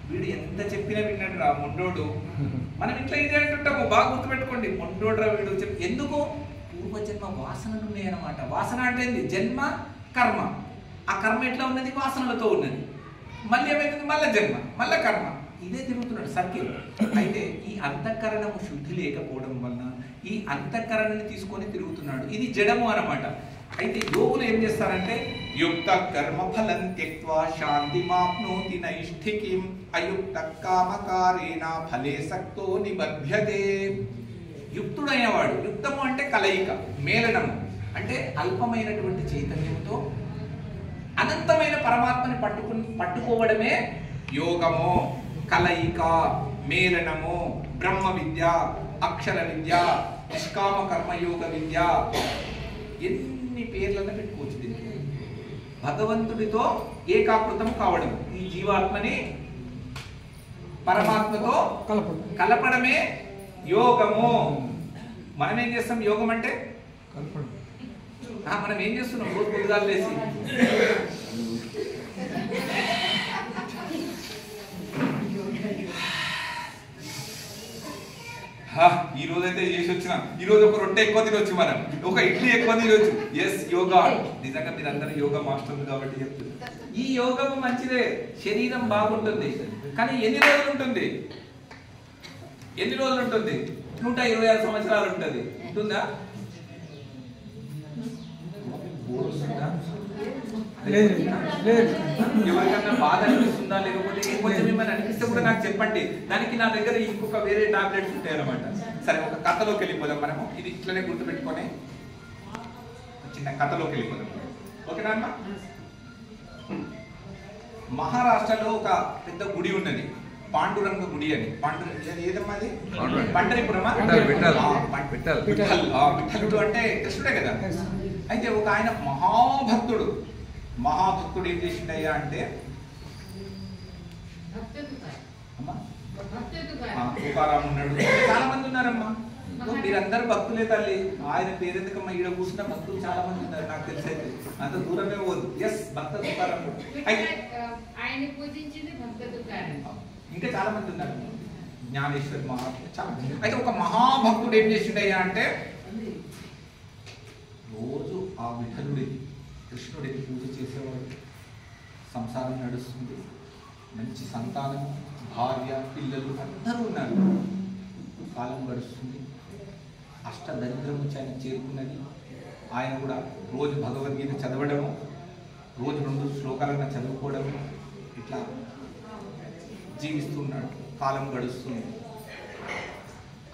వీడు ఎంత చెప్పినా విన్నాడు రా మొండోడు. మనం ఇట్లా ఇదే అంటుంటాము, బాగా గుర్తుపెట్టుకోండి. మొండోడు రా వీడు. ఎందుకు? పూర్వజన్మ వాసనలు ఉన్నాయన్నమాట. వాసన అంటే ఏంది? జన్మ కర్మ. ఆ కర్మ ఎట్లా ఉన్నది? వాసనలతో ఉన్నది. మళ్ళీ ఏమైతుంది? మళ్ళీ జన్మ, మళ్ళీ కర్మ. ఇదే తిరుగుతున్నాడు సర్కిల్. అయితే ఈ అంతఃకరణము శుద్ధి లేకపోవడం వలన ఈ అంతఃకరణని తీసుకొని తిరుగుతున్నాడు. ఇది జడము అన్నమాట. అయితే యోగులు ఏం చేస్తారంటే యుక్త కర్మ ఫలం త్యక్త్వా శాంతిమాప్నోతి నైష్ఠికీం అయుక్త కామకారేణ ఫలే సక్తో నిబధ్యతే. యుక్తుడైన వాడు, యుక్తము అంటే కలయిక, మేళనము అంటే అల్పమైనటువంటి చైతన్యంతో అనంతమైన పరమాత్మని పట్టుకోవడమే యోగము, కలయిక, మేళనము, బ్రహ్మ విద్య, అక్షర విద్య, నిష్కామ కర్మయోగ విద్య, ఎన్ని పేర్లను పెట్టుకోవచ్చు దీనికి. భగవంతుడితో ఏకాకృతం కావడం, ఈ జీవాత్మని పరమాత్మతో కలపడమే యోగము. మనం ఏం చేస్తాం యోగం అంటే? మనం ఏం చేస్తున్నాం రోజు పొద్దుగాలు లేసి ఈ రోజైతే చేసి వచ్చిన, ఈ రోజు ఒక రొట్టె ఎక్కువ తినొచ్చు, మనం ఒక ఇడ్లీ ఎక్కువ తినొచ్చు. ఎస్ యోగా. నిజంగా మీరు అందరూ యోగా మాస్టర్లు కాబట్టి చెప్తున్నారు. ఈ యోగం మంచిదే, శరీరం బాగుంటుంది. కానీ ఎన్ని రోజులు ఉంటుంది? ఎన్ని రోజులు ఉంటుంది? 126 సంవత్సరాలు ఉంటుంది. ఉంటుందా? ఎవరికన్నా బాధ అనిపిస్తుందా, లేకపోతే కొంచెం ఏమైనా అనిపిస్తే కూడా నాకు చెప్పండి. దానికి నా దగ్గర ఇంకొక వేరే టాబ్లెట్స్ ఉంటాయి అన్నమాట. సరే, ఒక కథలోకి వెళ్ళిపోదాం మనము. ఇది ఇట్లనే గుర్తుపెట్టుకొని చిన్న కథలోకి వెళ్ళిపోదాం. ఓకేనా అమ్మా? మహారాష్ట్రలో ఒక పెద్ద గుడి ఉన్నది, పాండురంగ గుడి అని. ఏదమ్మా అది? పండరిపురమా? విఠలుడు అంటే కృష్ణుడే కదా. అయితే ఒక ఆయన మహాభక్తుడు ఏం చేసిండయ్యా అంటే, తుకారాం ఉన్నాడు, చాలా మంది ఉన్నారమ్మా. మీరందరూ భక్తులే తల్లి. ఆయన పేరెందుకమ్మా, ఈడ కూర్చున్న భక్తులు చాలా మంది ఉన్నారు, నాకు తెలిసి అయితే అంత దూరమే పోదు. ఎస్, భక్త తుకారాం. ఇంకా చాలా మంది ఉన్నారు, జ్ఞానేశ్వర్ మహాత్ముడు చాలా. అయితే ఒక మహాభక్తుడు ఏం చేసిండయ్యా అంటే, రోజు ఆ విఠలుడికి, కృష్ణుడికి పూజ చేసేవాడు. సంసారం నడుస్తుంది, మంచి సంతానము, భార్య, పిల్లలు అందరూ ఉన్నారు. కాలం గడుస్తుంది, అష్టదరిద్రం నుంచి ఆయన చేరుకున్నది. ఆయన కూడా రోజు భగవద్గీత చదవడము, రోజు 2 శ్లోకాలను చదువుకోవడము, ఇట్లా జీవిస్తున్నాడు. కాలం గడుస్తుంది,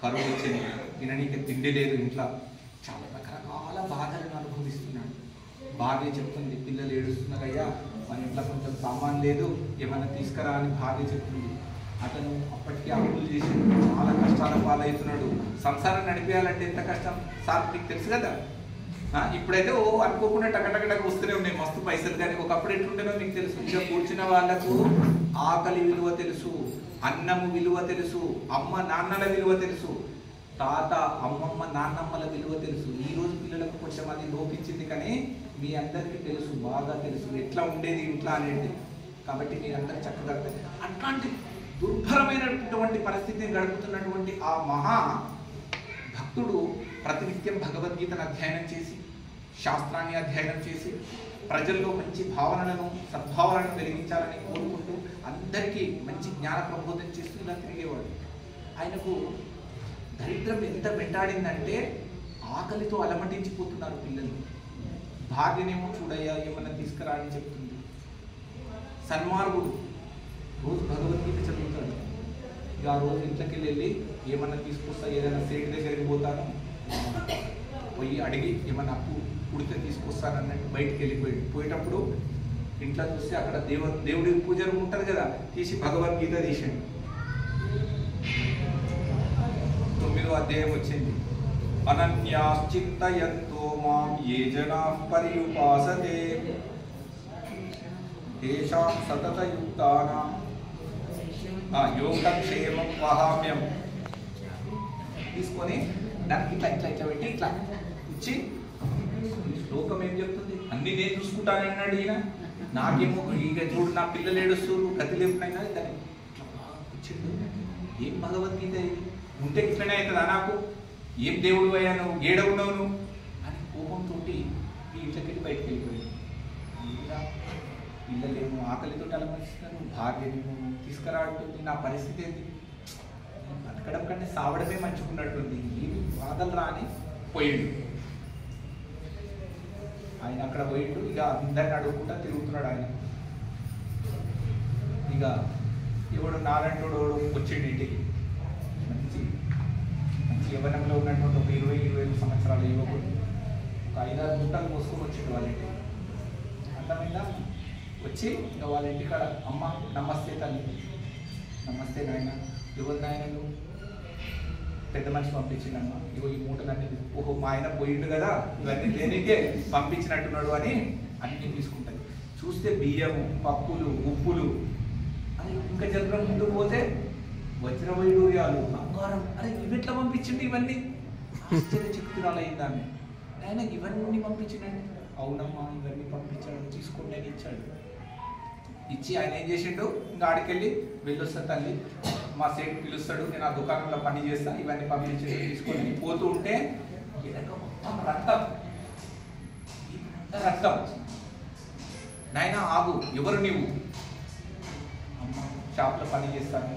కరువు వచ్చింది, తిననీకి తిండి లేదు, ఇంట్లో చాలా రకరకాల బాధలను అనుభవిస్తున్నాడు. భార్య చెప్తుంది, పిల్లలు ఏడుస్తున్నారు, అయ్యా మన ఇంట్లో కొంచెం సామాన్ లేదు, ఏమైనా తీసుకురా అని భార్య చెప్తుంది. అతను అప్పటికే అప్పులు చేసి చాలా కష్టాల పాలవుతున్నాడు. సంసారం నడిపేయాలంటే ఎంత కష్టం సార్, మీకు తెలుసు కదా. ఇప్పుడైతే అనుకోకుండా టకటకటక వస్తూనే ఉన్నాయి మస్తు పైసలు. కానీ ఒకప్పుడు ఎట్లుంటేనో మీకు తెలుసు. ఇంకా కూర్చున్న వాళ్ళకు ఆకలి విలువ తెలుసు, అన్నము విలువ తెలుసు, అమ్మ నాన్నల విలువ తెలుసు, తాత అమ్మమ్మ నాన్నమ్మల విలువ తెలుసు. ఈ రోజు పిల్లలకు కొంచెం అది లోపించింది, కానీ మీ అందరికీ తెలుసు, బాగా తెలుసు ఎట్లా ఉండేది ఇంట్లో అనేది. కాబట్టి మీరందరూ చక్కగా అట్లాంటి దుర్భరమైనటువంటి పరిస్థితిని గడుపుతున్నటువంటి ఆ మహా భక్తుడు ప్రతినిత్యం భగవద్గీతను అధ్యయనం చేసి, శాస్త్రాన్ని అధ్యయనం చేసి, ప్రజల్లో మంచి భావనలను, సద్భావనలను వెలిగించాలని కోరుకుంటూ అందరికీ మంచి జ్ఞాన ప్రబోధం చేస్తూ ఇలా తిరిగేవాడు. ఆయనకు దరిద్రం ఎంత వెంటాడిందంటే, ఆకలితో అలమటించిపోతున్నారు పిల్లలు. భార్యనేమో చూడయ్యా ఏమన్నా తీసుకురా అని చెప్తుంది. సన్మార్గుడు రోజు భగవద్గీత చదువుతాడు. ఇక ఆ రోజు ఇంట్లోకి వెళ్ళి ఏమన్నా తీసుకొస్తా, ఏదైనా సేటు దగ్గరికి పోతాను, పోయి అడిగి ఏమన్నా అప్పు పుడితే తీసుకొస్తాను అన్నట్టు బయటికి పోయేటప్పుడు ఇంట్లో చూస్తే అక్కడ దేవుడి పూజ రూమ్ ఉంటుంది కదా, తీసి భగవద్గీత తీసాడు. 9వ అధ్యాయం వచ్చింది. అనన్యాశ్చింతయంతో మాం ఏ జనాః పర్యుపాసతే తేషాం సతతయుక్తానాం యోగక్షేమం వహామ్యం. తీసుకొని దానికి ఇట్లా ఇట్లా ఇట్లా పెట్టి ఇట్లా ఇచ్చి, శ్లోకం ఏం చెప్తుంది? అన్ని నేను చూసుకుంటానన్నాడు ఈయన. నాకేమో ఇక చూడు నా పిల్లలు ఏడుస్తారు, గతి లేపునైనా దాన్ని ఇచ్చిండు. ఏం భగవద్గీత ఇది? ఉంటే ఇట్లనే అవుతుందా నాకు? ఏం దేవుడు అయ్యా నువ్వు, ఏడవున్నావు నువ్వు అని కోపంతో ఈ ఇంట్లోకి బయటకు వెళ్ళిపోయాడు. పిల్లలేమో ఆకలితో అలమరిస్తున్నారు, భార్యనేమో తీసుకురాడుతుంది. నా పరిస్థితి ఏంటి? బతకడం కంటే సావడమే మంచుకున్నట్టుంది, ఏమి బాధలు రా అని పోయిండు. ఆయన అక్కడ పోయిండు, ఇక అందరిని అడుగుకుంటా తిరుగుతున్నాడు ఆయన. ఇక ఎవడు నాలంటోడు వచ్చిండు ఇంటికి, మంచి మంచి యవ్వనంలో ఉన్నటువంటి ఒక 20-25 సంవత్సరాల యువకుడు ఒక 5-6 గుంటలు మోసుకొని వచ్చిండు వాళ్ళ ఇంటికి. అర్థమైందా? వచ్చి ఇక వాళ్ళ ఇంటికాడ, అమ్మ నమస్తే తల్లి, నమస్తే నాయన, ఎవరు నాయన నువ్వు? పెద్ద మనిషి పంపించిండమ్మా, ఇగో ఈ మూటలన్నీ, ఓహో మా ఆయన పోయిండు కదా, ఇవన్నీ దేనికే పంపించినట్టున్నాడు అని అన్నీ తీసుకుంటాయి. చూస్తే బియ్యము, పప్పులు, ఉప్పులు, అది ఇంకా జరగడం ముందుకు పోతే వజ్ర వైడూర్యాలు, బంగారం, అరే ఇవి ఎట్లా పంపించిండు ఇవన్నీ? ఆశ్చర్యచకితురాలు అయిందాన్ని. ఆయన ఇవన్నీ పంపించిండండి. అవునమ్మా ఇవన్నీ పంపించాడు, తీసుకోండి అని ఇచ్చాడు. ఇచ్చి ఆయన ఏం చేసిండు, ఇంకా ఆడికెళ్ళి వెళ్ళొస్తా తల్లి, మా సేట్ పిలుస్తాడు, నేను ఆ దుకాణంలో పని చేస్తా, ఇవన్నీ పంపించి తీసుకొని పోతూ ఉంటే మొత్తం రక్తం, రక్తం. నాయన ఆగు, ఎవరు నీవు? అమ్మ షాప్లో పని చేస్తాను,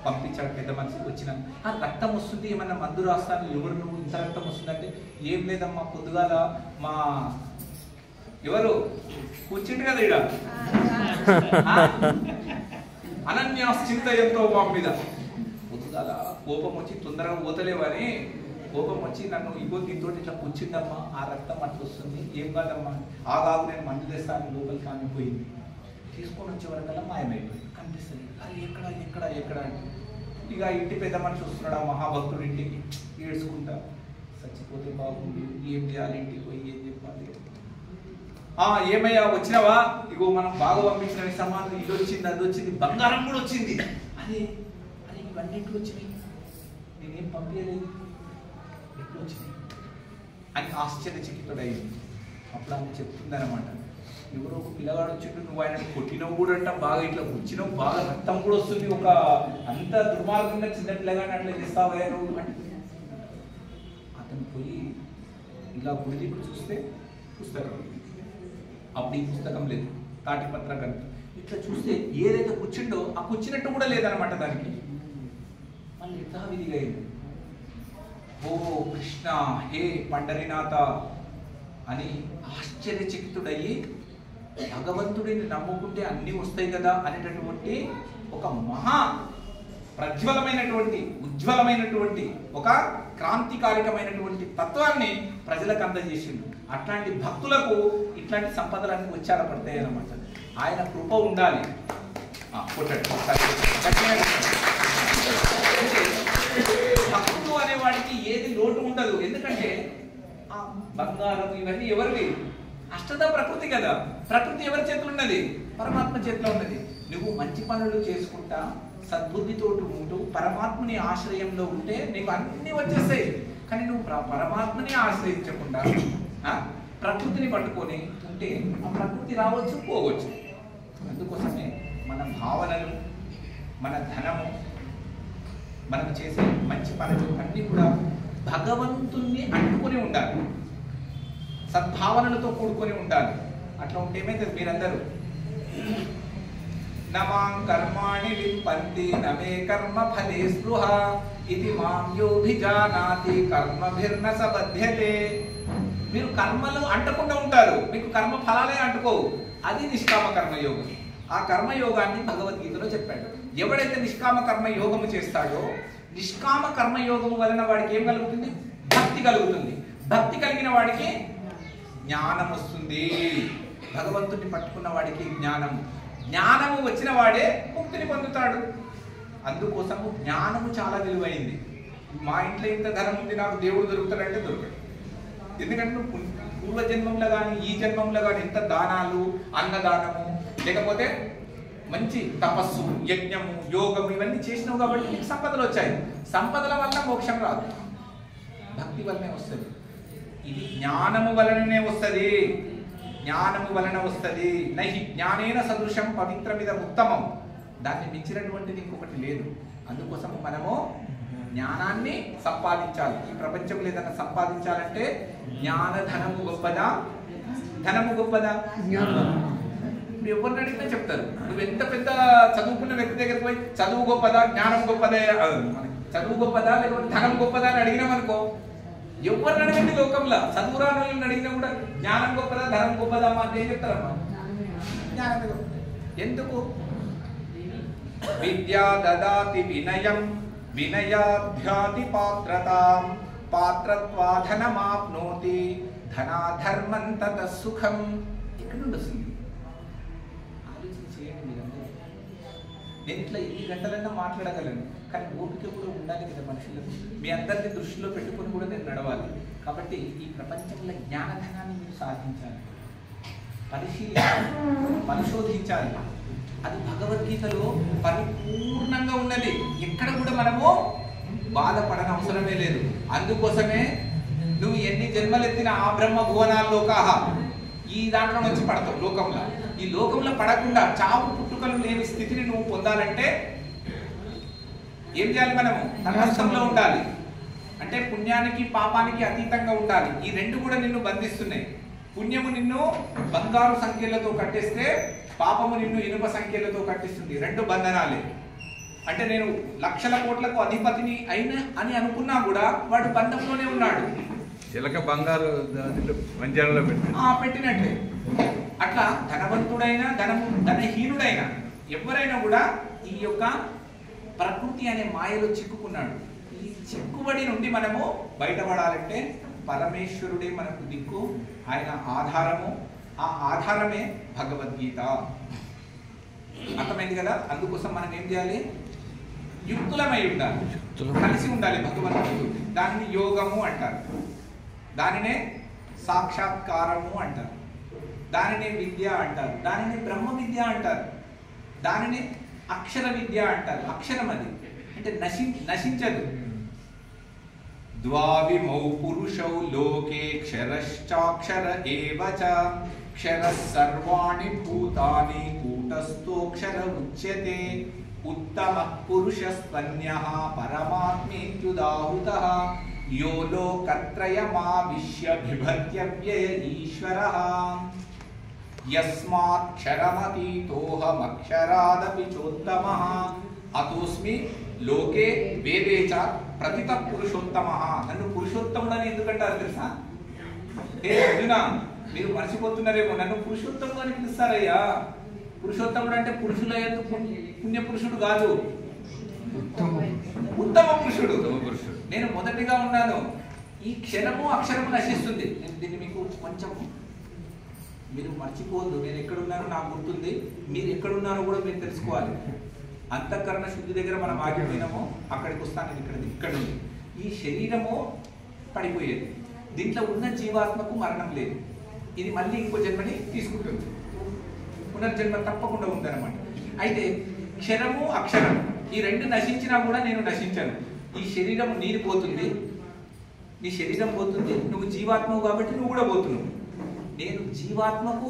పంపించాడు పెద్ద మనిషి. వచ్చిన రక్తం వస్తుంది, ఏమన్నా మందు రాస్తాను, ఎవరు నువ్వు, ఇంత రక్తం వస్తుందంటే ఏం లేదమ్మా, పొద్దుగాల మా ఎవరు కూర్చుండు కదా ఇక్కడ అనన్యాశ్చింత ఎంతో మా మీద, పొద్దుగాల కోపం వచ్చి తొందరగా పోతలేవని కోపం వచ్చి నన్ను ఇగో దీంతో ఇట్లా కూర్చుండమ్మా, ఆ రక్తం అట్లా వస్తుంది, ఏం కాదమ్మా, ఆగాగు నేను మందు తెస్తాను, లోపలికి కానిపోయింది. తీసుకొని వచ్చే వరకల్లా మాయమైపోయింది, కనిపిస్తుంది. అది ఎక్కడ ఎక్కడ ఎక్కడ అంటే ఇక ఇంటి పెద్ద మనిషి వస్తున్నాడు, ఆ మహాభక్తుడు ఇంటికి ఏడ్చుకుంటా, చచ్చిపోతే బాగుంది, ఏం చేయాలి, ఇంటికి పోయి ఏం చెప్పాలి? ఏమయ్యా వచ్చినావా, ఇగో మనం బాగా పంపించిన సమానం, ఇది వచ్చింది, అది వచ్చింది, బంగారం కూడా వచ్చింది. అదే అరే ఇవన్నీ ఎట్లు వచ్చినాయి, నేనేం పంపించలేదు, ఎట్లు వచ్చినాయి అని ఆశ్చర్యచకితుడైంది. అప్పుడు ఆమె చెప్తుందనమాట, ఎవరో ఒక పిల్లగాడు వచ్చిండు, నువ్వు ఆయన కొట్టినవు కూడా అంట, బాగా ఇట్లా కూర్చున్నావు, బాగా రక్తం కూడా వస్తుంది, ఒక అంత దుర్మార్గంగా చిన్న పిల్లగాని అట్లా చేస్తావా నువ్వు అంటే. అతను పోయి ఇలా గుడి చూస్తే పుస్తకం, అప్పుడు ఈ పుస్తకం లేదు, తాటిపత్ర గంట. ఇట్లా చూస్తే ఏదైతే కూర్చుండో ఆ కూర్చున్నట్టు కూడా లేదనమాట దానికి. మళ్ళీ యథావిధిగా అయింది. ఓ కృష్ణ, హే పండరినాథ అని ఆశ్చర్యచకితుడయ్యి, భగవంతుడిని నమ్ముకుంటే అన్నీ వస్తాయి కదా అనేటటువంటి ఒక మహా ప్రజ్వలమైనటువంటి ఉజ్వలమైనటువంటి ఒక క్రాంతికారికమైనటువంటి తత్వాన్ని ప్రజలకు అందజేసిండు. అట్లాంటి భక్తులకు ఇట్లాంటి సంపదలన్నీ వచ్చాడపడతాయి అన్నమాట. ఆయన కృప ఉండాలి. భక్తుడు అనేవాడికి ఏది లోటు ఉండదు. ఎందుకంటే ఆ బంగారం ఇవన్నీ ఎవరివి? అష్టద ప్రకృతి కదా. ప్రకృతి ఎవరి చేతిలో ఉన్నది? పరమాత్మ చేతిలో ఉన్నది. నువ్వు మంచి పనులు చేసుకుంటా సద్బుద్ధితో ఉంటూ పరమాత్మని ఆశ్రయంలో ఉంటే నీకు అన్ని వచ్చేస్తాయి. కానీ నువ్వు పరమాత్మని ఆశ్రయించకుండా ప్రకృతిని పట్టుకొని ఉంటే ఆ ప్రకృతి రావచ్చు, పోవచ్చు. అందుకోసమే మన భావనలు, మన ధనము, మనం చేసే మంచి పనులు అన్నీ కూడా భగవంతుణ్ణి అంటుకొని ఉండాలి, సద్భావనలతో కూడుకొని ఉండాలి. అట్లా ఉంటే ఏమైతే మీరందరూ నమాం కర్మాణి లింపంతి నమే కర్మ ఫలే స్పృహ ఇది మాం యోభిజానాతి కర్మభిర్న సబధ్యతే. మీరు కర్మలు అంటకుండా ఉంటారు, మీకు కర్మ ఫలాలే అంటుకోవు. అది నిష్కామ కర్మయోగం. ఆ కర్మయోగాన్ని భగవద్గీతలో చెప్పాడు. ఎవడైతే నిష్కామ కర్మయోగము చేస్తాడో, నిష్కామ కర్మయోగము వలన వాడికి ఏం కలుగుతుంది? భక్తి కలుగుతుంది. భక్తి కలిగిన వాడికి జ్ఞానం వస్తుంది. భగవంతుడిని పట్టుకున్న వాడికి జ్ఞానము, జ్ఞానము వచ్చిన వాడే ముక్తిని పొందుతాడు. అందుకోసము జ్ఞానము చాలా విలువైంది. మా ఇంట్లో ఇంత ధనం ఉంది, నాకు దేవుడు దొరుకుతాడంటే దొరకడు. ఎందుకంటే నువ్వు పూర్వజన్మంలో కానీ ఈ జన్మంలో కానీ ఎంత దానాలు, అన్నదానము, లేకపోతే మంచి తపస్సు, యజ్ఞము, యోగము ఇవన్నీ చేసినావు కాబట్టి నీకు సంపదలు వచ్చాయి. సంపదల వల్ల మోక్షం రాదు, భక్తి వల్లనే వస్తుంది. ఇది జ్ఞానము వలననే వస్తుంది. జ్ఞానము వలన వస్తుంది. నహి జ్ఞానేన సదృశం పవిత్రమిద ఉత్తమం. దాన్ని మించినటువంటిది ఇంకొకటి లేదు. అందుకోసం మనము జ్ఞానాన్ని సంపాదించాలి. ఈ ప్రపంచంలో ఏదైనా సంపాదించాలంటే జ్ఞాన ధనము గొప్పదా, ధనము గొప్పదా? ఇప్పుడు ఎవరిని అడిగినా చెప్తారు. నువ్వు ఎంత పెద్ద చదువుకున్న వ్యక్తి దగ్గరికి పోయి చదువు గొప్పదా, జ్ఞానం గొప్పదా, చదువు గొప్పదా లేకపోతే ధనం గొప్పదా అని అడిగినామనుకో, ఎవరిని అడగండి లోకంలో, చదువురాని వాళ్ళని అడిగినా కూడా జ్ఞానం గొప్పదా ధనం గొప్పదా అమ్మా అంటే ఏం చెప్తారమ్మా? జ్ఞానమే గొప్ప. ఎందుకు? విద్యా దదాతి వినయం వినయాధ్యాతి పాత్రతాం పాత్రత్వాధనమాప్నోతి ధనాధర్మం తత సుఖం. ఎక్కడ నుండి వస్తుంది? ఆలోచన చేయండి మీరందరూ. నేను ఇట్లా ఎన్ని గంటలన్నా మాట్లాడగలను, కానీ ఓపిక కూడా ఉండాలి కదా మనుషులకు. మీ అందరినీ దృష్టిలో పెట్టుకొని కూడా నేను నడవాలి. కాబట్టి ఈ ప్రపంచంలో జ్ఞానధనాన్ని మీరు సాధించాలి, పరిశీలించాలి, పరిశోధించాలి. అది భగవద్గీతలో పరిపూర్ణంగా ఉన్నది. ఎక్కడ కూడా మనము బాధపడని అవసరమే లేదు. అందుకోసమే నువ్వు ఎన్ని జన్మలెత్తిన ఆ బ్రహ్మ భువనాల్లోకాహ ఈ దాంట్లో నుంచి పడతావు లోకంలో. ఈ లోకంలో పడకుండా చావు పుట్టుకలు లేని స్థితిని నువ్వు పొందాలంటే ఏం చేయాలి? మనము తటస్థంలో ఉండాలి. అంటే పుణ్యానికి పాపానికి అతీతంగా ఉండాలి. ఈ రెండు కూడా నిన్ను బంధిస్తున్నాయి. పుణ్యము నిన్ను బంగారు సంఖ్యలతో కట్టేస్తే, పాపము నిన్ను ఇనుప సంఖ్యలతో కట్టిస్తుంది. రెండు బంధనాలే. అంటే నేను లక్షల కోట్లకు అధిపతిని అయినా అని అనుకున్నా కూడా వాడు బంధంలోనే ఉన్నాడు. చిలక బంగారు మంచాలలో పెట్టినట్లే. అట్లా ధనవంతుడైనా ధనహీనుడైనా ఎవరైనా కూడా ఈ యొక్క ప్రకృతి అనే మాయలో చిక్కుకున్నాడు. ఈ చిక్కుబడి నుండి మనము బయటపడాలంటే పరమేశ్వరుడే మనకు దిక్కు, ఆయన ఆధారము. ఆ ఆధారమే భగవద్గీత. అర్థమైంది కదా? అందుకోసం మనం ఏం చేయాలి? యుక్తులమై ఉండాలి, కలిసి ఉండాలి భగవంతుడు. దానిని యోగము అంటారు, దానినే సాక్షాత్కారము అంటారు, దానినే విద్య అంటారు, దానిని బ్రహ్మ విద్య అంటారు, దానిని అక్షర విద్య అంటారు. అక్షరం అది అంటే నశించదు. ద్వావిమౌ పురుషౌ లోకే క్షరశ్చాక్షర ఏవ చ క్షరః సర్వాణి భూతాని కూటస్థోక్షర ఉచ్యతే ఉత్తమః పురుషస్త్వన్యః పరమాత్మేత్యుదాహృతః యో లోకత్రయమావిశ్య బిభర్త్యవ్యయ ఈశ్వరః యస్మాక్షరమతీతోహమక్షరాదపి చోత్తమః అతోస్మి లోకే వేదే చ ప్రతిత పురుషోత్తమః. నన్ను పురుషోత్తముడని ఎందుకంటారు తెలుసా? హే అర్జున, మీరు మర్చిపోతున్నారేమో, నన్ను పురుషోత్తముడు అని పిలుస్తారయ్యా. పురుషోత్తముడు అంటే పురుషుల యందు పుణ్య పురుషుడు కాదు, ఉత్తమ పురుషుడు. నేను మొదటిగా ఉన్నాను. ఈ క్షరము అక్షరము నశిస్తుంది. నేను దీన్ని మీకు కొంచెం మీరు మర్చిపోవద్దు. నేను ఎక్కడున్నానో నాకు గుర్తుంది, మీరు ఎక్కడున్నారో కూడా మీరు తెలుసుకోవాలి. అంతఃకరణ శుద్ధి దగ్గర మనం ఆగిపోయినామో అక్కడికి వస్తాను. నేను ఇక్కడ నుండి ఈ శరీరము పడిపోయేది. దీంట్లో ఉన్న జీవాత్మకు మరణం లేదు. ఇది మళ్ళీ ఇంకో జన్మని తీసుకుంటుంది. పునర్జన్మ తప్పకుండా ఉందన్నమాట. అయితే క్షరము అక్షరము ఈ రెండు నశించినా కూడా నేను నశించాను. ఈ శరీరం నీరు పోతుంది, నీ శరీరం పోతుంది, నువ్వు జీవాత్మవు కాబట్టి నువ్వు కూడా పోతున్నావు. నేను జీవాత్మకు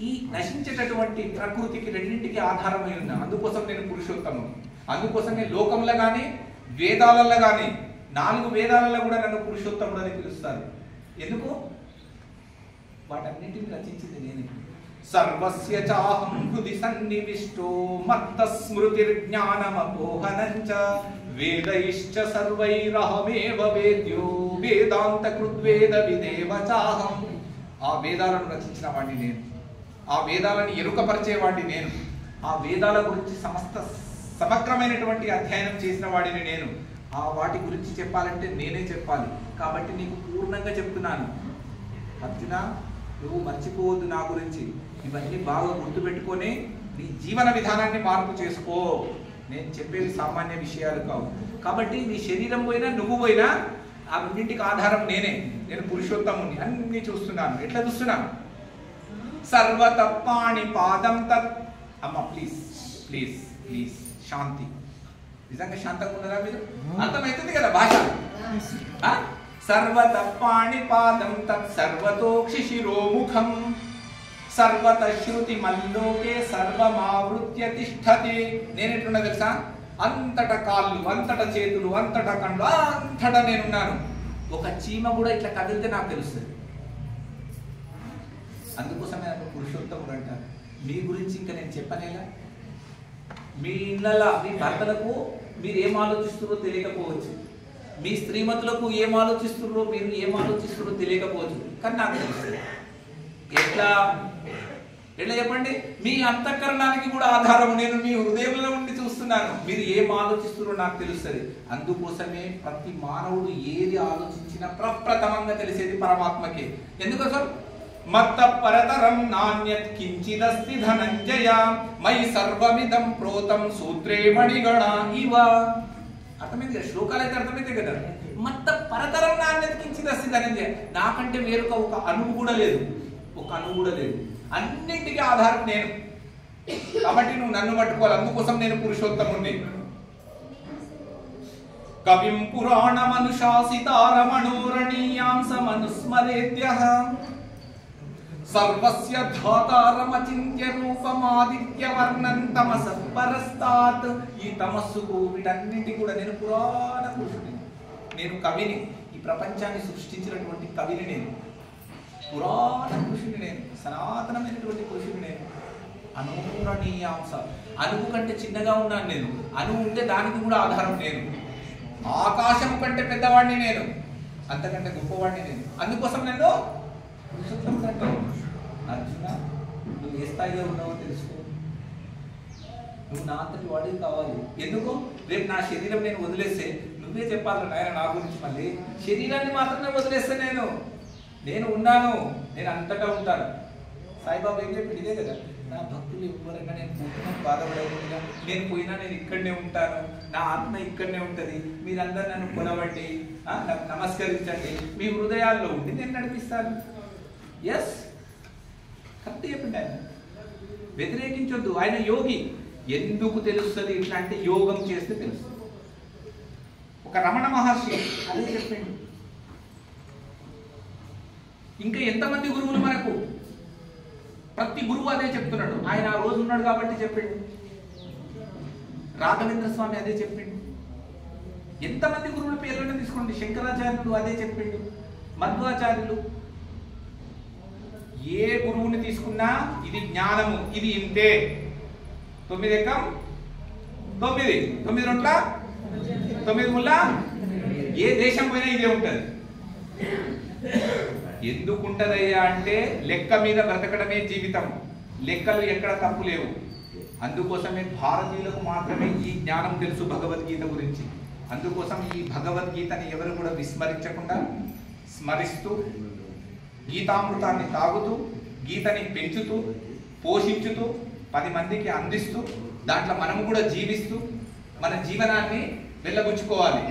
ఈ నశించేటటువంటి ప్రకృతికి రెండింటికి ఆధారమై ఉన్నా. అందుకోసం నేను పురుషోత్తముడు. అందుకోసం నేను లోకంలో కానీ వేదాలలో కానీ 4 వేదాలలో కూడా నన్ను పురుషోత్తముడు అని పిలుస్తారు. ఎందుకు? వాటన్నింటిని రచించింది నేనే. సర్వస్య చాహం హృది సన్నివిష్టో మత్త స్మృతిర్జ్ఞానమపోహనంచ వేదైశ్చ సర్వైరహమేవ వేద్యో వేదాంత కృద్వేద విదేవ చాహం. ఆ వేదాలను రచించిన వాడిని నేను, ఆ వేదాలను ఎరుకపరిచేవాడిని నేను, ఆ వేదాల గురించి సమగ్రమైనటువంటి అధ్యయనం చేసిన వాడిని నేను. ఆ వాటి గురించి చెప్పాలంటే నేనే చెప్పాలి. కాబట్టి నీకు పూర్ణంగా చెప్తున్నాను అర్జున, నువ్వు మర్చిపోవద్దు నా గురించి. ఇవన్నీ బాగా గుర్తుపెట్టుకొని నీ జీవన విధానాన్ని మార్పు చేసుకో. నేను చెప్పేది సామాన్య విషయాలు కావు. కాబట్టి నీ శరీరం పోయినా నువ్వు పోయినా ఆ రెండింటికి ఆధారం నేనే. నేను పురుషోత్తముని అన్ని చూస్తున్నాను. ఎట్లా చూస్తున్నాను? సర్వతప్పాణి పాదం తత్. అమ్మ ప్లీజ్ ప్లీజ్ ప్లీజ్ శాంతి. నిజంగా శాంతంగా ఉన్నారా మీరు? అర్థమవుతుంది కదా భాష? సర్వతప్పాణి పాదం తత్ సర్వతోక్షి శిరోముఖం సర్వత శృతి మల్లోకే సర్వమావృత్య తిష్టతి. నేనెట్లున్నా తెలుసా? అంతట కాళ్ళు, అంతట చేతులు, అంతట కళ్ళు, అంతటా నేనున్నాను. ఒక చీమ కూడా ఇట్లా కదిలితే నాకు తెలుస్తుంది. అందుకోసమే నన్ను పురుషోత్తముడు అంటారు. మీ గురించి ఇంకా నేను చెప్పనేలా. మీ ఇళ్ళ మీ భర్తలకు మీరు ఏం ఆలోచిస్తున్నారో తెలియకపోవచ్చు. మీ స్త్రీమతులకు ఏం ఆలోచిస్తున్నారో, మీరు ఏం ఆలోచిస్తున్నారో తెలియకపోవచ్చు, కానీ నాకు తెలుస్తుంది. ఎట్లా చెప్పండి? మీ అంతఃకరణానికి కూడా ఆధారం నేను మీ హృదయంలో ఉండి చూస్తున్నాను. మీరు ఏం ఆలోచిస్తున్నారో నాకు తెలుస్తుంది. అందుకోసమే ప్రతి మానవుడు ఏది ఆలోచించినా ప్రప్రథమంగా తెలిసేది పరమాత్మకే. ఎందుకోసం? మత్త పరతరం నాణ్యత్ కించిదస్తి ధనంజయ మై సర్వమిదం ప్రోతం సూత్రే మణిగణ ఇవ. అర్థమైంది కదా? శ్లోకాలు అయితే అర్థమైంది కదా. మత్త పరతరం నాణ్యత్ కించిదస్తి ధనంజయ, నాకంటే వేరొక ఒక అణువు కూడా లేదు, ఒక అణువు కూడా లేదు. అన్నింటికీ ఆధారం నేను. కాబట్టి నువ్వు నన్ను పట్టుకోవాలి. అందుకోసం నేను పురుషోత్తముణ్ణి. కవిం పురాణ మనుషాసితారమణోరణీయాంస మనుస్మరేద్యః సర్వస్య ధాతారమచింత్య రూపమాదిత్య వర్ణం తమసః పరస్తాత్. ఈ తమస్సుకు వీటన్నింటి కూడా నేను పురాణ పురుషుడిని, నేను కవిని. ఈ ప్రపంచాన్ని సృష్టించినటువంటి కవిని నేను, పురాణ పురుషుని నేను, సనాతనమైనటువంటి పురుషుని నేను. అనూరణీయాంశ, అణువు కంటే చిన్నగా ఉన్నాను నేను. అణువు ఉంటే దానికి కూడా ఆధారం నేను. ఆకాశం కంటే పెద్దవాడిని నేను, అంతకంటే గొప్పవాడిని నేను. అందుకోసం నేను పురుషోత్తముడు అంటాను. అర్జున, నువ్వు ఏ స్థాయిలో ఉన్నావో తెలుసుకో. నువ్వు నా అంతటి వాడికి కావాలి. ఎందుకు? రేపు నా శరీరం నేను వదిలేస్తే నువ్వే చెప్పాలి నాయన నా గురించి. మళ్ళీ శరీరాన్ని మాత్రమే వదిలేస్తే నేను ఉన్నాను, నేను అంతటా ఉంటాను. సాయిబాబా ఏం చెప్పి ఇదే కదా, నా భక్తులు ఎవరైనా నేను పోతున్నా బాధపడకుండా, నేను పోయినా నేను ఇక్కడనే ఉంటాను, నా ఆత్మ ఇక్కడనే ఉంటుంది. మీరందరూ నన్ను కొనవండి, నాకు నమస్కరించండి, మీ హృదయాల్లో ఉండి నేను నడిపిస్తాను. ఎస్, కరెక్ట్ చెప్పింది ఆయన. వ్యతిరేకించొద్దు. ఆయన యోగి. ఎందుకు తెలుస్తుంది ఇట్లా అంటే యోగం చేస్తే తెలుస్తుంది. ఒక రమణ మహర్షి అదే చెప్పిండు. ఇంకా ఎంతమంది గురువులు మనకు, ప్రతి గురువు అదే చెప్తున్నాడు. ఆయన ఆ రోజు ఉన్నాడు కాబట్టి చెప్పిండు. రాఘవేంద్ర స్వామి అదే చెప్పిండు. ఎంతమంది గురువుల పేర్లను తీసుకోండి. శంకరాచార్యులు అదే చెప్పిండు, మధ్వాచార్యులు. ఏ గురువుని తీసుకున్నా ఇది జ్ఞానము, ఇది ఇంతే. 9 ఎకం 9, 9 రొట్ల 9 ముళ్ళ. ఏ దేశం పోయినా ఇదే ఉంటుంది. ఎందుకుంటదయ్యా అంటే లెక్క మీద బ్రతకడమే జీవితం. లెక్కలు ఎక్కడ తప్పు లేవు. అందుకోసమే భారతీయులకు మాత్రమే ఈ జ్ఞానం తెలుసు భగవద్గీత గురించి. అందుకోసం ఈ భగవద్గీతని ఎవరు కూడా విస్మరించకుండా స్మరిస్తూ, గీతామృతాన్ని తాగుతూ, గీతని పెంచుతూ, పోషించుతూ, 10 మందికి అందిస్తూ, దాంట్లో మనము కూడా జీవిస్తూ మన జీవనాన్ని వెళ్ళబుచ్చుకోవాలి.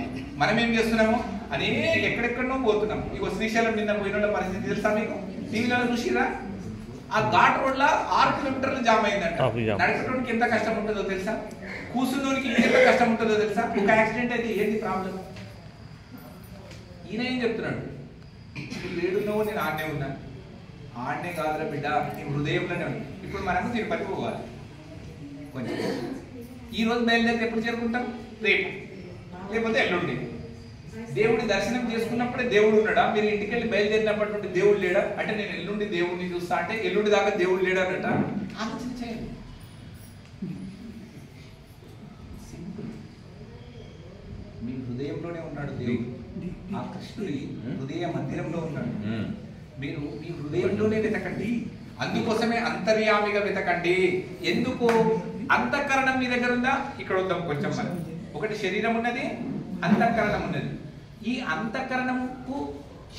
మనం ఏం చేస్తున్నాము? అనేక ఎక్కడెక్కడో పోతున్నాం. ఇగో శ్రీశైలం నిన్న పోయిన పరిస్థితి తెలుసా మీకు? టీవీలలో చూసిరా? ఆ ఘాట్ రోడ్ లా 6 కిలోమీటర్లు జామ్ అయిందంట. నడిపేటోనికి ఎంత కష్టం ఉంటుందో తెలుసా? కూర్చున్నోనికి ఎంత కష్టం ఉంటుందో తెలుసా? ఒక యాక్సిడెంట్ అయితే ఏంటి ప్రాబ్లం? ఈయన ఏం చెప్తున్నాడు? నువ్వు ఏడున్నావో నేను ఆడనే ఉన్నాను. ఆడనే కాదురా బిడ్డ, నీ హృదయంలోనే ఉంది. ఇప్పుడు మనము తిరుపతి పోవాలి. కొంచెం ఈ రోజు బయలుదేరితే ఎప్పుడు చేరుకుంటాం? రేపు, లేకపోతే ఎల్లుండి. దేవుడి దర్శనం చేసుకున్నప్పుడే దేవుడు ఉన్నాడా? మీరు ఇంటికి వెళ్ళి బయలుదేరినప్పటి నుండి దేవుడు లేడా? అంటే నేను ఎల్లుండి దేవుడిని చూస్తా అంటే ఎల్లుండి దాకా దేవుడు లేడా అన్నట? ఆలోచన చేయండి. సింపుల్. మీ హృదయంలోనే ఉన్నాడు దేవుడు. ఆ కృష్ణుడి హృదయ మందిరంలో ఉన్నాడు. మీరు మీ హృదయంలోనే వెతకండి. అందుకోసమే అంతర్యామిగా వెతకండి. ఎందుకు? అంతఃకరణం మీ దగ్గర ఉందా? ఇక్కడ వద్దాం కొంచెం. మనం ఒకటి శరీరం ఉన్నది, అంతఃకరణం ఉన్నది. ఈ అంతఃకరణముకు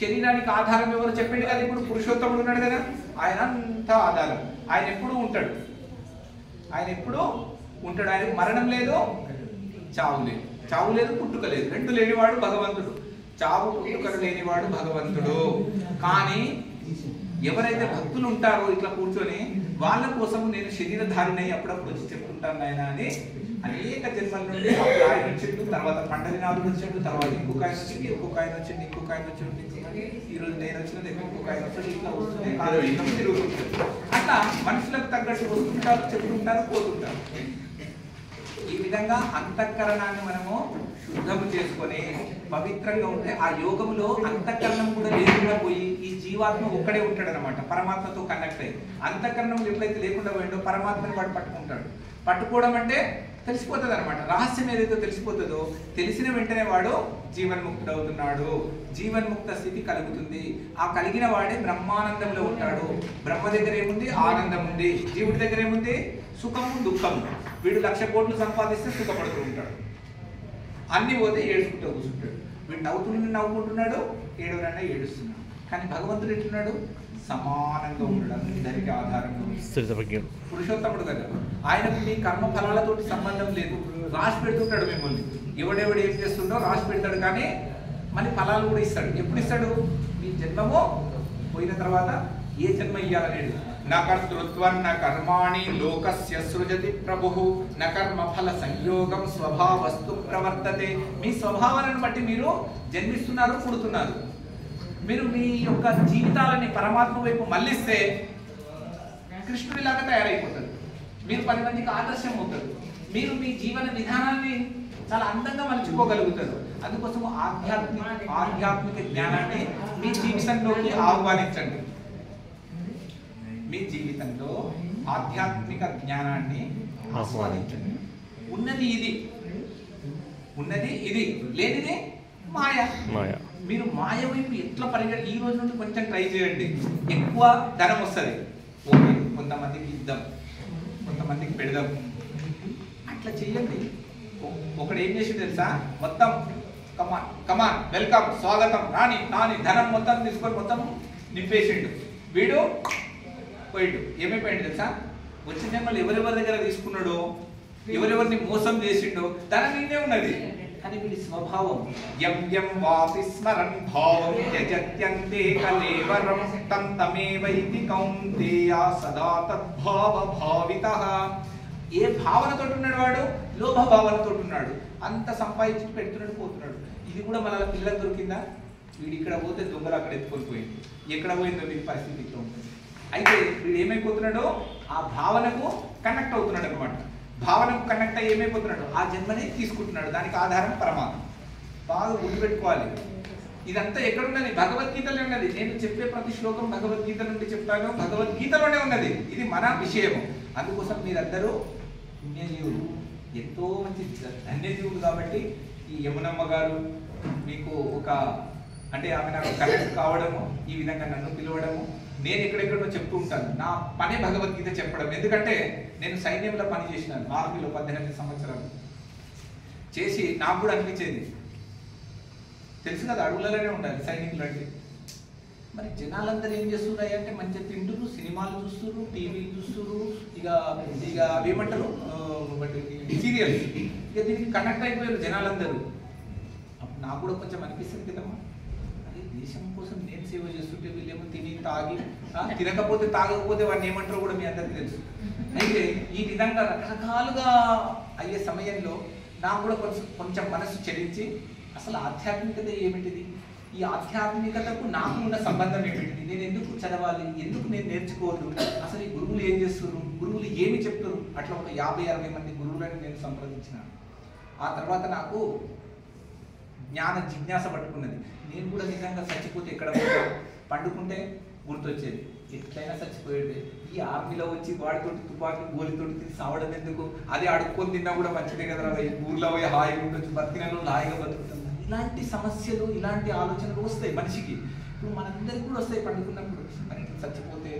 శరీరానికి ఆధారం ఎవరు చెప్పిండు కదా? ఇప్పుడు పురుషోత్తముడు ఉన్నాడు కదా, ఆయన అంతా ఆధారం. ఆయన ఎప్పుడూ ఉంటాడు, ఆయన ఎప్పుడూ ఉంటాడు. ఆయనకు మరణం లేదు, చావు లేదు. చావు లేదు, పుట్టుక లేదు. రెండు లేనివాడు భగవంతుడు. చావు పుట్టుకలు లేనివాడు భగవంతుడు. కానీ ఎవరైతే భక్తులు ఉంటారో ఇట్లా కూర్చొని, వాళ్ళ కోసం నేను శరీరధారినై అప్పుడప్పుడు వచ్చి చెప్తుంటాను ఆయన అని. అనేక జన్మల నుండి అప్పుడు ఆయన వచ్చిండు, తర్వాత పండరినాథుడు వచ్చిండు, తర్వాత ఇంకొక ఆయన వచ్చింది, ఇంకొక ఆయన వచ్చిండు, ఇంకొక ఆయన వచ్చిండు, ఈ రోజు నేను వచ్చినది, ఇంకొక ఆయన వచ్చాడు. ఇట్లా వస్తుంది, తిరుగుతుంటారు. అట్లా మనుషులకు తగ్గట్టు వస్తుంటారు, చెప్తుంటారు, పోతుంటారు. ఈ విధంగా అంతఃకరణాన్ని మనము శుద్ధము చేసుకొని పవిత్రంగా ఉంటే ఆ యోగంలో అంతఃకరణం కూడా లేకుండా పోయి ఈ జీవాత్మ ఒక్కడే ఉంటాడు అనమాట, పరమాత్మతో కనెక్ట్ అయ్యి. అంతఃకరణం ఎప్పుడైతే లేకుండా పోయిండో పరమాత్మని వాడు పట్టుకుంటాడు. పట్టుకోవడం అంటే తెలిసిపోతుంది అనమాట. రహస్యం ఏదైతే తెలిసిపోతుందో తెలిసిన వెంటనే వాడు జీవన్ముక్తుడు అవుతున్నాడు, జీవన్ముక్త స్థితి కలుగుతుంది. ఆ కలిగిన వాడే బ్రహ్మానందంలో ఉంటాడు. బ్రహ్మ దగ్గర ఏముంది? ఆనందం ఉంది. జీవుడి దగ్గర ఏముంది? సుఖము దుఃఖము. వీడు 1,00,000 కోట్లు సంపాదిస్తే సుఖపడుతూ ఉంటాడు, అన్ని పోతే ఏడుచుకుంటూ కూర్చుంటాడు. వీడు నవ్వుకుంటున్నాడు, ఏడునన్నా ఏడుస్తున్నాడు. కానీ భగవంతుడు ఎట్లున్నాడు? సమానంగా ఉన్నాడు, అందరికీ ఆధారంగా. పురుషోత్తముడు కదా, ఆయనకు మీ కర్మ ఫలాలతోటి సంబంధం లేదు. రాసి పెడుతుంటాడు మిమ్మల్ని, ఎవడెవడు ఏం చేస్తుండో రాసి పెడతాడు. కానీ మళ్ళీ ఫలాలు కూడా ఇస్తాడు. ఎప్పుడు ఇస్తాడు? మీ జన్మము పోయిన తర్వాత ఏ జన్మ ఇయ్యాలనేది. న కర్తృత్వం న కర్మాణి లోకస్య సృజతి ప్రభుః న కర్మ ఫల సంయోగం స్వభావస్తు ప్రవర్తతే. మీ స్వభావాలను బట్టి మీరు జన్మిస్తున్నారు, పుడుతున్నారు. మీరు మీ యొక్క జీవితాలని పరమాత్మ వైపు మళ్ళిస్తే కృష్ణుడిలాగా తయారైపోతారు. మీరు 10 మందికి ఆదర్శం అవుతారు. మీరు మీ జీవన విధానాన్ని చాలా అందంగా మలుచుకోగలుగుతారు. అందుకోసం ఆధ్యాత్మిక జ్ఞానాన్ని మీ జీవితంలోకి ఆహ్వానించండి. మీ జీవితంలో ఆధ్యాత్మిక జ్ఞానాన్ని ఆస్వాదించండి. ఉన్నది ఇది, లేనిది మాయ. మీరు మాయ వైపు ఎట్లా ఈ రోజు నుండి కొంచెం ట్రై చేయండి. ఎక్కువ ధనం వస్తుంది, ఓకే, కొంతమందికి ఇద్దాం, కొంతమందికి పెడదాం, అట్లా చెయ్యండి. ఒకడు ఏం చేసి తెలుసా? మొత్తం కమాన్ వెల్కమ్ స్వాగతం రాని ధనం మొత్తం తీసుకొని మొత్తం నింపేసిండు. వీడు పోయిండు. ఏమైపోయిండు తెలుసా? వచ్చిన జన్మలు ఎవరెవరి దగ్గర తీసుకున్నాడో, ఎవరెవరిని మోసం చేసిండో ధనం నిన్నే ఉన్నది. కానీ వీడి స్వభావం యం వాపి స్మరన్ భావం త్యజత్యంతే కలేవరం తం తమేవైతి కౌంతేయ సదా తద్భావ భావితః. ఏ భావనతో ఉన్నాడు వాడు? లోభ భావనతో ఉన్నాడు. అంత సంపాదించి పెడుతున్నాడు, పోతున్నాడు. ఇది కూడా మన పిల్లలకు దొరికిందా? వీడు ఇక్కడ పోతే దొంగలు అక్కడ ఎత్తుకొని పోయింది. ఎక్కడ పోయిందో వీడి పరిస్థితి ఇట్లా ఉంటుంది. అయితే వీడు ఏమైపోతున్నాడో ఆ భావనకు కనెక్ట్ అవుతున్నాడు అనమాట. భావనకు కనెక్ట్ అయ్యి ఏమైపోతున్నాడు? ఆ జన్మని తీసుకుంటున్నాడు. దానికి ఆధారం పరమాత్మ. బాగా గుర్తుపెట్టుకోవాలి. ఇదంతా ఎక్కడున్నది? భగవద్గీతలో ఉన్నది. నేను చెప్పే ప్రతి శ్లోకం భగవద్గీత నుండి చెప్తాను, భగవద్గీతలోనే ఉన్నది. ఇది మన విషయము. అందుకోసం మీరందరూ పుణ్యజీవులు, ఎంతో మంచి ధన్యజీవులు. కాబట్టి ఈ యమునమ్మ గారు మీకు అంటే ఆమె నాకు కనెక్ట్ కావడము, ఈ విధంగా నన్ను పిలవడము, నేను ఎక్కడెక్కడో చెప్తూ ఉంటాను. నా పని భగవద్గీత చెప్పడం. ఎందుకంటే నేను సైన్యంలో పని చేసినాను, ఆర్మీలో 18 సంవత్సరాలు చేసి నాకు కూడా అనిపించేది. తెలుసు కదా, అడవులలోనే ఉండాలి సైనికులు అంటే. మరి జనాలందరూ ఏం చేస్తున్నారు అంటే మంచిగా తింటున్నారు, సినిమాలు చూస్తున్నారు, టీవీలు చూస్తున్నారు, ఇక అవేమంటారు సీరియల్స్. ఇక దీనికి కనెక్ట్ అయిపోయారు జనాలందరూ. అప్పుడు నాకు కూడా కొంచెం అనిపిస్తుంది కదమ్మా, అదే దేశం కోసం నేను సేవ చేస్తుంటే వీళ్ళేమో తిని తాగి తినకపోతే తాగకపోతే వాడిని ఏమంటారో కూడా మీ అందరికీ తెలుసు. అయితే ఈ విధంగా రకరకాలుగా అయ్యే సమయంలో నాకు కూడా కొంచెం మనసు చెల్లించి అసలు ఆధ్యాత్మికత ఏమిటిది, ఈ ఆధ్యాత్మికతకు నాకు ఉన్న సంబంధం ఏమిటిది, నేను ఎందుకు చదవాలి, ఎందుకు నేను నేర్చుకోవద్దు, అసలు ఈ గురువులు ఏం చేస్తున్నారు, గురువులు ఏమి చెప్తారు, అట్లా ఒక 50-60 మంది గురువులను నేను సంప్రదించినాను. ఆ తర్వాత నాకు జ్ఞాన జిజ్ఞాస పట్టుకున్నది. నేను కూడా నిజంగా చచ్చిపోతే ఎక్కడ పండుకుంటే గుర్తొచ్చేది, ఎట్లయినా చచ్చిపోయేది. ఈ ఆర్మీలో వచ్చి వాడితోటి తుపాకీ గోలితోటి తిని సావడం ఎందుకు, అదే అడుక్కొని తిన్నా కూడా మంచిదే కదా, ఊర్లో పోయి హాయిగా ఉండొచ్చు, బతికినలో హాయిగా బతుకుతాం. ఇలాంటి సమస్యలు, ఇలాంటి ఆలోచనలు వస్తాయి మనిషికి. ఇప్పుడు మనందరికీ కూడా వస్తాయి పండుకున్నప్పుడు. మరి చచ్చిపోతే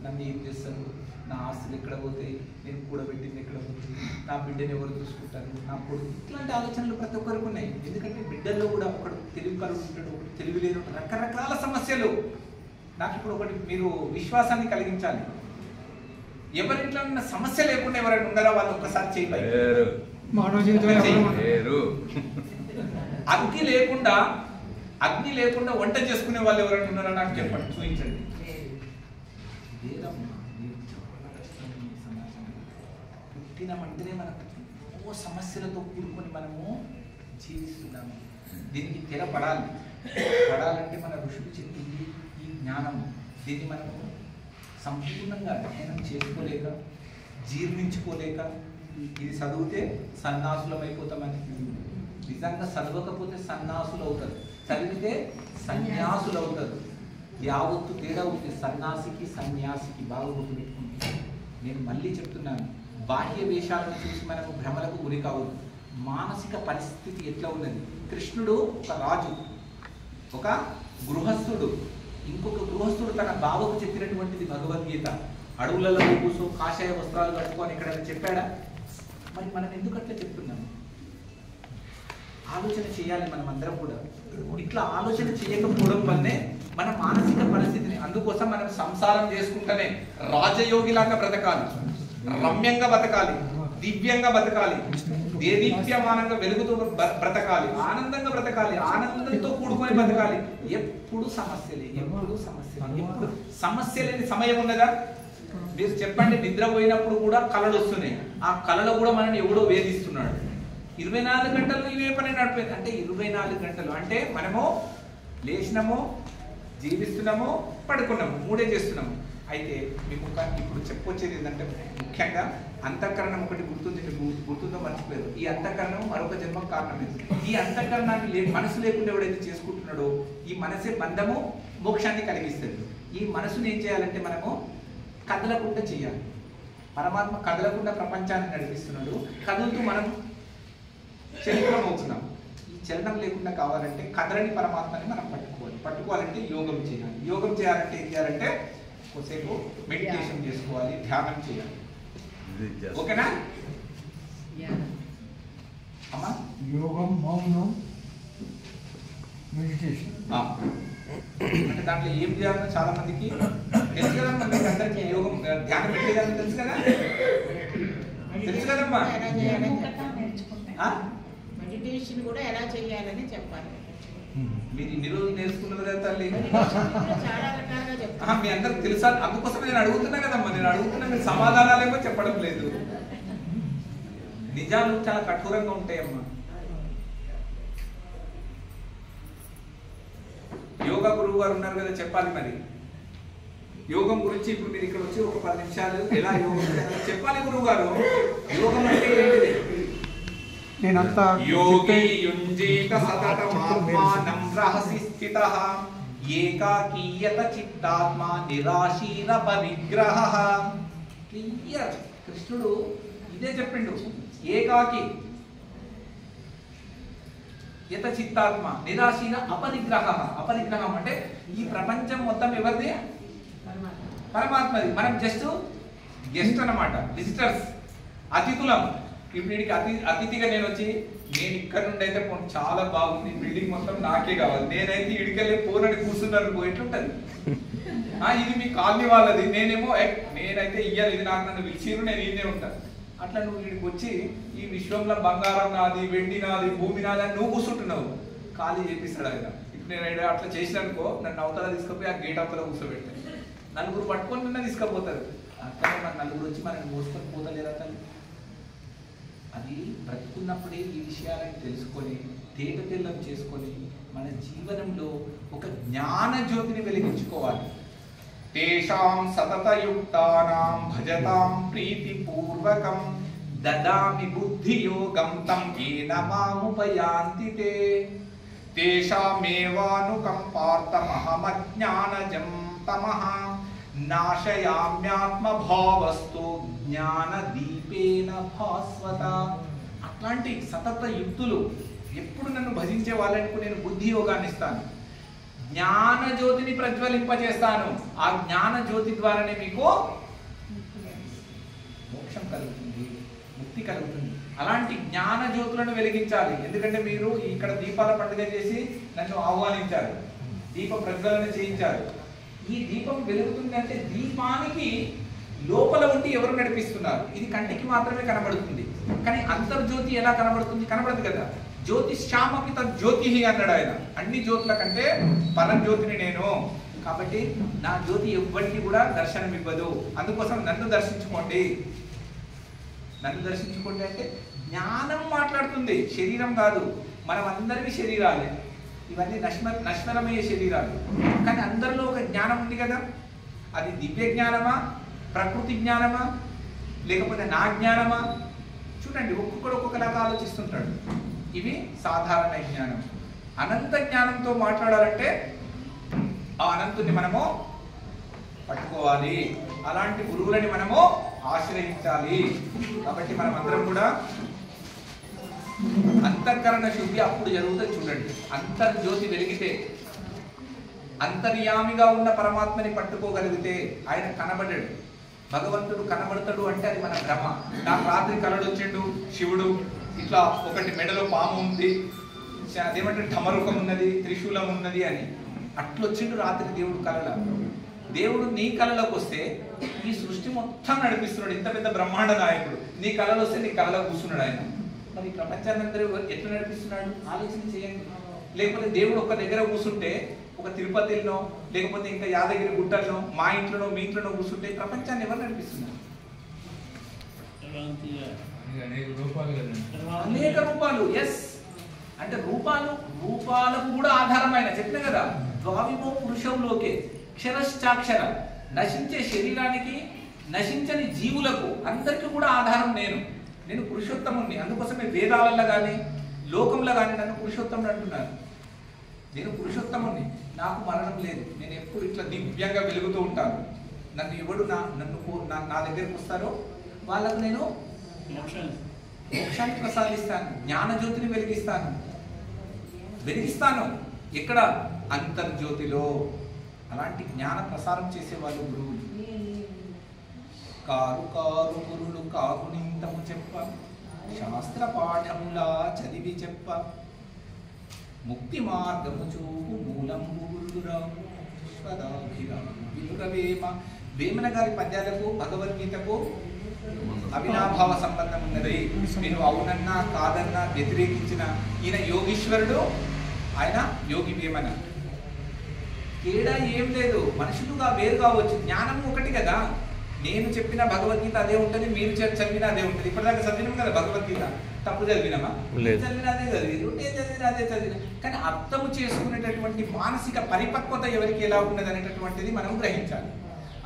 నన్ను ఏం చేస్తారు, నా ఆస్తులు ఎక్కడ పోతాయి, నేను కూడబెట్టింది ఎక్కడ పోతుంది, నా బిడ్డని ఎవరు చూసుకుంటారు, నా కొడుకు, ఇట్లాంటి ఆలోచనలు ప్రతి ఒక్కరికి ఉన్నాయి. ఎందుకంటే బిడ్డల్లో కూడా ఒకడు తెలివికరుడు ఉంటాడు, ఒకటి తెలివి లేదు, రకరకాల సమస్యలు. నాకు ఇప్పుడు ఒకటి మీరు విశ్వాసాన్ని కలిగించాలి. ఎవరింట్లో ఉన్న సమస్య లేకుండా ఎవరైనా ఉన్నారో వాళ్ళు ఒక్కసారి చేయాలి. అగ్ని లేకుండా వంట చేసుకునే వాళ్ళు ఎవరైనా ఉన్నారో నాకు చెప్పండి, చూపించండి. పుట్టినమంటేనే మనకు ఎన్నో సమస్యలతో కూడుకొని మనము జీవిస్తున్నాము. దీనికి పడాలంటే మన ఋషులు చెప్పింది ఈ జ్ఞానం. దీన్ని మనము సంపూర్ణంగా అధ్యయనం చేసుకోలేక, జీర్ణించుకోలేక, ఇది చదివితే సన్యాసులం అయిపోతామని. నిజంగా చదవకపోతే సన్యాసులు అవుతారు, చదివితే సన్యాసులు అవుతారు. యావత్తు తేడా ఉంది సన్యాసికి సన్యాసికి. బాగా గుర్తుపెట్టుకుంటాను. నేను మళ్ళీ చెప్తున్నాను, బాహ్య వేషాలను చూసి మనము భ్రమలకు గురి కావద్దు. మానసిక పరిస్థితి ఎట్లా ఉన్నది? కృష్ణుడు ఒక రాజు, ఒక గృహస్థుడు, ఇంకొక గృహస్థుడు తన బావకు చెప్పినటువంటిది భగవద్గీత. అడవులలో కూర్చో కాషాయ వస్త్రాలు కట్టుకొని ఎక్కడైనా చెప్పాడా? మరి మనం ఎందుకు అట్లా చెప్తున్నాము? ఆలోచన చేయాలి మనం అందరం కూడా. ఇట్లా ఆలోచన చేయకపోవడం వల్లనే మన మానసిక పరిస్థితిని, అందుకోసం మనం సంసారం చేసుకుంటేనే రాజయోగిలాగా బ్రతకాలి, రమ్యంగా బతకాలి, దివ్యంగా బతకాలి, దేదీప్యమానంగా వెలుగుతూ బ్రతకాలి, ఆనందంగా బ్రతకాలి, ఆనందంతో కూడుకొని బ్రతకాలి. ఎప్పుడు సమస్యలే, ఎప్పుడు సమస్యలే, ఎప్పుడు సమస్య లేని సమయం ఉన్నదా? మీరు చెప్పండి, నిద్రపోయినప్పుడు కూడా కళలు వస్తున్నాయి. ఆ కళలో కూడా మనల్ని ఎవడో వేధిస్తున్నాడు. 24 గంటలు ఇవే పని నడిపేది. అంటే 24 గంటలు అంటే మనము లేచినాము, జీవిస్తున్నాము, పడుకున్నాము, 3 చేస్తున్నాము. అయితే మీకు ఇప్పుడు చెప్పొచ్చేది ఏంటంటే, ముఖ్యంగా అంతఃకరణం ఒకటి గుర్తుందో మర్చిపోయారు. ఈ అంతఃకరణం మరొక జన్మకు కారణమైంది. ఈ అంతఃకరణాన్ని మనసు లేకుండా ఎవడైతే చేసుకుంటున్నాడో, ఈ మనసే బంధము మోక్షాన్ని కలిగిస్తుంది. ఈ మనసుని ఏం చేయాలంటే మనము కదలకుండా చేయాలి. పరమాత్మ కదలకుండా ప్రపంచాన్ని నడిపిస్తున్నాడు, కదులుతూ మనం చలనం అవుతున్నాం. ఈ చలనం లేకుండా కావాలంటే కదలని పరమాత్మని మనం పట్టుకోవాలంటే యోగం చేయాలి. యోగం చేయాలంటే ఏం చేయాలంటే కొద్దిసేపు మెడిటేషన్ చేసుకోవాలి, ధ్యానం చేయాలి. ఓకేనా అమ్మా? యోగం, మౌనం, మెడిటేషన్. అంటే దాంట్లో ఏం చేయాలో చాలా మందికి తెలుసు కదమ్మా. మీకు అందరికీ యోగం ధ్యానం పెట్టేదాన్ని తెలుసు కదా, తెలుసు కదమ్మా. మెడిటేషన్ కూడా ఎలా చేయాలని చెప్పాలి. మీరు ఇన్ని రోజులు నేర్చుకున్నది కదా తల్లి, చాలా రకాలుగా చెప్తాను. మీ అందరికి తెలుసా? అందుకోసం నేను అడుగుతున్నా కదమ్మా. నేను అడుగుతున్నా, మీరు సమాధానాలేమో చెప్పడం లేదు. నిజాలు చాలా కఠోరంగా ఉంటాయమ్మా. యోగా గురువు గారు ఉన్నారు కదా, చెప్పాలి మరి. యోగం గురించి ఇప్పుడు మీరు ఇక్కడ వచ్చి ఒక 10 నిమిషాలు ఎలా యోగం చెప్పాలి గురువు గారు. యోగం అంటే ఏంటిది? నేనంతా యోగి యుంజీత సతతమాత్మానం రహసి స్థితః ఏకాకీయత చిత్తాత్మ నిరాశీర పరిగ్రహః. క్లియర్ కృష్ణుడు ఇదే చెప్పిండు. ఏకాకి యత చిత్తాత్మ నిరాశీన అపరిగ్రహః. అపరిగ్రహం అంటే ఈ ప్రపంచం మొత్తం ఎవరిది? పరమాత్మది. మనం జస్ట్ గెస్ట్ అన్నమాట, విజిటర్స్, అతిథులం. ఇప్పుడు వీడికి అతిథిగా నేను వచ్చి, నేను ఇక్కడ నుండి అయితే చాలా బాగుంది, బిల్డింగ్ మొత్తం నాకే కావాలి, నేనైతే ఇడికెళ్ళి పోనని కూర్చున్నారు, ఎట్లుంటది? ఇది మీ కాలనీ వాళ్ళది, నేనైతే ఇయ్యాలి, ఇది నాకు నన్ను పిలిచిరు, నేను ఇదే ఉంటాను. అట్లా నువ్వు వీడికి వచ్చి ఈ విశ్వంలో బంగారం నాది, వెండి నాది, భూమి నాది అని నువ్వు కూర్చుంటున్నావు. ఖాళీ చేపిస్తాడు ఆయన. ఇప్పుడు నేను అట్లా చేసిననుకో, నన్ను అవతల తీసుకుపోయి ఆ గేట్ అవతల కూర్చోబెట్టాను. నలుగురు పట్టుకొని నిన్న తీసుకుపోతారు. అట్లనే మన నలుగురు వచ్చి మనల్ని మోసుకొని పోతలేరా తల్లి? అది బ్రతుకున్నప్పుడే ఈ విషయాలను తెలుసుకొని తేటతెల్లం చేసుకొని మన జీవనంలో ఒక జ్ఞాన జ్యోతిని వెలిగించుకోవాలి. తేషాం సతతయుక్తానాం భజతాం ప్రీతిపూర్వకం దదామి బుద్ధియోగం తం ఏన మాముపయాంతి తే తేషామేవానుకంపార్థమహమజ్ఞానజం తమః నాశయామ్యాత్మభావస్తు జ్ఞానదీపేన భాస్వత. అట్లాంటి సతత యుక్తులు ఎప్పుడు నన్ను భజించే వాళ్ళకు నేను బుద్ధి యోగాన్ని ఇస్తాను, జ్ఞాన జ్యోతిని ప్రజ్వలింపజేస్తాను. ఆ జ్ఞాన జ్యోతి ద్వారానే మీకు మోక్షం కలుగుతుంది, ముక్తి కలుగుతుంది. అలాంటి జ్ఞాన జ్యోతులను వెలిగించాలి. ఎందుకంటే మీరు ఇక్కడ దీపాల పండుగ చేసి నన్ను ఆహ్వానించారు, దీప ప్రజ్వలన చేయించారు. ఈ దీపం వెలుగుతుంది అంటే దీపానికి లోపల ఉండి ఎవరు నడిపిస్తున్నారు? ఇది కంటికి మాత్రమే కనబడుతుంది, కానీ అంతర్జ్యోతి ఎలా కనబడుతుంది? కనబడదు కదా. జ్యోతిష్యామపి తజ్జ్యోతి అన్నాడు ఆయన. అన్ని జ్యోతుల కంటే పరజ్యోతిని నేను. కాబట్టి నా జ్యోతి ఎవ్వరికి కూడా దర్శనం ఇవ్వదు. అందుకోసం నన్ను దర్శించుకోండి. నన్ను దర్శించుకోండి అంటే జ్ఞానం మాట్లాడుతుంది, శరీరం కాదు. మనం అందరివి శరీరాలే, ఇవన్నీ నశ్వరమయ్యే శరీరాలు. కానీ అందరిలో ఒక జ్ఞానం ఉంది కదా. అది దివ్య జ్ఞానమా, ప్రకృతి జ్ఞానమా, లేకపోతే నా జ్ఞానమా? చూడండి, ఒక్కొక్కడు ఒక్కొక్కలాగా ఆలోచిస్తుంటాడు. ఇవి సాధారణ జ్ఞానం. అనంత జ్ఞానంతో మాట్లాడాలంటే ఆ అనంతుని మనము పట్టుకోవాలి. అలాంటి గురువులని మనము ఆశ్రయించాలి. కాబట్టి మనం అందరం కూడా అంతఃకరణ శుద్ధి అప్పుడు జరుగుతుంది. చూడండి, అంతర్జ్యోతి వెలిగితే, అంతర్యామిగా ఉన్న పరమాత్మని పట్టుకోగలిగితే ఆయన కనబడాడు. భగవంతుడు కనబడతాడు అంటే అది మన భ్రమ. నాకు రాత్రి కలడు వచ్చిండు శివుడు, ఇట్లా ఒకటి మెడలో పాము ఉంది, అదేమంటే ఢమరుకం ఉన్నది, త్రిశూలం ఉన్నది అని అట్లొచ్చిండు రాత్రి దేవుడు కళల. దేవుడు నీ కళలోకి వస్తే ఈ సృష్టి మొత్తం నడిపిస్తున్నాడు. ఇంత పెద్ద బ్రహ్మాండ నాయకుడు నీ కళలో వస్తే నీ కళలో కూర్చున్నాడు ఆయన. మరి ప్రపంచాన్ని అందరూ ఎట్లా నడిపిస్తున్నాడు ఆలోచన చేయండి. లేకపోతే దేవుడు ఒక దగ్గర కూర్చుంటే, ఒక తిరుపతిలో లేకపోతే ఇంకా యాదగిరి గుట్టల్లో మా ఇంట్లోనో మీ ఇంట్లోనో కూర్చుంటే ప్రపంచాన్ని ఎవరు నడిపిస్తున్నారు? అనేక రూపాలు. ఎస్ అంటే రూపాలకు కూడా ఆధారమైన చెప్పిన కదా, ద్వావిమో పురుషంలోకే క్షరశ్చాక్షర. నశించే శరీరానికి, నశించని జీవులకు అందరికీ కూడా ఆధారం నేను పురుషోత్తముని. అందుకోసమే వేదాలలో కానీ లోకంలో కానీ నన్ను పురుషోత్తముడు అంటున్నారు. నేను పురుషోత్తముని, నాకు మరణం లేదు, నేను ఎప్పుడు ఇట్లా దివ్యంగా వెలుగుతూ ఉంటాను. నన్ను ఎవడు నా దగ్గరికి వస్తారో వాళ్ళకు నేను మోక్షాన్ని ప్రసాదిస్తాను, జ్ఞానజ్యోతిని వెలిగిస్తాను. ఎక్కడ? అంతర్జ్యోతిలో. అలాంటి జ్ఞాన ప్రసారం చేసేవాళ్ళు గురువులు. కారు గురులు కాకునింతము చెప్ప, శాస్త్ర పాఠములా చదివి చెప్ప, ముక్తి మార్గము చూపు మూలంబు గురురావు వినురవేమ. వేమన గారి పద్యాలకు భగవద్గీతకు అవినాభావ సంబంధం ఉన్నది. మీరు అవునన్నా కాదన్నా వ్యతిరేకించిన ఈయన యోగీశ్వరుడు, ఆయన యోగి వేమన. తేడా ఏం లేదు, మనుషులుగా వేరు కావచ్చు, జ్ఞానము ఒకటి కదా. నేను చెప్పిన భగవద్గీత అదే ఉంటుంది, మీరు చదివిన అదే ఉంటుంది. ఇప్పటిదాకా చదివినాం కదా భగవద్గీత, తప్పు చదివినామా? చదివిన అదే చదివి, నేను చదివిన అదే చదివిన. కానీ అర్థము చేసుకునేటటువంటి మానసిక పరిపక్వత ఎవరికి ఎలా ఉన్నది అనేటటువంటిది మనం గ్రహించాలి.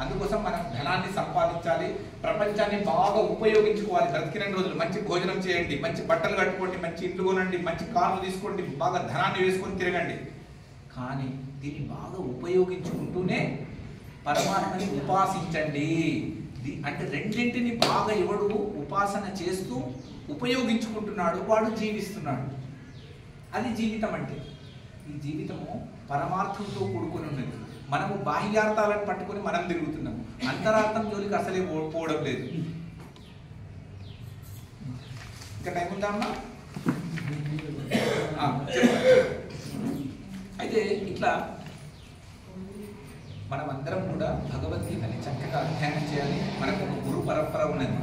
అందుకోసం మనం ధనాన్ని సంపాదించాలి, ప్రపంచాన్ని బాగా ఉపయోగించుకోవాలి. బ్రతికిన రోజులు మంచి భోజనం చేయండి, మంచి బట్టలు కట్టుకోండి, మంచి ఇల్లు కొనండి, మంచి కార్లు తీసుకోండి, బాగా ధనాన్ని వేసుకొని తిరగండి. కానీ దీన్ని బాగా ఉపయోగించుకుంటూనే పరమాత్మని ఉపాసించండి. అంటే రెండింటిని బాగా ఎవడు ఉపాసన చేస్తూ ఉపయోగించుకుంటున్నాడు వాడు జీవిస్తున్నాడు. అది జీవితం అంటే. ఈ జీవితము పరమార్థంతో కూడుకొని ఉన్నది. మనము బాహ్యార్థాలను పట్టుకొని మనం తిరుగుతున్నాము, అంతరార్థం జోలికి అసలే పోవడం లేదు. ఇంకా టైం ఉందా అమ్మా? అయితే ఇట్లా మనం అందరం కూడా భగవద్గీతని చక్కగా అధ్యయనం చేయాలి. మనకు ఒక గురు పరంపర ఉన్నది.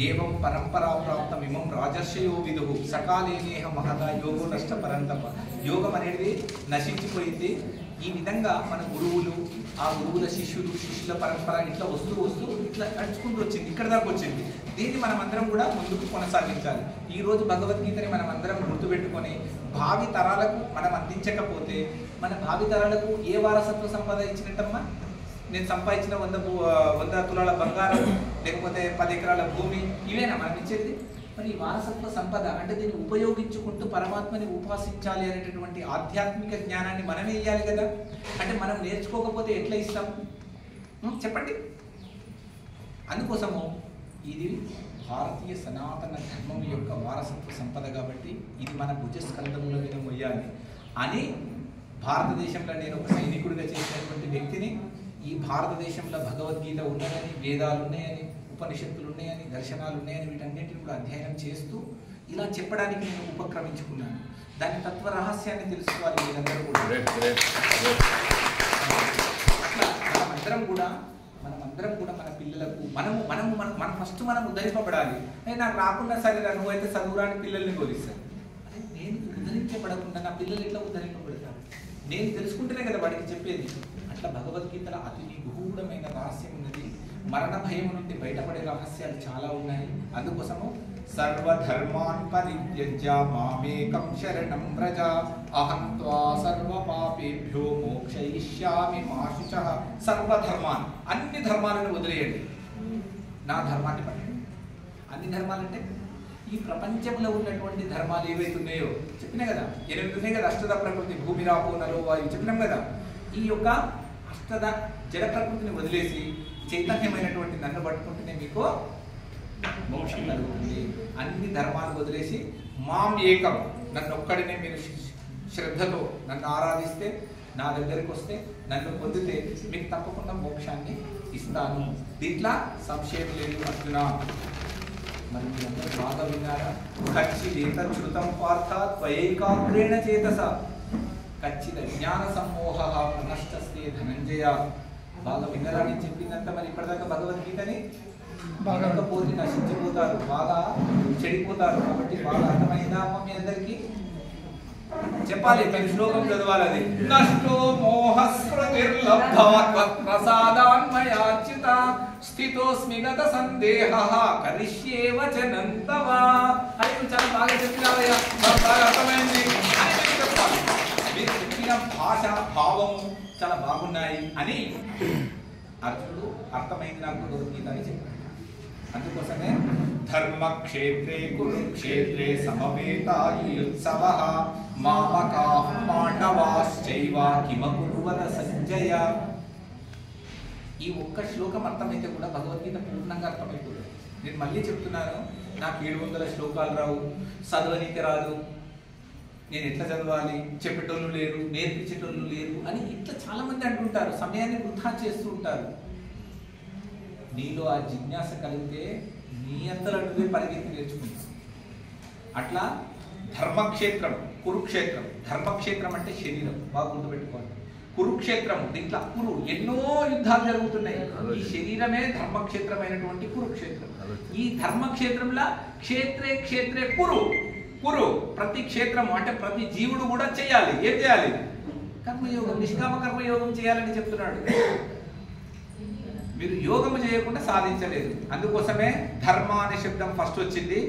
ఏవం పరంపరా ప్రాప్తం ఇమం రాజర్షయో విదుహు సకాలేనేహ మహదా యోగో నష్ట పరంతప. యోగం అనేది నశించిపోయింది. ఈ విధంగా మన గురువులు, ఆ గురువుల శిష్యుల పరంపర ఇట్లా వస్తూ ఇట్లా నడుచుకుంటూ వచ్చింది, ఇక్కడ దాకా వచ్చింది. దీన్ని మనం అందరం కూడా ముందుకు కొనసాగించాలి. ఈ రోజు భగవద్గీతని మనం అందరం గుర్తుపెట్టుకొని భావి తరాలకు మనం అందించకపోతే మన భావి తరాలకు ఏ వారసత్వ సంపద ఇచ్చినట్టమ్మా? నేను సంపాదించిన 100 తులాల బంగారం లేకపోతే 10 ఎకరాల భూమి ఇవేనా మనం ఇచ్చేది? మరి ఈ వారసత్వ సంపద అంటే దీన్ని ఉపయోగించుకుంటూ పరమాత్మని ఉపాసించాలి అనేటటువంటి ఆధ్యాత్మిక జ్ఞానాన్ని మనమే ఇవ్వాలి కదా. అంటే మనం నేర్చుకోకపోతే ఎట్లా ఇస్తాం చెప్పండి? అందుకోసము ఇది భారతీయ సనాతన ధర్మం యొక్క వారసత్వ సంపద కాబట్టి ఇది మన భుజస్కంధముల మీద మొయ్యాలి అని భారతదేశంలో నేను ఒక సైనికుడిగా చేసినటువంటి వ్యక్తిని, ఈ భారతదేశంలో భగవద్గీత ఉన్నదని, వేదాలు ఉన్నాయని, ఉపనిషత్తులు ఉన్నాయని, దర్శనాలు ఉన్నాయని వీటన్నిటిని కూడా అధ్యయనం చేస్తూ ఇలా చెప్పడానికి నేను ఉపక్రమించుకున్నాను. దాని తత్వ రహస్యాన్ని తెలుసుకోవాలి మీరందరూ కూడా. మనమందరం కూడా మన పిల్లలకు మనం ఫస్ట్ మనం ఉద్ధరింపబడాలి. నాకు రాకుండా సరే నువ్వైతే చదువురాని పిల్లల్ని బోధిస్తాను. అదే నేను ఉద్ధరించబడకుండా నా పిల్లలు ఎట్లా ఉద్ధరింపబడతారు? నేను తెలుసుకుంటేనే కదా వాడికి చెప్పేది. అట్లా భగవద్గీతలో అతి నిగూఢమైన రహస్యం ఉన్నది. మరణ భయం నుండి బయటపడే రహస్యాలు చాలా ఉన్నాయి. అందుకోసము సర్వధర్మాన్ పరిత్యజ్య మామేకం శరణం వ్రజ అహం త్వా సర్వ పాపేభ్యో మోక్షయిష్యామి మా శుచః. సర్వధర్మాన్, అన్ని ధర్మాలను వదిలేయండి, నా ధర్మాన్ని పట్టండి. అన్ని ధర్మాలంటే ఈ ప్రపంచంలో ఉన్నటువంటి ధర్మాలు ఏవైతే ఉన్నాయో చెప్పినా కదా, 8 ఉన్నాయి కదా. అష్టద ప్రకృతి, భూమి, రాపో, నలో, వాయు చెప్పినాం కదా. ఈ యొక్క అష్ట జడ ప్రకృతిని వదిలేసి చైతన్యమైనటువంటి నన్ను పట్టుకుంటేనే మీకు మోక్షం కలుగుతుంది. అన్ని ధర్మాలు వదిలేసి మాం ఏకం, నన్ను ఒక్కడినే మీరు శ్రద్ధతో నన్ను ఆరాధిస్తే, నా దగ్గరికి వస్తే, నన్ను పొందితే మీకు తప్పకుండా మోక్షాన్ని ఇస్తాను. దీంట్లో సంశయం లేదు అర్జున. మరి మీరందరూ బాగా విన్నారా? ఖచ్చితం పార్థ త్వయేకాగ్రేణ చేతస ఖచ్చిత జ్ఞాన సమ్మోహ నష్టస్తే ధనంజయ. బాగా విన్నారా నేను చెప్పిందంత? మరి ఇప్పటిదాకా భగవద్గీతని బాగా పోతే నశించిపోతారు, బాగా చెడిపోతారు. కాబట్టి బాగా అర్థమైందా అమ్మ మీ అందరికీ? చెప్పాలి, మీరు శ్లోకం చదవాలి. అది నష్టో మోహస్మృతిర్లబ్ధాత్మప్రసాదాన్మయాచ్యుత స్థితోస్మి గత సందేహః కరిష్యే వచనం తవ. అది చాలా బాగా చెప్పినావయ్యా, బాగా అర్థమైంది అని మీరు చెప్పాలి. మీరు చెప్పిన భాష భావము చాలా బాగున్నాయి అని అర్జునుడు అర్థమైంది నాకు భగవద్గీత అని చెప్పాడు. అందుకోసమే ధర్మక్షేత్రే కురుక్షేత్రే సమవేతాయుత్సవః మామకాః పాండవాశ్చైవ కిమకుర్వత సంజయ. ఈ ఒక్క శ్లోకం అర్థమైతే కూడా భగవద్గీత పూర్ణంగా అర్థమైపోతుంది. నేను మళ్ళీ చెప్తున్నాను, నాకు 700 శ్లోకాలు రావు, చదవనీకి రాదు, నేను ఎట్లా చదవాలి, చెప్పేటోళ్ళు లేరు, నేర్పించేటోళ్ళు లేరు అని ఇట్లా చాలా మంది అంటుంటారు. సమయాన్ని వృధా చేస్తూ ఉంటారు. నీలో ఆ జిజ్ఞాస కలిగితే నీ అంతలో నువ్వే పరిగెత్తి నేర్చుకుంటావు. అట్లా ధర్మక్షేత్రం కురుక్షేత్రం. ధర్మక్షేత్రం అంటే శరీరం, బాగా గుర్తుపెట్టుకోవాలి. కురుక్షేత్రం, దీంట్లో కురు ఎన్నో యుద్ధాలు జరుగుతున్నాయి. ఈ శరీరమే ధర్మక్షేత్రమైనటువంటి కురుక్షేత్రం. ఈ ధర్మక్షేత్రంలో క్షేత్రే క్షేత్రే కురు కురు ప్రతి క్షేత్రము అంటే ప్రతి జీవుడు కూడా చేయాలి. ఏం చేయాలి? కర్మయోగం, నిష్కామ కర్మయోగం చేయాలని చెప్తున్నాడు. మీరు యోగము చేయకుండా సాధించలేదు. అందుకోసమే ధర్మ అనే శబ్దం ఫస్ట్ వచ్చింది.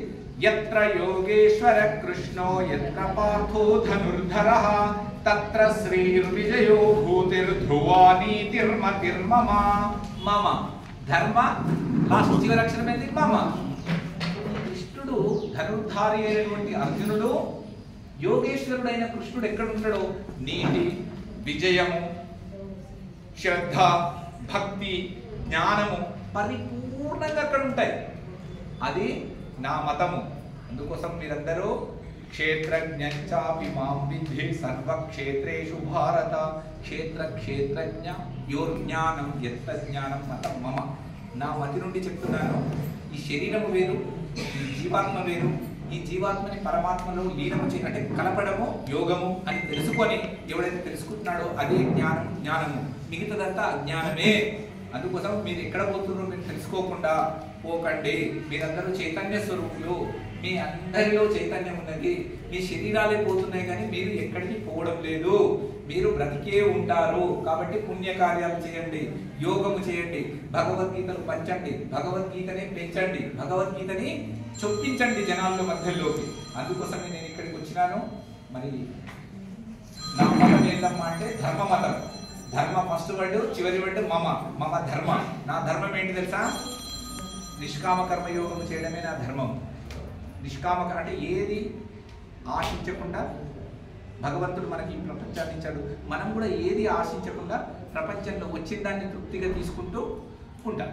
యత్ర యోగేశ్వర కృష్ణో యత్ర పార్థో ధనుర్ధరః తత్ర శ్రీర్విజయో భూతిర్ధ్రువా నీతిర్మతిర్మమ. మమ ధర్మ లాస్ట్ చివరి అక్షరం ఏంటి? మమ. కృష్ణుడు ధనుర్ధారి అయినటువంటి అర్జునుడు, యోగేశ్వరుడైన కృష్ణుడు ఎక్కడ ఉంటాడో నీతి, విజయము, శ్రద్ధ, భక్తి, జ్ఞానము పరిపూర్ణంగా అక్కడ ఉంటాయి. అది నా మతము. అందుకోసం మీరందరూ క్షేత్రజ్ఞాపి మాం విద్ధి సర్వక్షేత్రేషు భారత. క్షేత్రజ్ఞ యోర్జ్ఞానం యత్త జ్ఞానం మతం మమ. నా మతి నుండి చెప్తున్నాను. ఈ శరీరము వేరు, ఈ జీవాత్మ వేరు. ఈ జీవాత్మని పరమాత్మలో లీనము అంటే కలపడము యోగము అని తెలుసుకొని ఎవడైతే తెలుసుకుంటున్నాడో అదే జ్ఞానము. మిగతాదంతా అజ్ఞానమే. అందుకోసం మీరు ఎక్కడ పోతున్నారో మీరు తెలుసుకోకుండా పోకండి. మీరందరూ చైతన్య స్వరూపులు. మీ అందరిలో చైతన్యం ఉన్నది. మీ శరీరాలే పోతున్నాయి కానీ మీరు ఎక్కడికి పోవడం లేదు. మీరు బ్రతికే ఉంటారు. కాబట్టి పుణ్యకార్యాలు చేయండి, యోగము చేయండి, భగవద్గీతను పంచండి, భగవద్గీతని పెంచండి, భగవద్గీతని చొప్పించండి జనాల మధ్యలోకి. అందుకోసమే నేను ఇక్కడికి వచ్చినాను. మరి నా మతం ఏంటమ్మా అంటే ధర్మ మతం. ధర్మ ఫస్ట్ వర్డ్, చివరి వర్డ్ మమ. మమ ధర్మ. నా ధర్మం ఏంటి తెలుసా? నిష్కామ కర్మయోగం చేయడమే నా ధర్మం. నిష్కామ అంటే ఏది ఆశించకుండా భగవంతుడు మనకి ఈ ప్రపంచాన్ని ఇచ్చాడు. మనం కూడా ఏది ఆశించకుండా ప్రపంచంలో వచ్చిన దాన్ని తృప్తిగా తీసుకుంటూ ఉంటాం.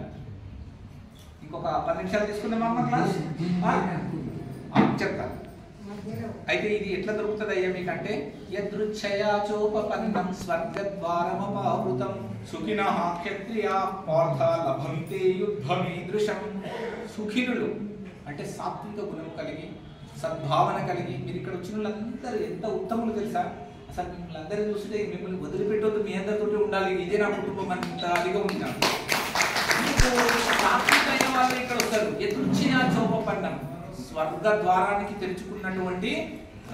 ఇంకొక 10 నిమిషాలు తీసుకుందాం అమ్మ క్లాస్. చెప్తా. అయితే ఇది ఎట్లా దొరుకుతుంది అయ్యా మీకంటే యదృచ్ఛయా చోపపన్నం స్వర్గద్వారమపావృతం సుఖినః క్షత్రియాః పార్థ లభంతే యుద్ధమీదృశం. సుఖినులు అంటే సాత్విక గుణం కలిగి, సద్భావన కలిగి. మీరు ఇక్కడ వచ్చిన వాళ్ళందరూ ఎంత ఉత్తములు తెలుసా? అసలు మిమ్మల్ని అందరూ చూస్తే మిమ్మల్ని వదిలిపెట్టొద్దు, మీ అందరితోటి ఉండాలి. ఇదే నా కుటుంబం అంత అదిగా ఉంటాం. సాత్వికమైన వాళ్ళు ఇక్కడ వస్తారు. యదృచ్ఛయా చోపపన్నం, స్వర్గ ద్వారానికి తెరుచుకున్నటువంటి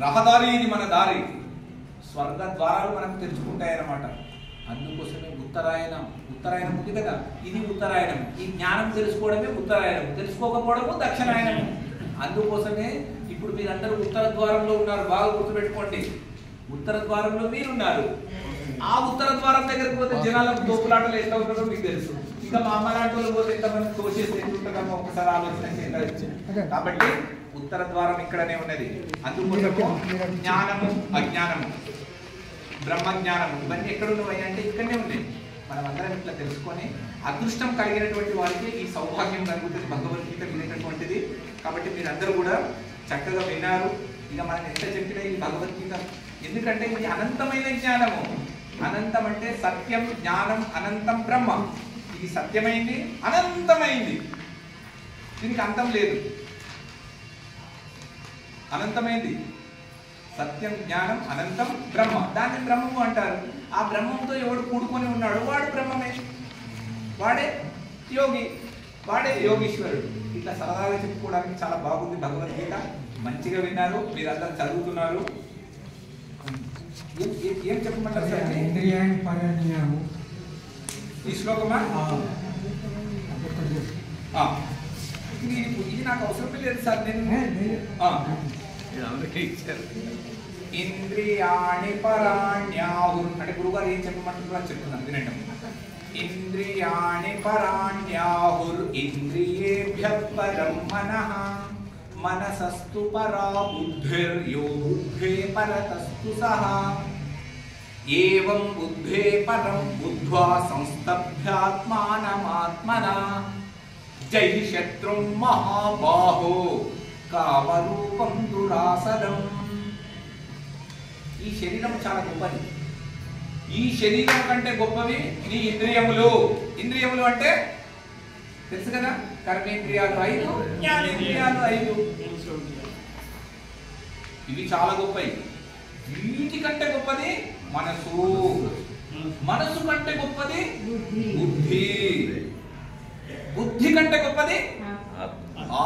రహదారి. ఇది మన దారి. స్వర్గ ద్వారాలు మనకు తెరుచుకుంటాయన్నమాట. అందుకోసమే ఉత్తరాయణం ఉంది కదా, ఇది ఉత్తరాయణం. ఈ జ్ఞానం తెలుసుకోవడమే ఉత్తరాయణం, తెలుసుకోకపోవడము దక్షిణాయనం. అందుకోసమే ఇప్పుడు మీరందరూ ఉత్తర ద్వారంలో ఉన్నారు. బాగా గుర్తుపెట్టుకోండి, ఉత్తర ద్వారంలో మీరున్నారు. ఆ ఉత్తర ద్వారం దగ్గరికి పోతే జనాలకు తోపులాటలు ఎంత ఉంటుందో మీకు తెలుసు. ఇంకా మా అమ్మ లాంటి వాళ్ళు పోతే ఎంతమంది తోసేస్తే ఉంటుందమ్మో ఒకసారి ఆలోచన చేయాలి. కాబట్టి ఉత్తర ద్వారం ఇక్కడనే ఉన్నది. అందుకోసము జ్ఞానము, అజ్ఞానము, బ్రహ్మజ్ఞానము ఇవన్నీ ఎక్కడ ఉన్నాయి అంటే ఇక్కడనే ఉన్నాయి. మనమందరం ఇట్లా తెలుసుకొని అదృష్టం కలిగినటువంటి వారికి ఈ సౌభాగ్యం కలుగుతుంది భగవద్గీత వినేటటువంటిది. కాబట్టి మీరందరూ కూడా చక్కగా విన్నారు. ఇక మనం ఎంత చెప్పినా ఈ భగవద్గీత, ఎందుకంటే ఇది అనంతమైన జ్ఞానము. అనంతం అంటే సత్యం, జ్ఞానం, అనంతం బ్రహ్మ. ఇది సత్యమైంది, అనంతమైంది, దీనికి అంతం లేదు. అనంతమైంది సత్యం, జ్ఞానం, అనంతం బ్రహ్మ. దాన్ని బ్రహ్మము అంటారు. ఆ బ్రహ్మంతో ఎవడు కూడుకొని ఉన్నాడు వాడు బ్రహ్మమే, వాడే యోగి, వాడే యోగీశ్వరుడు. ఇట్లా సరదాగా చెప్పుకోవడానికి చాలా బాగుంది భగవద్గీత. మంచిగా విన్నారు, మీరందరూ చదువుతున్నారు. ఏం చెప్పమంటారు సార్? ఇంద్రియాన్ని పరజ్ఞానము ఈ శ్లోకమా? ఇది నాకు అవసరం లేదు సార్. నేను అందరికీ ఇచ్చారు. ఇంద్రియాణి పరాణ్యాహు అంటే గురుగారు ఏం చెప్పమంటున్నారో చెప్తున్నాను వినండి. ఇంద్రియాణి పరాణ్యాహుర్ ఇంద్రియేభ్యః పరం మనః మనసస్తు పరా బుద్ధిర్యో బుద్ధే పరతస్తు సహ ఏవం బుద్ధే పరం బుద్ధ్వా సంస్తభ్యాత్మానమాత్మనా జై శత్రుం మహాబాహో కామరూపం దురాసదం. ఈ శరీరం చాలా గొప్పది. ఈ శరీరం కంటే గొప్పవి నీ ఇంద్రియములు. ఇంద్రియములు అంటే తెలుసు కదా, కర్మేంద్రియాలు 5, జ్ఞానేంద్రియాలు 5. ఇవి చాలా గొప్పవి. వీటికంటే గొప్పది మనసు. మనసు కంటే గొప్పది బుద్ధి. బుద్ధి కంటే గొప్పది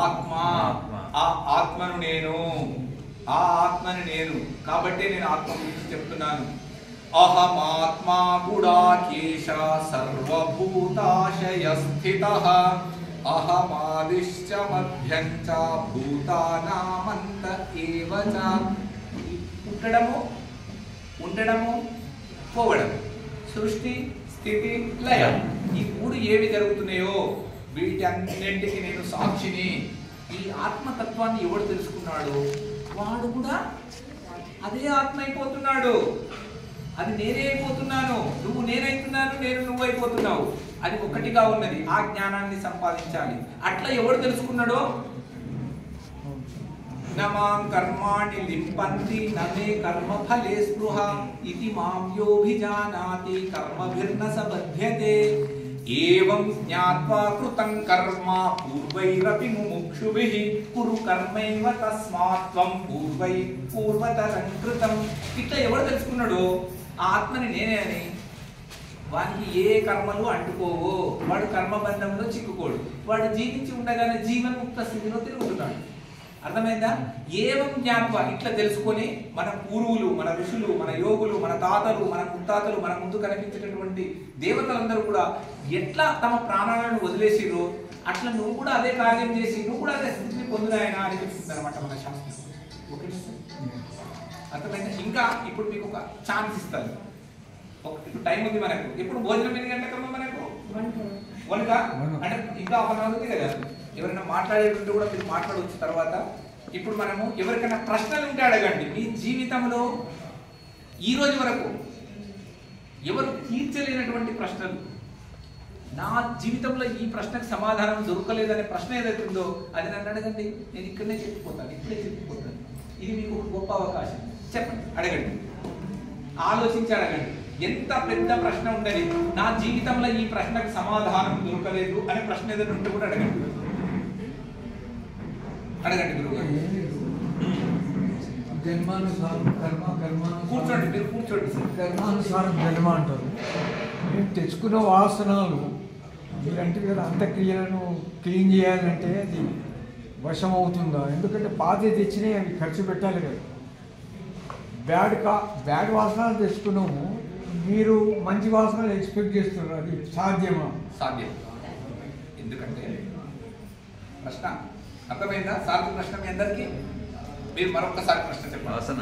ఆత్మ. ఆ ఆత్మను నేను, ఆ ఆత్మని నేను. కాబట్టి నేను ఆత్మ గురించి చెప్తున్నాను. అహమాత్మా గుడాకేశ సర్వభూతాశయ స్థితః అహమాదిశ్చ మధ్యం చ భూతానామంత ఏవ చ. పుట్టడము, ఉండడము, పోవడం, సృష్టి, స్థితి, లయ, ఈ 3 ఏవి జరుగుతున్నాయో వీటన్నింటికి నేను సాక్షిని. ఈ ఆత్మతత్వాన్ని ఎవడు తెలుసుకున్నాడు వాడు కూడా అదే ఆత్మ అయిపోతున్నాడు. అది నేనే అయిపోతున్నాను, నువ్వు నేనైతున్నాను, నేను నువ్వు అయిపోతున్నావు. అది ఒకటిగా ఉన్నది. ఆ జ్ఞానాన్ని సంపాదించాలి. అట్లా ఎవడు తెలుసుకున్నాడో నమాం కర్మాణి లింపంతి నమే కర్మ ఫలే స్పృహ ఇతి మాం యోభిజానాతి కర్మభిర్న సబధ్యతే ఏవం జ్ఞాత్వా కృతం కర్మ పూర్వైరపి ముముక్షుభిః కురు కర్మైవ తస్మాత్ త్వం పూర్వతరం కృతం. ఇట్లా ఎవడు తెలుసుకున్నాడో ఆ ఆత్మని నేనే అని వానికి ఏ కర్మలు అంటుకోవో, వాడు కర్మబంధంలో చిక్కుకోడు. వాడు జీవించి ఉండగానే జీవన్ముక్త స్థితిలో తిరుగుతున్నాడు. అర్థమైందా? ఏవం జ్ఞాత్వా, ఇట్లా తెలుసుకొని మన పూర్వులు, మన ఋషులు, మన యోగులు, మన తాతలు, మన ముత్తాతలు, మన ముందు కనిపించేటటువంటి దేవతలందరూ కూడా ఎట్లా తమ ప్రాణాలను వదిలేసిరో అట్లా నువ్వు కూడా అదే కార్యం చేసి నువ్వు కూడా అదే స్థితిని పొందుదాయనా అని చెప్తుంది అనమాట మన శాస్త్రం. ఓకే, అర్థమైందా? ఇంకా ఇప్పుడు మీకు ఒక ఛాన్స్ ఇస్తాను. ఇప్పుడు టైం ఉంది మనకు. ఇప్పుడు భోజనం ఎన్ని గంటలకమ్మా మనకు? 1 అంటే ఇంకా 1 అవర్ ఉంది కదా. ఎవరైనా మాట్లాడేటుంటే కూడా మీరు మాట్లాడవచ్చు తర్వాత. ఇప్పుడు మనము ఎవరికైనా ప్రశ్నలు ఉంటే అడగండి. మీ జీవితంలో ఈ రోజు వరకు ఎవరు తీర్చలేనటువంటి ప్రశ్నలు, నా జీవితంలో ఈ ప్రశ్నకు సమాధానం దొరకలేదనే ప్రశ్న ఏదైతే ఉందో అది నన్ను అడగండి. నేను ఇక్కడనే చెప్పిపోతాను, ఇప్పుడే చెప్పిపోతాను. ఇది మీకు గొప్ప అవకాశం. చెప్పండి, అడగండి, ఆలోచించి అడగండి. ఎంత పెద్ద ప్రశ్న ఉండదు, నా జీవితంలో ఈ ప్రశ్నకు సమాధానం దొరకలేదు అనే ప్రశ్న ఏదైనా ఉంటే కూడా అడగండి. అడగండి గురువుగారు. జన్మానుసారం కర్మ, కూర్చోండి, మీరు కూర్చోండి. కర్మానుసారం జన్మ అంటారు. మేము తెచ్చుకున్న వాసనలు మీరంటే కదా అంత్యక్రియలను క్లీన్ చేయాలంటే అది వశం అవుతుందా? ఎందుకంటే పాత తెచ్చినాయి అవి ఖర్చు పెట్టాలి కదా. బ్యాడ్ వాసనలు తెచ్చుకున్నాము, మీరు మంచి వాసనలు ఎక్స్పెక్ట్ చేస్తున్నారు. అది సాధ్యమా? సాధ్యం. ఎందుకంటే ప్రశ్న అర్థమైందా? సార్ ప్రశ్న మీ అందరికీ. మీరు మరొకసారి ప్రశ్న చెప్పండి. వాసన